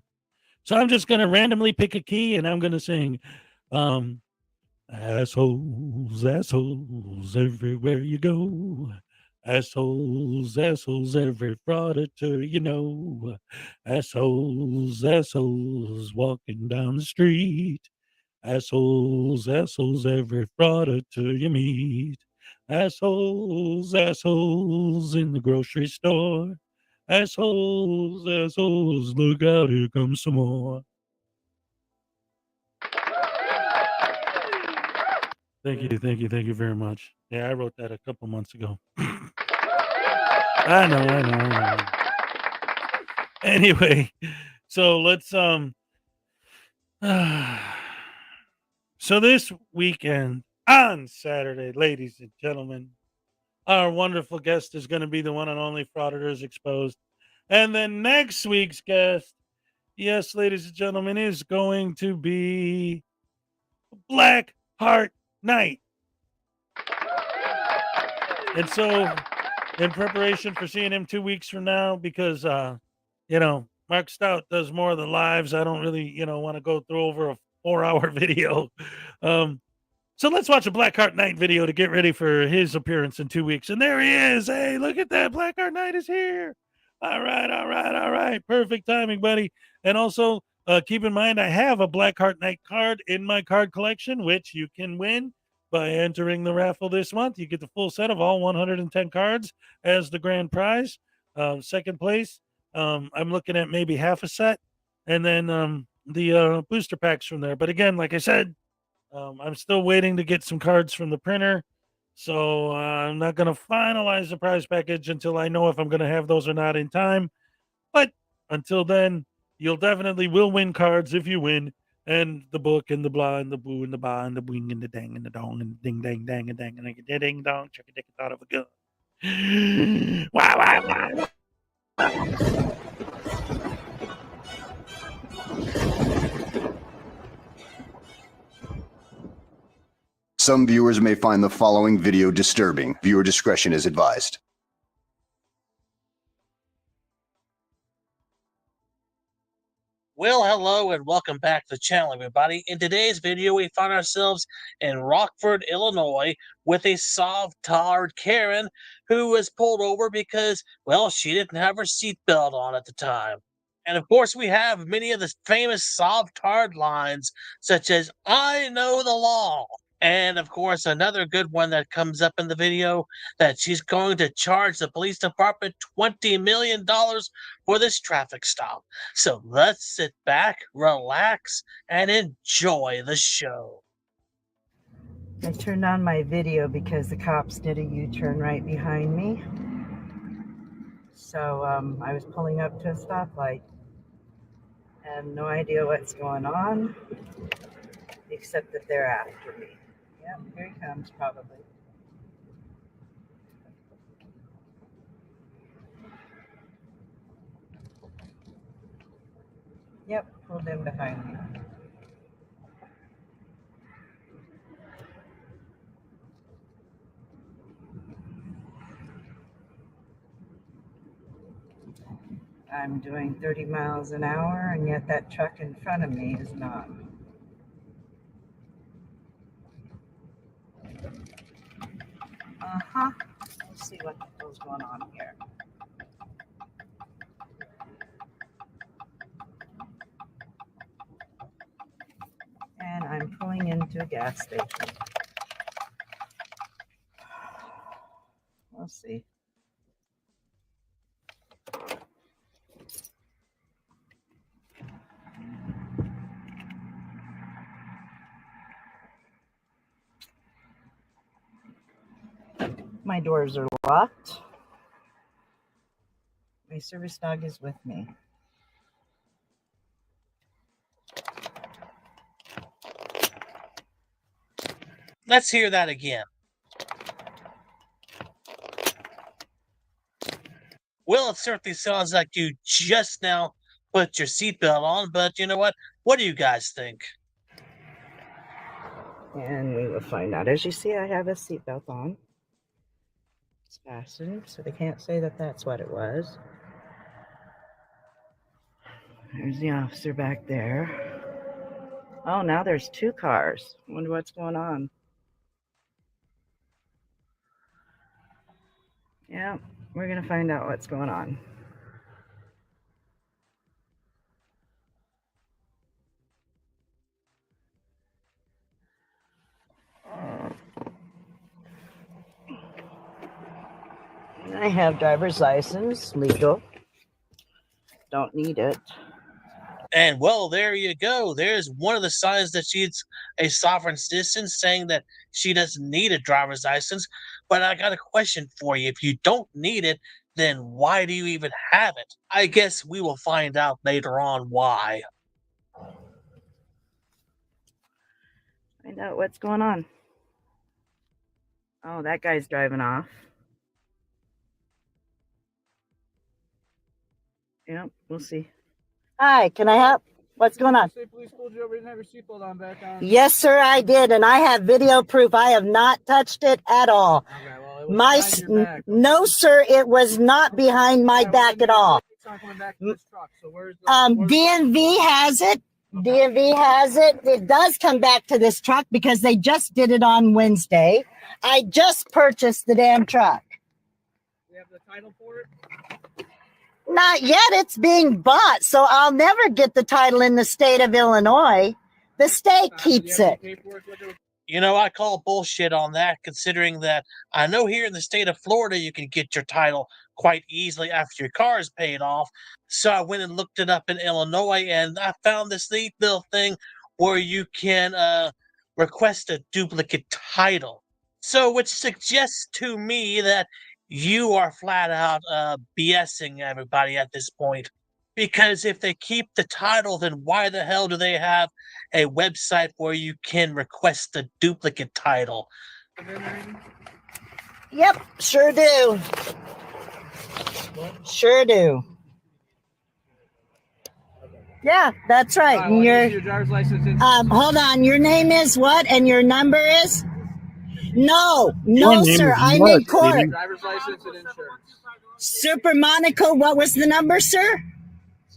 [SPEAKER 1] So I'm just gonna randomly pick a key and I'm gonna sing assholes, assholes everywhere you go. Assholes, assholes, every frauditor you know. Assholes, assholes walking down the street. Assholes, assholes, every frauditor you meet. Assholes, assholes in the grocery store. Assholes, assholes, look out, here comes some more. Thank you very much. Yeah, I wrote that a couple months ago. I know. Anyway, so let's so this weekend on Saturday, ladies and gentlemen, our wonderful guest is going to be the one and only Frauditors Exposed. And then next week's guest, yes, ladies and gentlemen, is going to be Black Heart Night. And so, in preparation for seeing him 2 weeks from now, because, Mark Stout does more of the lives. I don't really, want to go through over a 4-hour video. So let's watch a Black Heart Night video to get ready for his appearance in 2 weeks. And there he is. Hey, look at that. Black Heart Night is here. All right. Perfect timing, buddy. And also, keep in mind, I have a Black Heart Night card in my card collection, which you can win by entering the raffle this month. You get the full set of all 110 cards as the grand prize. Second place, I'm looking at maybe half a set. And then the booster packs from there. But again, like I said, I'm still waiting to get some cards from the printer. So I'm not going to finalize the prize package until I know if I'm going to have those or not in time. But until then, you'll definitely will win cards if you win. And the book and the blah and the boo and the ba and the wing and the dang and the dong and the ding dang dang and dang and the ding dong chuck a dick out of a gun. Wow.
[SPEAKER 14] Some viewers may find the following video disturbing. Viewer discretion is advised. Well, hello and welcome back to the channel, everybody. In today's video, we find ourselves in Rockford, Illinois, with a soft-tard Karen who was pulled over because, well, she didn't have her seatbelt on at the time. And of course, we have many of the famous soft-tard lines, such as, "I know the law." And of course, another good one that comes up in the video, that she's going to charge the police department $20 million for this traffic stop. So let's sit back, relax, and enjoy the show.
[SPEAKER 15] I turned on my video because the cops did a U-turn right behind me. So I was pulling up to a stoplight. I have no idea what's going on, except that they're after me. Yep, here he comes probably. Yep, pulled in behind me. I'm doing 30 miles an hour, and yet that truck in front of me is not. Let's see what the hell's going on here. And I'm pulling into a gas station. We'll see. My doors are locked. My service dog is with me.
[SPEAKER 14] Let's hear that again. Well, it certainly sounds like you just now put your seatbelt on, but you know what? What do you guys think?
[SPEAKER 15] And we will find out. As you see, I have a seatbelt on. It's fastened, so they can't say that that's what it was. There's the officer back there. Oh, now there's two cars. I wonder what's going on. Yeah, we're going to find out what's going on. I have driver's license, legal. Don't need it.
[SPEAKER 14] And well, there you go. There's one of the signs that she's a sovereign citizen, saying that she doesn't need a driver's license. But I got a question for you. If you don't need it, then why do you even have it? I guess we will find out later on why.
[SPEAKER 15] Find out what's going on. Oh, that guy's driving off. Yep, we'll see. Hi, can I help? What's going on?
[SPEAKER 11] Police pulled you over, you didn't have your seatbelt on back on.
[SPEAKER 15] Yes, sir, I did, and I have video proof. I have not touched it at all.
[SPEAKER 11] Okay, well, it was behind your back.
[SPEAKER 15] No, sir, it was not behind my back at all.
[SPEAKER 11] It's not coming back to this truck, so where's the,
[SPEAKER 15] DMV has it.
[SPEAKER 11] Okay.
[SPEAKER 15] DMV has it. It does come back to this truck because they just did it on Wednesday. I just purchased the damn truck.
[SPEAKER 11] We have the title for it?
[SPEAKER 15] Not yet. It's being bought, so I'll never get the title in the state of Illinois. The state keeps it.
[SPEAKER 14] You know, I call bullshit on that, considering that I know here in the state of Florida you can get your title quite easily after your car is paid off. So I went and looked it up in Illinois, and I found this neat little thing where you can request a duplicate title. So which suggests to me that you are flat out BSing everybody at this point. Because if they keep the title, then why the hell do they have a website where you can request a duplicate title?
[SPEAKER 15] Yep, sure do. Sure do. Yeah, that's right.
[SPEAKER 11] Well, your driver's license in
[SPEAKER 15] hold on. Your name is what? And your number is? No, sir. I'm in court.
[SPEAKER 11] driver's license and insurance.
[SPEAKER 15] Super Monaco, what was the number, sir?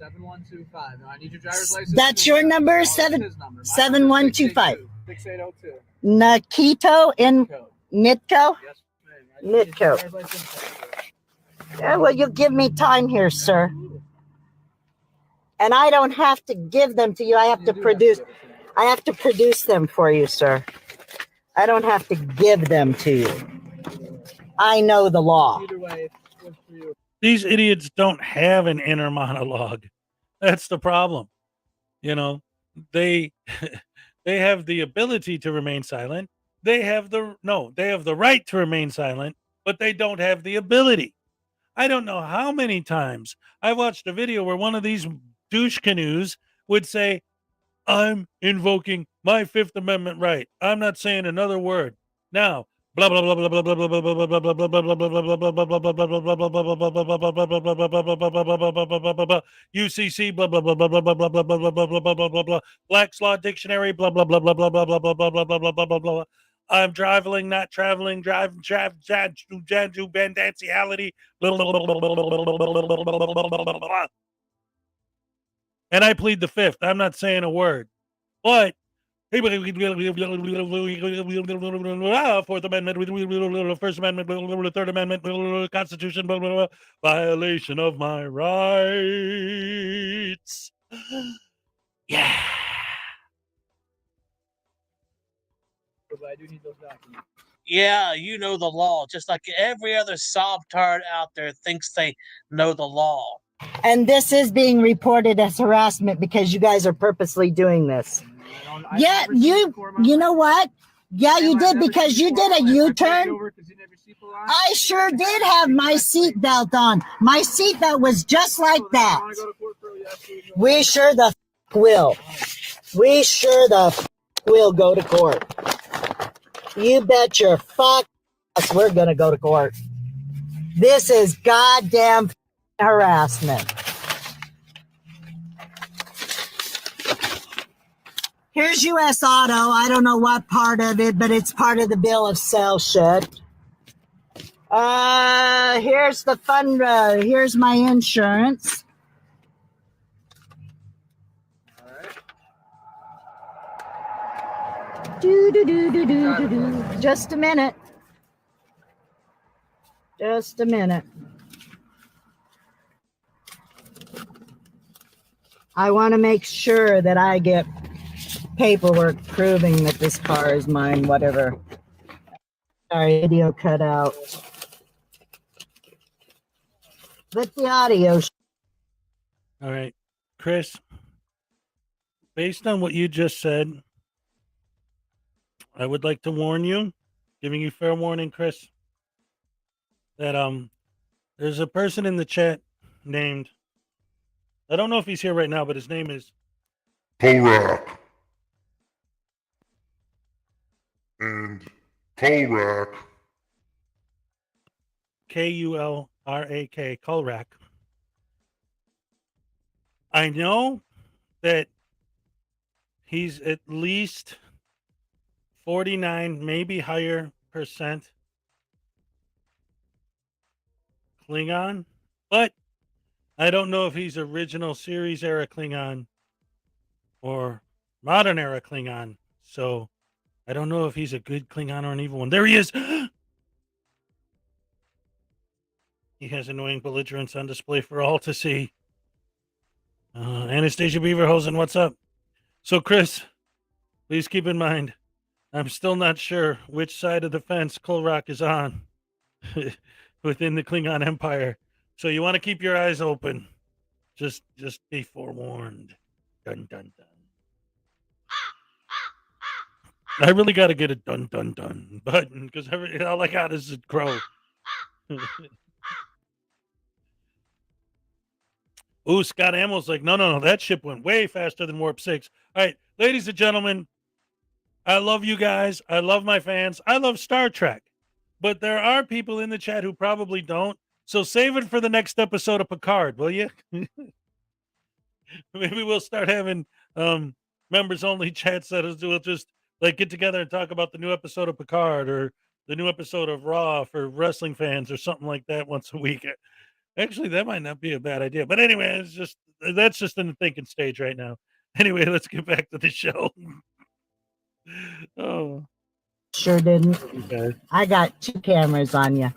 [SPEAKER 11] 7125. Now I need your driver's license.
[SPEAKER 16] That's your number,
[SPEAKER 11] His number.
[SPEAKER 16] 7125.
[SPEAKER 11] 6802.
[SPEAKER 16] Nakito in Nitco?
[SPEAKER 11] Yes, ma'am. I need your
[SPEAKER 16] Nitco.
[SPEAKER 11] driver's license.
[SPEAKER 16] Yeah, well, you give me time here, sir. And I don't have to give them to you. I have to produce. I have to produce them for you, sir. I don't have to give them to you. I know the law.
[SPEAKER 11] Either way, it's good for you.
[SPEAKER 1] These idiots don't have an inner monologue. That's the problem. You know, they they have the ability to remain silent. They have the right to remain silent, but they don't have the ability. I don't know how many times I watched a video where one of these douche canoes would say, I'm invoking my Fifth Amendment right. I'm not saying another word. Now, blah blah blah blah blah blah blah blah blah blah blah blah blah blah UCC blah blah blah blah blah blah blah blah blah blah blah blah blah blah blah Black's Law Dictionary blah blah blah blah blah blah blah blah blah blah blah blah blah blah. I'm traveling, not traveling, driving, bandanciality. And I plead the fifth. I'm not saying a word. But Fourth Amendment, First Amendment, Third Amendment, Constitution, violation of my rights. Yeah.
[SPEAKER 11] But I do need those documents.
[SPEAKER 14] Yeah, you know the law, just like every other sob-tard out there thinks they know the law.
[SPEAKER 16] And this is being reported as harassment because you guys are purposely doing this. Yeah, you know what? Yeah, you did because you did a U-turn. I sure did have my seatbelt on. My seatbelt was just like that. We sure the will. We sure the will go to court. You bet your fuck us we're gonna go to court. This is goddamn harassment. Here's U.S. Auto. I don't know what part of it, but it's part of the bill of sale shit. Here's the fund. Here's my insurance. Do. Just a minute. Just a minute. I want to make sure that I get paperwork proving that this car is mine, whatever. Sorry, video cut out. But the audio.
[SPEAKER 1] All right, Chris, based on what you just said, I would like to warn you, giving you fair warning, Chris, that there's a person in the chat named, I don't know if he's here right now, but his name is
[SPEAKER 2] Kolrak. And Kolrak.
[SPEAKER 1] Kulrak, Kolrak. I know that he's at least 49, maybe higher percent Klingon, but I don't know if he's original series era Klingon or modern era Klingon. So I don't know if he's a good Klingon or an evil one. There he is. He has annoying belligerence on display for all to see. Anastasia Beaverhosen, what's up? So, Chris, please keep in mind, I'm still not sure which side of the fence Kolrak is on within the Klingon Empire. So you want to keep your eyes open. Just be forewarned. Dun, dun, dun. I really got to get a dun, dun, dun button because all I got is a crow. Ooh, Scott Hamill's like, no, that ship went way faster than Warp 6. All right, ladies and gentlemen, I love you guys. I love my fans. I love Star Trek. But there are people in the chat who probably don't. So save it for the next episode of Picard, will you? Maybe we'll start having members-only chats that we'll just like get together and talk about the new episode of Picard or the new episode of Raw for wrestling fans or something like that once a week. Actually, that might not be a bad idea. But anyway, that's just in the thinking stage right now. Anyway, let's get back to the show. Oh,
[SPEAKER 16] Sure didn't.
[SPEAKER 1] okay.
[SPEAKER 16] I got 2 cameras on you.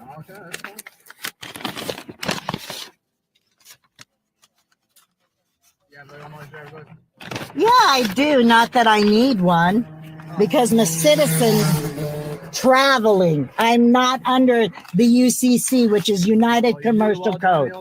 [SPEAKER 16] Yeah, I do. Not that I need one, because I'm a citizen traveling. I'm not under the UCC, which is United Commercial Code.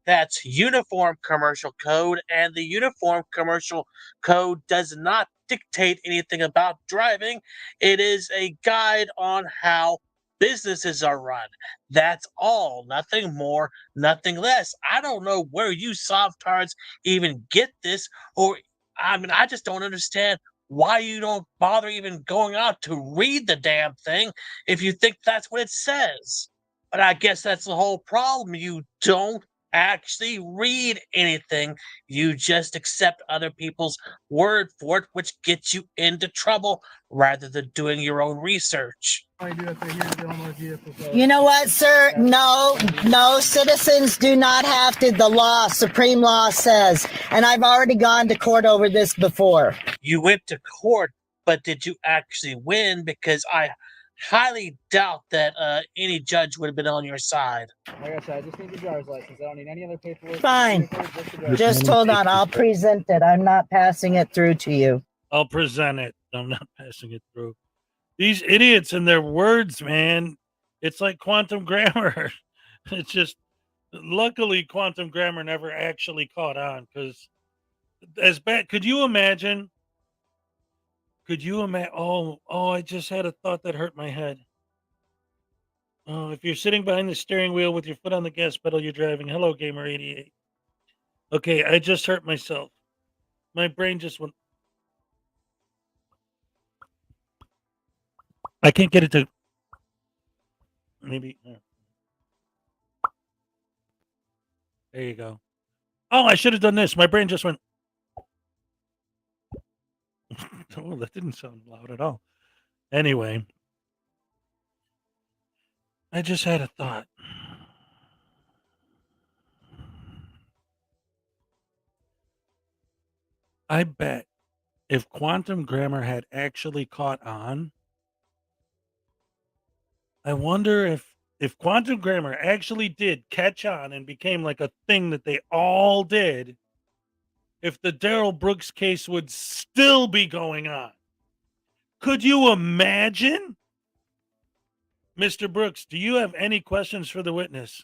[SPEAKER 14] That's Uniform Commercial Code, and the Uniform Commercial Code does not dictate anything about driving. It is a guide on how businesses are run. That's all. Nothing more, nothing less. I don't know where you softards even get this, or I just don't understand why you don't bother even going out to read the damn thing if you think that's what it says. But I guess that's the whole problem. You don't actually read anything. You just accept other people's word for it, which gets you into trouble rather than doing your own research.
[SPEAKER 16] You know what, sir? No, citizens do not have to. The law, supreme law says, and I've already gone to court over this before.
[SPEAKER 14] You went to court, but did you actually win? Because I highly doubt that any judge would have been on your side.
[SPEAKER 11] Like I said, I just need the driver's license. I don't need any other paperwork.
[SPEAKER 16] Fine. Just hold on. I'll present it. I'm not passing it through to you.
[SPEAKER 1] I'll present it. I'm not passing it through. These idiots and their words, man. It's like quantum grammar. It's just, luckily, quantum grammar never actually caught on, because as bad. Could you imagine? Oh, I just had a thought that hurt my head. Oh, if you're sitting behind the steering wheel with your foot on the gas pedal, you're driving. Hello, Gamer88. Okay, I just hurt myself. My brain just went. I can't get it to. Maybe. There you go. Oh, I should have done this. My brain just went. Oh, that didn't sound loud at all. Anyway, I just had a thought. I bet if quantum grammar had actually caught on, I wonder if quantum grammar actually did catch on and became like a thing that they all did, if the Daryl Brooks case would still be going on. Could you imagine? Mr. Brooks, do you have any questions for the witness?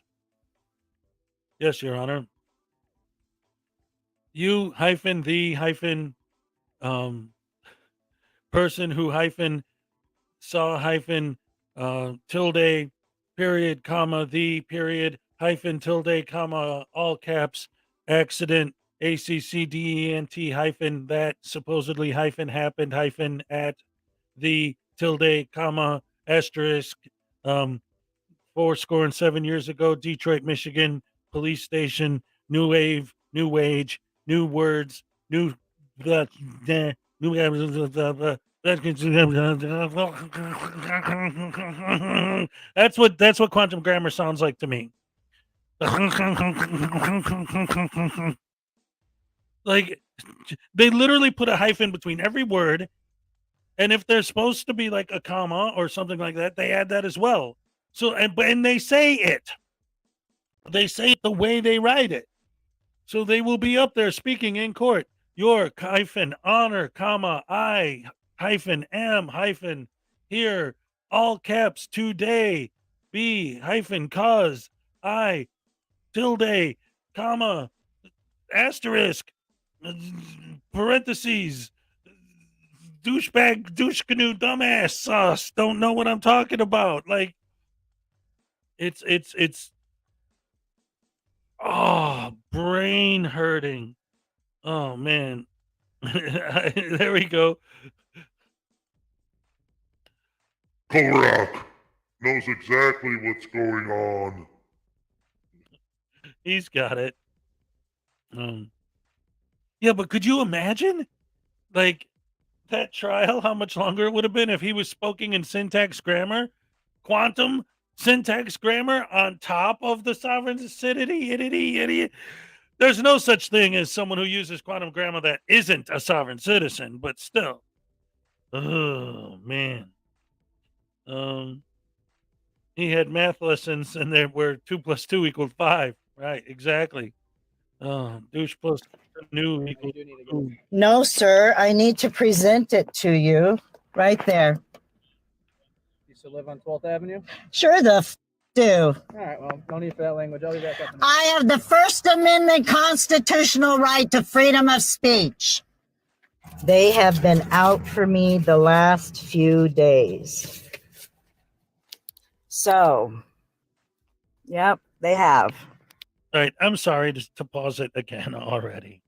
[SPEAKER 1] Yes, Your Honor. You hyphen the hyphen person who hyphen saw hyphen tilde period comma the period hyphen tilde comma all caps accident ACCDENT hyphen that supposedly hyphen happened hyphen at the tilde comma asterisk 7 years ago, Detroit, Michigan, police station, new wave, new wage, new words, new that's what quantum grammar sounds like to me. Like, they literally put a hyphen between every word, and if there's supposed to be like a comma or something like that, they add that as well. So and they say it. They say it the way they write it. So they will be up there speaking in court. Your hyphen honor, comma, I hyphen am hyphen here, all caps today, be hyphen cause, I tilde, comma, asterisk, parentheses, douchebag, douche canoe, dumbass sauce. Don't know what I'm talking about. Like, it's brain hurting. Oh man. There we go.
[SPEAKER 2] Korak knows exactly what's going on.
[SPEAKER 1] He's got it. Yeah, but could you imagine, like, that trial, how much longer it would have been if he was speaking in syntax grammar, quantum syntax grammar on top of the sovereign citizenry, idiot. There's no such thing as someone who uses quantum grammar that isn't a sovereign citizen, but still. Oh, man. He had math lessons and there were 2 + 2 = 5. Right, exactly. Douche plus new equals 2.
[SPEAKER 16] No, sir. I need to present it to you right there.
[SPEAKER 11] You still live on 12th Avenue?
[SPEAKER 16] Sure the do.
[SPEAKER 11] All right, well, no need for that language. I'll be back up.
[SPEAKER 16] I have the First Amendment constitutional right to freedom of speech. They have been out for me the last few days. So, yep, they have.
[SPEAKER 1] All right, I'm sorry to pause it again already.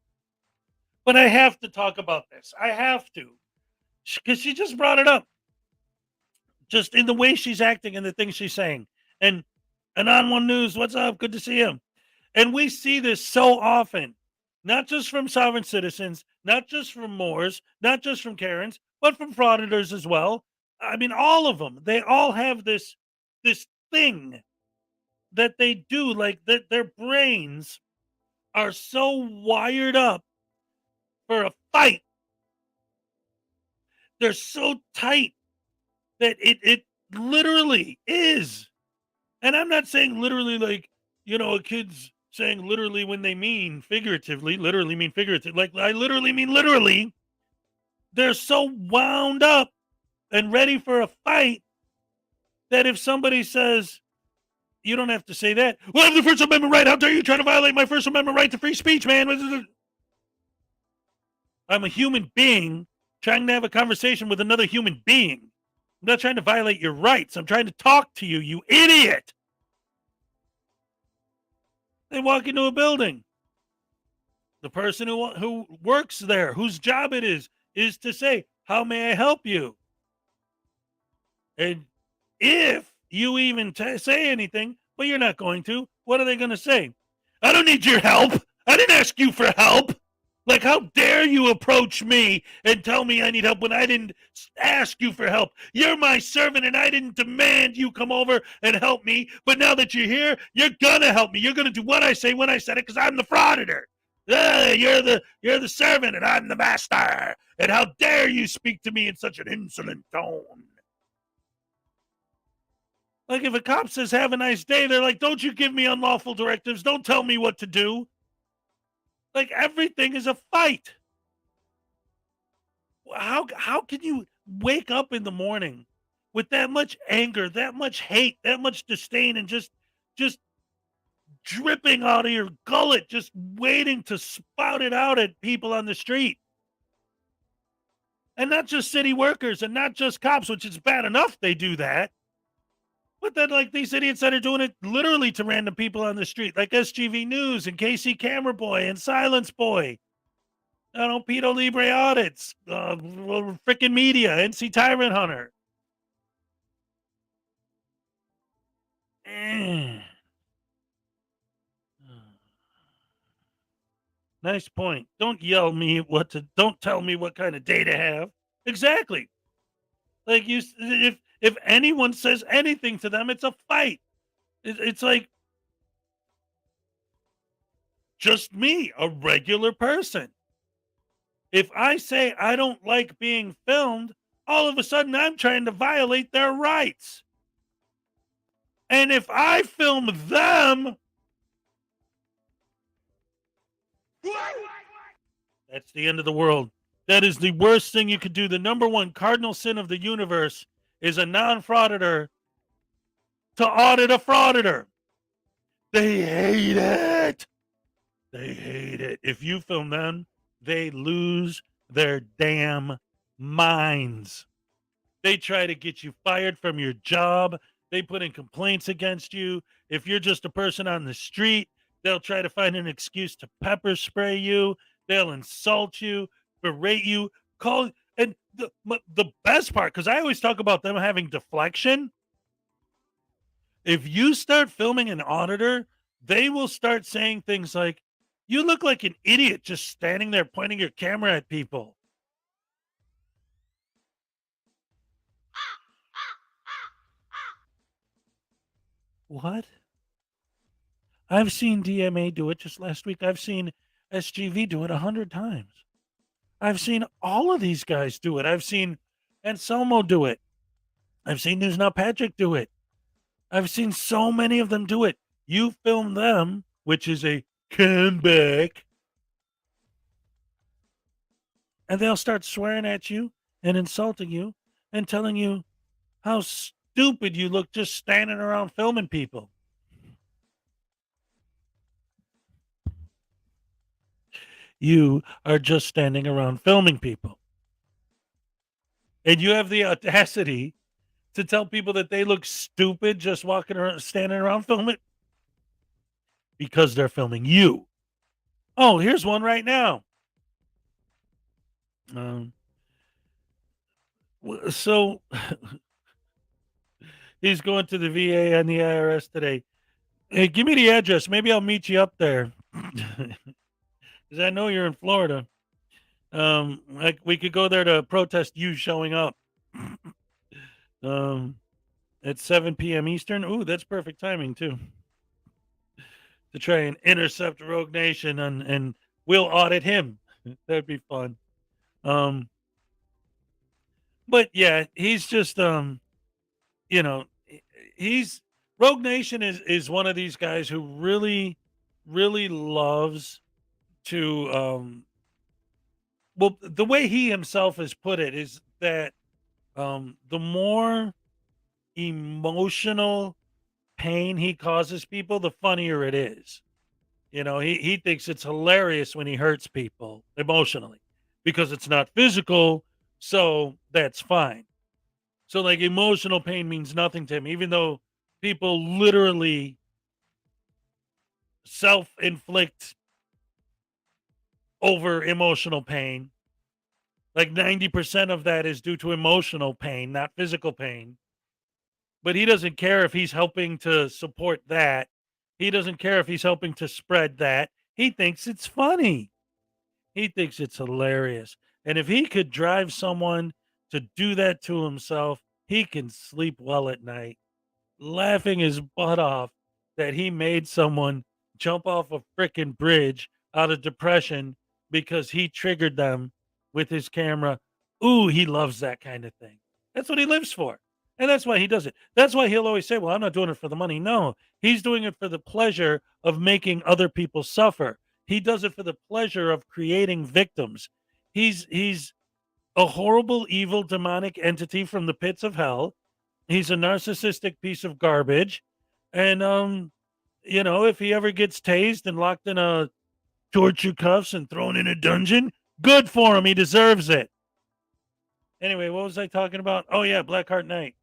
[SPEAKER 1] But I have to talk about this. I have to. Because she just brought it up. Just in the way she's acting and the things she's saying. And on One News, what's up? Good to see you. And we see this so often. Not just from sovereign citizens, not just from Moors, not just from Karens, but from frauditors as well. I mean, all of them. They all have this thing that they do, like that their brains are so wired up for a fight. They're so tight that it literally is. And I'm not saying literally like, a kid's saying literally when they mean figuratively, literally mean figurative. Like I literally mean literally. They're so wound up and ready for a fight that if somebody says, you don't have to say that. Well, I have the First Amendment right. How dare you try to violate my First Amendment right to free speech, man? I'm a human being trying to have a conversation with another human being. I'm not trying to violate your rights. I'm trying to talk to you, you idiot. They walk into a building. The person who works there, whose job it is to say, how may I help you? And if you even say anything, but you're not going to, what are they going to say? I don't need your help. I didn't ask you for help. Like, how dare you approach me and tell me I need help when I didn't ask you for help? You're my servant and I didn't demand you come over and help me. But now that you're here, you're going to help me. You're going to do what I say when I said it because I'm the frauditor. You're the servant and I'm the master. And how dare you speak to me in such an insolent tone? Like if a cop says, have a nice day, they're like, don't you give me unlawful directives. Don't tell me what to do. Like everything is a fight. How can you wake up in the morning with that much anger, that much hate, that much disdain, and just dripping out of your gullet, just waiting to spout it out at people on the street? And not just city workers and not just cops, which is bad enough they do that. But then, like, these idiots that are doing it literally to random people on the street, like SGV News and KC Camera Boy and Silence Boy. I don't know, Pedo Libre Audits, frickin' media, NC Tyrant Hunter. Nice point. Don't yell me don't tell me what kind of day to have. Exactly. Like if anyone says anything to them, it's a fight. It's like just me, a regular person. If I say I don't like being filmed, all of a sudden I'm trying to violate their rights. And if I film them, that's the end of the world. That is the worst thing you could do. The number one cardinal sin of the universe is a non-frauditor to audit a frauditor. They hate it. They hate it. If you film them, they lose their damn minds. They try to get you fired from your job. They put in complaints against you. If you're just a person on the street, they'll try to find an excuse to pepper spray you. They'll insult you, berate you, call. And the best part, because I always talk about them having deflection. If you start filming an auditor, they will start saying things like, you look like an idiot just standing there pointing your camera at people. What? I've seen DMA do it just last week. I've seen SGV do it 100 times. I've seen all of these guys do it. I've seen Anselmo do it. I've seen News Now Patrick do it. I've seen so many of them do it. You film them, which is a comeback, and they'll start swearing at you and insulting you and telling you how stupid you look just standing around filming people. You are just standing around filming people. And you have the audacity to tell people that they look stupid just walking around, standing around filming, because they're filming you. Oh, here's one right now. So he's going to the VA and the IRS today. Hey, give me the address. Maybe I'll meet you up there. Because I know you're in Florida. Like we could go there to protest you showing up. At 7 p.m. Eastern. Ooh, that's perfect timing too. To try and intercept Rogue Nation and we'll audit him. That'd be fun. But yeah, he's just you know, he's Rogue Nation is one of these guys who really, really loves to well, the way he himself has put it is that the more emotional pain he causes people, the funnier it is. You know, he thinks it's hilarious when he hurts people emotionally because it's not physical, so that's fine. So like emotional pain means nothing to him, even though people literally self-inflict over emotional pain. Like 90% of that is due to emotional pain, not physical pain. But he doesn't care if he's helping to support that. He doesn't care if he's helping to spread that. He thinks it's funny. He thinks it's hilarious. And if he could drive someone to do that to himself, he can sleep well at night, laughing his butt off that he made someone jump off a freaking bridge out of depression because he triggered them with his camera. Ooh, he loves that kind of thing. That's what he lives for. And that's why he does it. That's why he'll always say, well, I'm not doing it for the money. No, he's doing it for the pleasure of making other people suffer. He does it for the pleasure of creating victims. He's a horrible, evil, demonic entity from the pits of hell. He's a narcissistic piece of garbage. And you know, if he ever gets tased and locked in a torture cuffs and thrown in a dungeon, good for him. He deserves it. Anyway, what was I talking about? Oh yeah, Blackheart Night.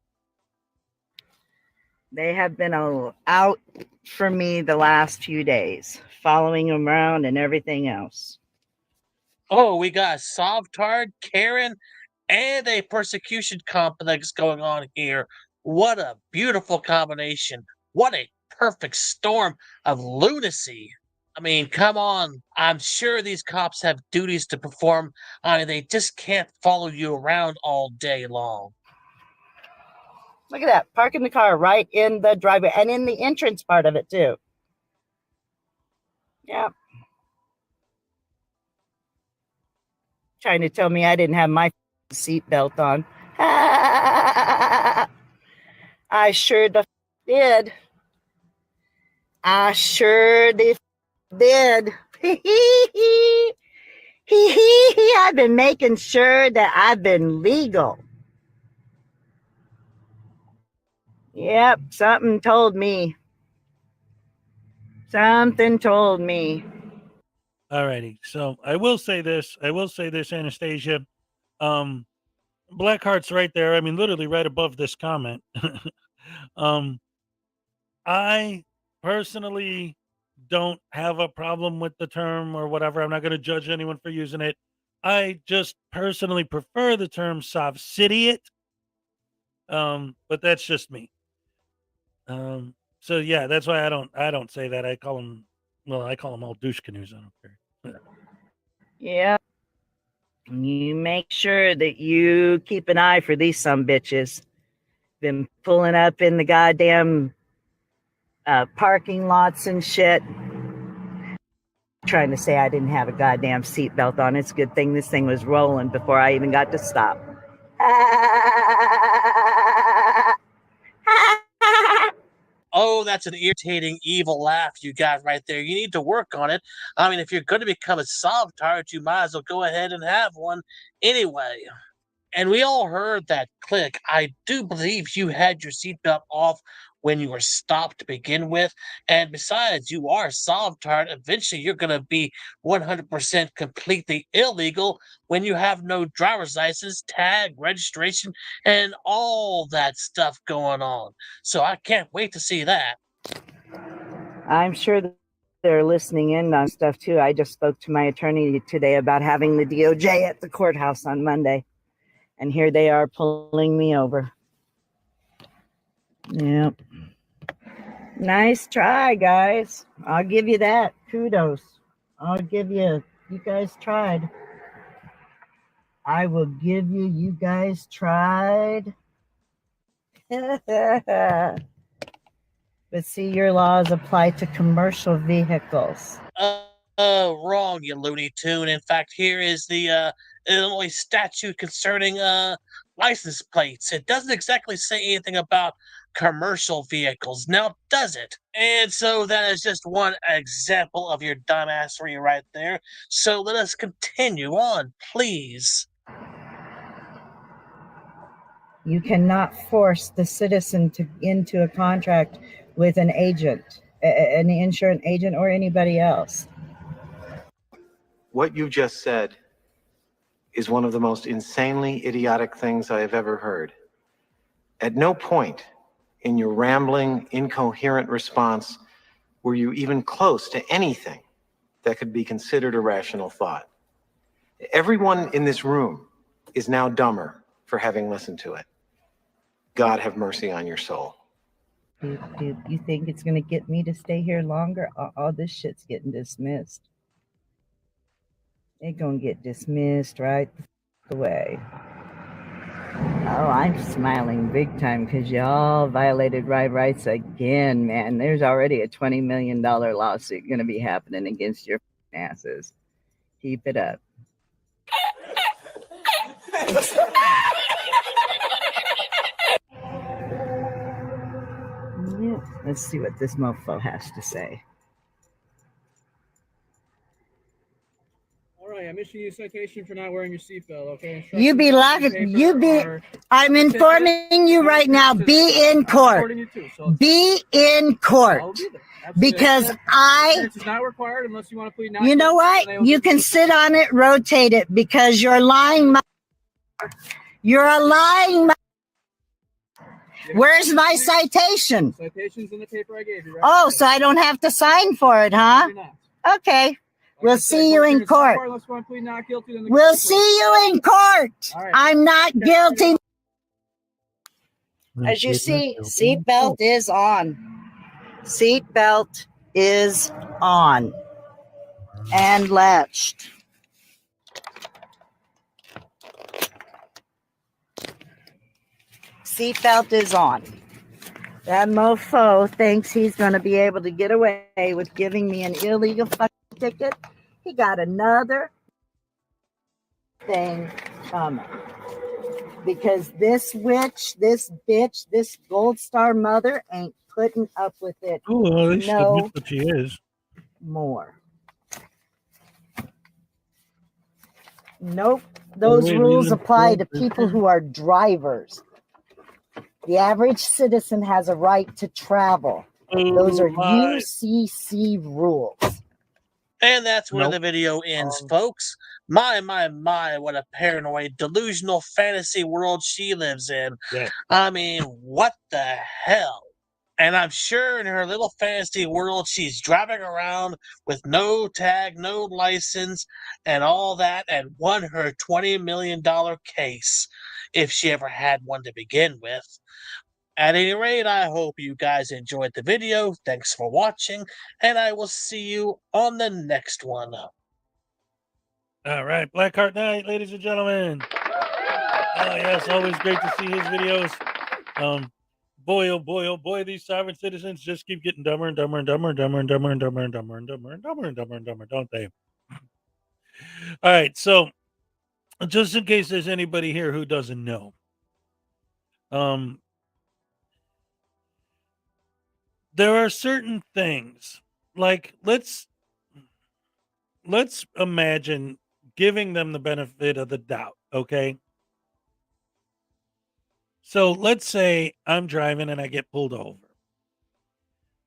[SPEAKER 16] They have been out for me the last few days, following him around and everything else.
[SPEAKER 14] Oh, we got Sovtard, Karen, and a persecution complex going on here. What a beautiful combination. What a perfect storm of lunacy. I mean, come on. I'm sure these cops have duties to perform. I mean, they just can't follow you around all day long.
[SPEAKER 16] Look at that, parking the car right in the driveway and in the entrance part of it too. Yeah. Trying to tell me I didn't have my seatbelt on. I sure did. I sure did. I've been making sure that I've been legal. Yep, something told me. Something told me.
[SPEAKER 1] All righty. So I will say this, Anastasia. Blackheart's right there. I mean, literally right above this comment. I personally don't have a problem with the term or whatever. I'm not going to judge anyone for using it. I just personally prefer the term Sovsidiot. But that's just me. So yeah, that's why I don't say that. I call them all douche canoes. I don't care.
[SPEAKER 16] Yeah. You make sure that you keep an eye for these sumbitches. Been pulling up in the goddamn parking lots and shit. Trying to say I didn't have a goddamn seatbelt on. It's a good thing this thing was rolling before I even got to stop.
[SPEAKER 14] Oh, that's an irritating, evil laugh you got right there. You need to work on it. I mean, if you're going to become a soft-tart, you might as well go ahead and have one anyway. And we all heard that click. I do believe you had your seatbelt off when you were stopped to begin with. And besides, you are soft-tart. Eventually, you're going to be 100% completely illegal when you have no driver's license, tag, registration, and all that stuff going on. So I can't wait to see that.
[SPEAKER 16] I'm sure that they're listening in on stuff too. I just spoke to my attorney today about having the DOJ at the courthouse on Monday. And here they are pulling me over. Yep. Nice try, guys. I'll give you that. Kudos. I'll give you guys tried. I will give you guys tried. But see, your laws apply to commercial vehicles.
[SPEAKER 14] Wrong, you Looney Tune. In fact, here is the Illinois statute concerning license plates. It doesn't exactly say anything about commercial vehicles, now does it? And so that is just one example of your dumbassery right there. So let us continue on, please.
[SPEAKER 16] You cannot force the citizen into a contract with an agent, an insurance agent, or anybody else.
[SPEAKER 17] What you just said is one of the most insanely idiotic things I have ever heard. At no point in your rambling, incoherent response were you even close to anything that could be considered a rational thought. Everyone in this room is now dumber for having listened to it. God have mercy on your soul.
[SPEAKER 16] Dude, you think it's going to get me to stay here longer? All this shit's getting dismissed. It's going to get dismissed right away. Oh, I'm smiling big time because y'all violated my rights again, man. There's already a $20 million lawsuit going to be happening against your asses. Keep it up. Yeah, let's see what this mofo has to say.
[SPEAKER 11] All right, I'm issuing you a citation for not wearing your seatbelt, okay?
[SPEAKER 16] You be laughing. I'm informing you right now. Be in court. Be in court. Because
[SPEAKER 11] it's not required unless you want to plead not.
[SPEAKER 16] You know what? You can sit on it, rotate it, because you're lying. You're a lying. Where's my citation?
[SPEAKER 11] Citation's in the paper I gave you, right?
[SPEAKER 16] Oh, so I don't have to sign for it, huh? Okay. We'll see you in court. We'll see you in court. I'm not guilty. As you see, seatbelt is on. Seatbelt is on and latched. Seatbelt is on. That mofo thinks he's going to be able to get away with giving me an illegal fucking ticket. He got another thing coming. Because this witch, this bitch, this gold star mother ain't putting up with it.
[SPEAKER 1] Oh, at least
[SPEAKER 16] no
[SPEAKER 1] admit that she is.
[SPEAKER 16] More. Nope. Those rules apply to people who are drivers. The average citizen has a right to travel. Those are UCC rules.
[SPEAKER 14] And that's where the video ends, folks. My, what a paranoid, delusional fantasy world she lives in.
[SPEAKER 1] Yeah.
[SPEAKER 14] I mean, what the hell? And I'm sure in her little fantasy world, she's driving around with no tag, no license, and all that, and won her $20 million case, if she ever had one to begin with. At any rate, I hope you guys enjoyed the video. Thanks for watching, and I will see you on the next one.
[SPEAKER 1] All right, Blackheart Night, ladies and gentlemen. Oh, yes, always great to see his videos. boy, oh boy, oh boy, these sovereign citizens just keep getting dumber and dumber and dumber and dumber and dumber and dumber and dumber and dumber and dumber and dumber and dumber, don't they? All right, so just in case there's anybody here who doesn't know, there are certain things, like let's imagine giving them the benefit of the doubt, okay? So let's say I'm driving and I get pulled over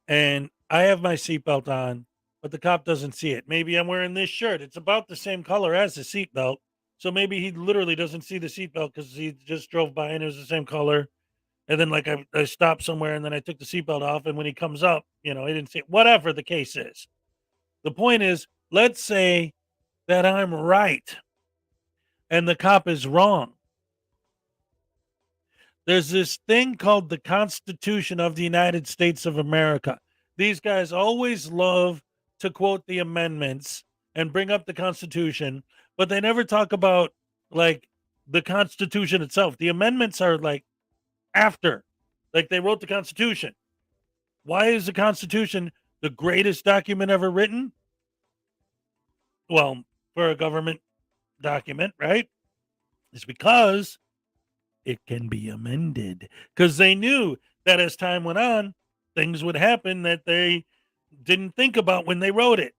[SPEAKER 1] and I have my seatbelt on, but the cop doesn't see it. Maybe I'm wearing this shirt. It's about the same color as the seatbelt. So maybe he literally doesn't see the seatbelt because he just drove by and it was the same color. And then like I stopped somewhere and then I took the seatbelt off. And when he comes up, he didn't see it. Whatever the case is. The point is, let's say that I'm right and the cop is wrong. There's this thing called the Constitution of the United States of America. These guys always love to quote the amendments and bring up the Constitution, but they never talk about like the Constitution itself. The amendments are like after, like they wrote the Constitution. Why is the Constitution the greatest document ever written? Well, for a government document, right? It's because it can be amended, because they knew that as time went on, things would happen that they didn't think about when they wrote it.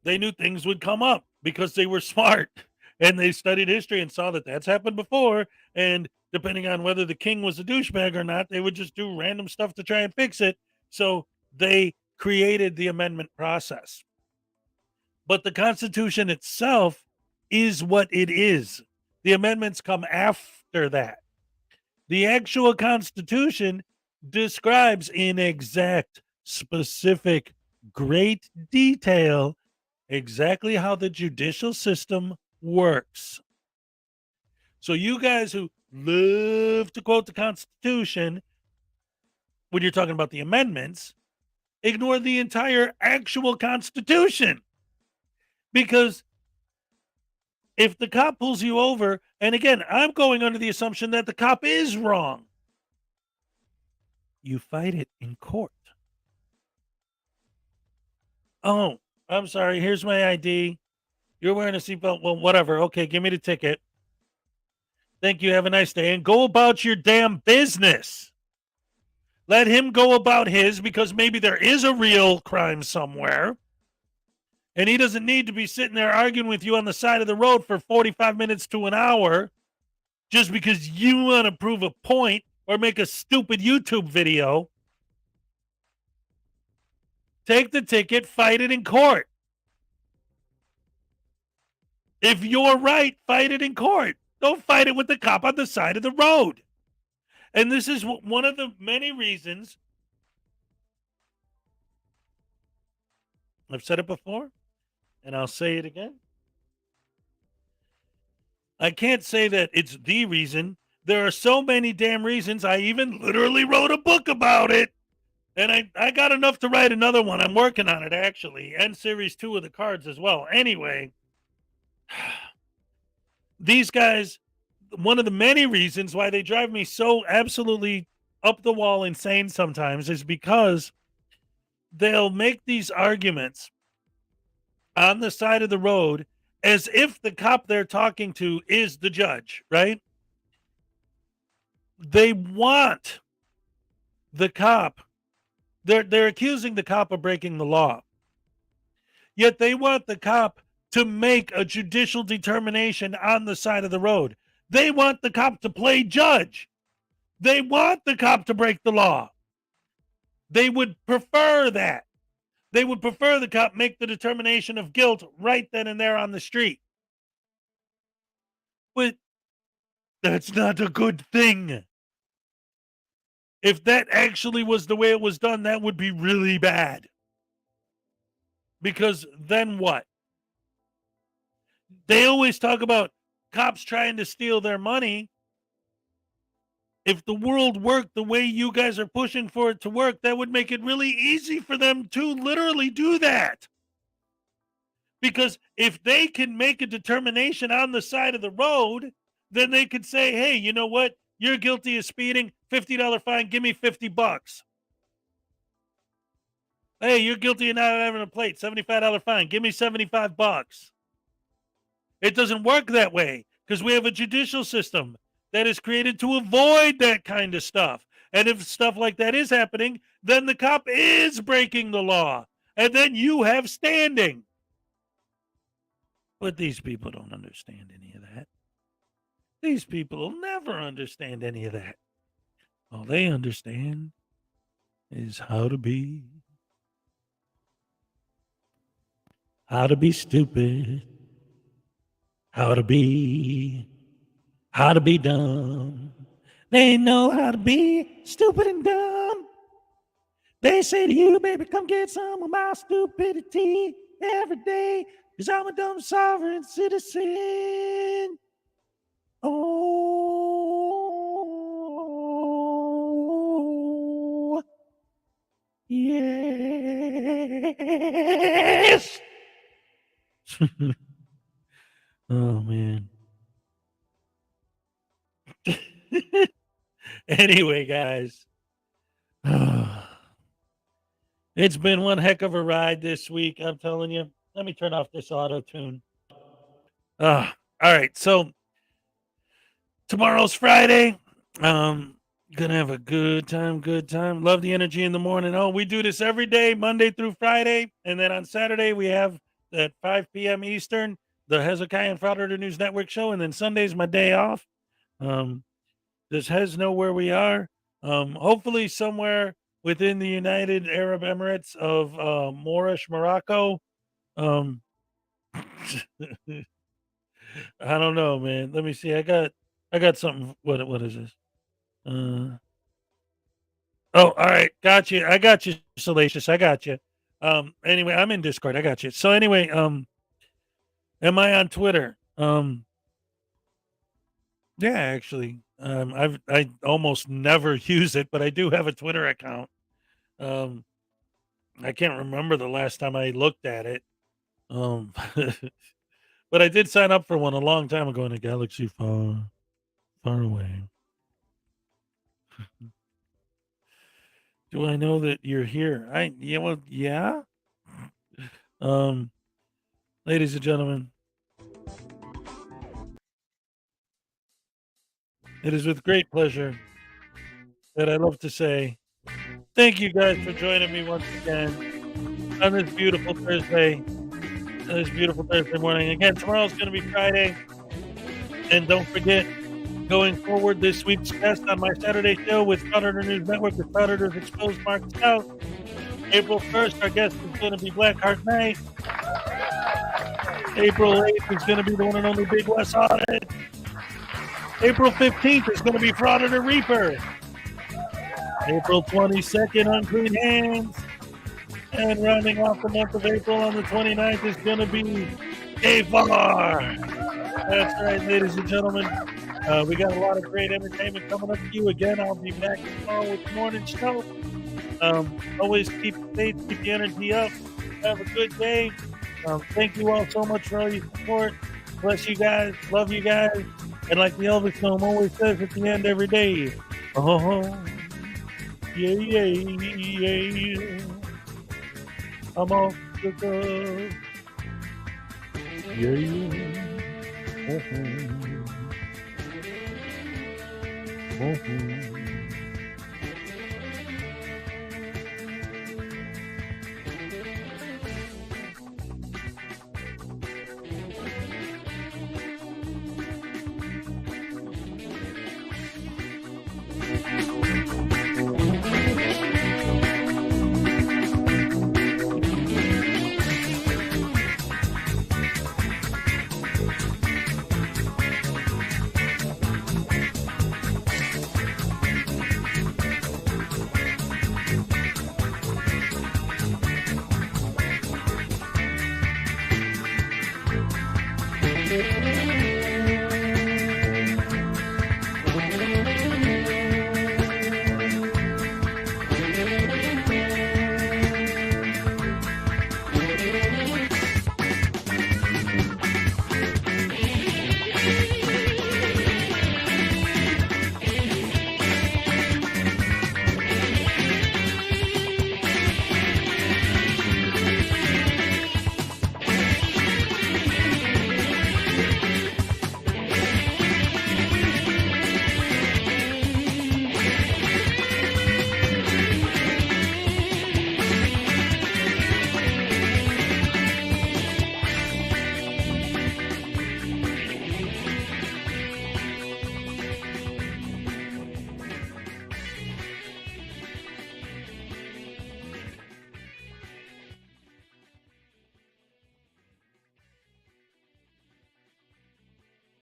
[SPEAKER 1] They knew things would come up because they were smart and they studied history and saw that that's happened before. And depending on whether the king was a douchebag or not, they would just do random stuff to try and fix it. So they created the amendment process. But the Constitution itself is what it is. The amendments come after that. The actual Constitution describes in exact, specific, great detail exactly how the judicial system works. So you guys who love to quote the Constitution when you're talking about the amendments, ignore the entire actual Constitution. Because if the cop pulls you over, and again, I'm going under the assumption that the cop is wrong, you fight it in court. Oh, I'm sorry. Here's my ID. You're wearing a seatbelt. Well, whatever. Okay, give me the ticket. Thank you. Have a nice day. And go about your damn business. Let him go about his, because maybe there is a real crime somewhere. And he doesn't need to be sitting there arguing with you on the side of the road for 45 minutes to an hour just because you want to prove a point or make a stupid YouTube video. Take the ticket, fight it in court. If you're right, fight it in court. Don't fight it with the cop on the side of the road. And this is one of the many reasons. I've said it before, and I'll say it again. I can't say that it's the reason. There are so many damn reasons. I even literally wrote a book about it. And I got enough to write another one. I'm working on it, actually. And Series 2 of the cards as well. Anyway, these guys, one of the many reasons why they drive me so absolutely up the wall insane sometimes is because they'll make these arguments on the side of the road as if the cop they're talking to is the judge, right? They want the cop. They're accusing the cop of breaking the law. Yet they want the cop to make a judicial determination on the side of the road. They want the cop to play judge. They want the cop to break the law. They would prefer that. They would prefer the cop make the determination of guilt right then and there on the street. But that's not a good thing. If that actually was the way it was done, that would be really bad. Because then what? They always talk about cops trying to steal their money. If the world worked the way you guys are pushing for it to work, that would make it really easy for them to literally do that. Because if they can make a determination on the side of the road, then they could say, hey, you know what? You're guilty of speeding, $50 fine, give me $50. Hey, you're guilty of not having a plate, $75 fine, give me $75. It doesn't work that way because we have a judicial system that is created to avoid that kind of stuff. And if stuff like that is happening, then the cop is breaking the law. And then you have standing. But these people don't understand any of that. These people will never understand any of that. All they understand is how to be stupid, how to be dumb. They know how to be stupid and dumb. They say to you, baby, come get some of my stupidity every day, because I'm a dumb sovereign citizen. Oh, yes. Oh, man. Anyway, guys, it's been one heck of a ride this week, I'm telling you. Let me turn off this auto tune. All right, so tomorrow's Friday. Gonna have a good time. Love the energy in the morning. Oh, we do this every day, Monday through Friday, and then on Saturday we have at 5 p.m. Eastern the Hezokuai and Frauditor News Network show, and then Sunday's my day off. Does Hez know where we are? Hopefully somewhere within the United Arab Emirates of Moorish Morocco. I don't know, man. Let me see. I got something. What is this? Oh, all right. Got you. I got you, Salacious. I got you. Anyway, I'm in Discord. I got you. So anyway, am I on Twitter? Yeah, actually. I almost never use it, but I do have a Twitter account. I can't remember the last time I looked at it. But I did sign up for one a long time ago in a galaxy far, far away. Do I know that you're here? Yeah. Ladies and gentlemen, it is with great pleasure that I love to say thank you guys for joining me once again on this beautiful Thursday morning. Again, tomorrow's going to be Friday. And don't forget, going forward, this week's guest on my Saturday show with Frauditor News Network with Frauditors Exposed Mark Scout. April 1st, our guest is going to be Blackheart Knight. April 8th is going to be the one and only Big West Audit. April 15th is going to be Frauditor Reaper. April 22nd, Unclean Hands. And rounding off the month of April on the 29th is going to be Gayfar. That's right, ladies and gentlemen. We got a lot of great entertainment coming up to you. Again, I'll be back tomorrow with the morning show. Always keep the faith, keep the energy up. Have a good day. Thank you all so much for all your support. Bless you guys. Love you guys. And like the Elvis film always says at the end every day, oh, yeah. I'm off the cuff. Yeah.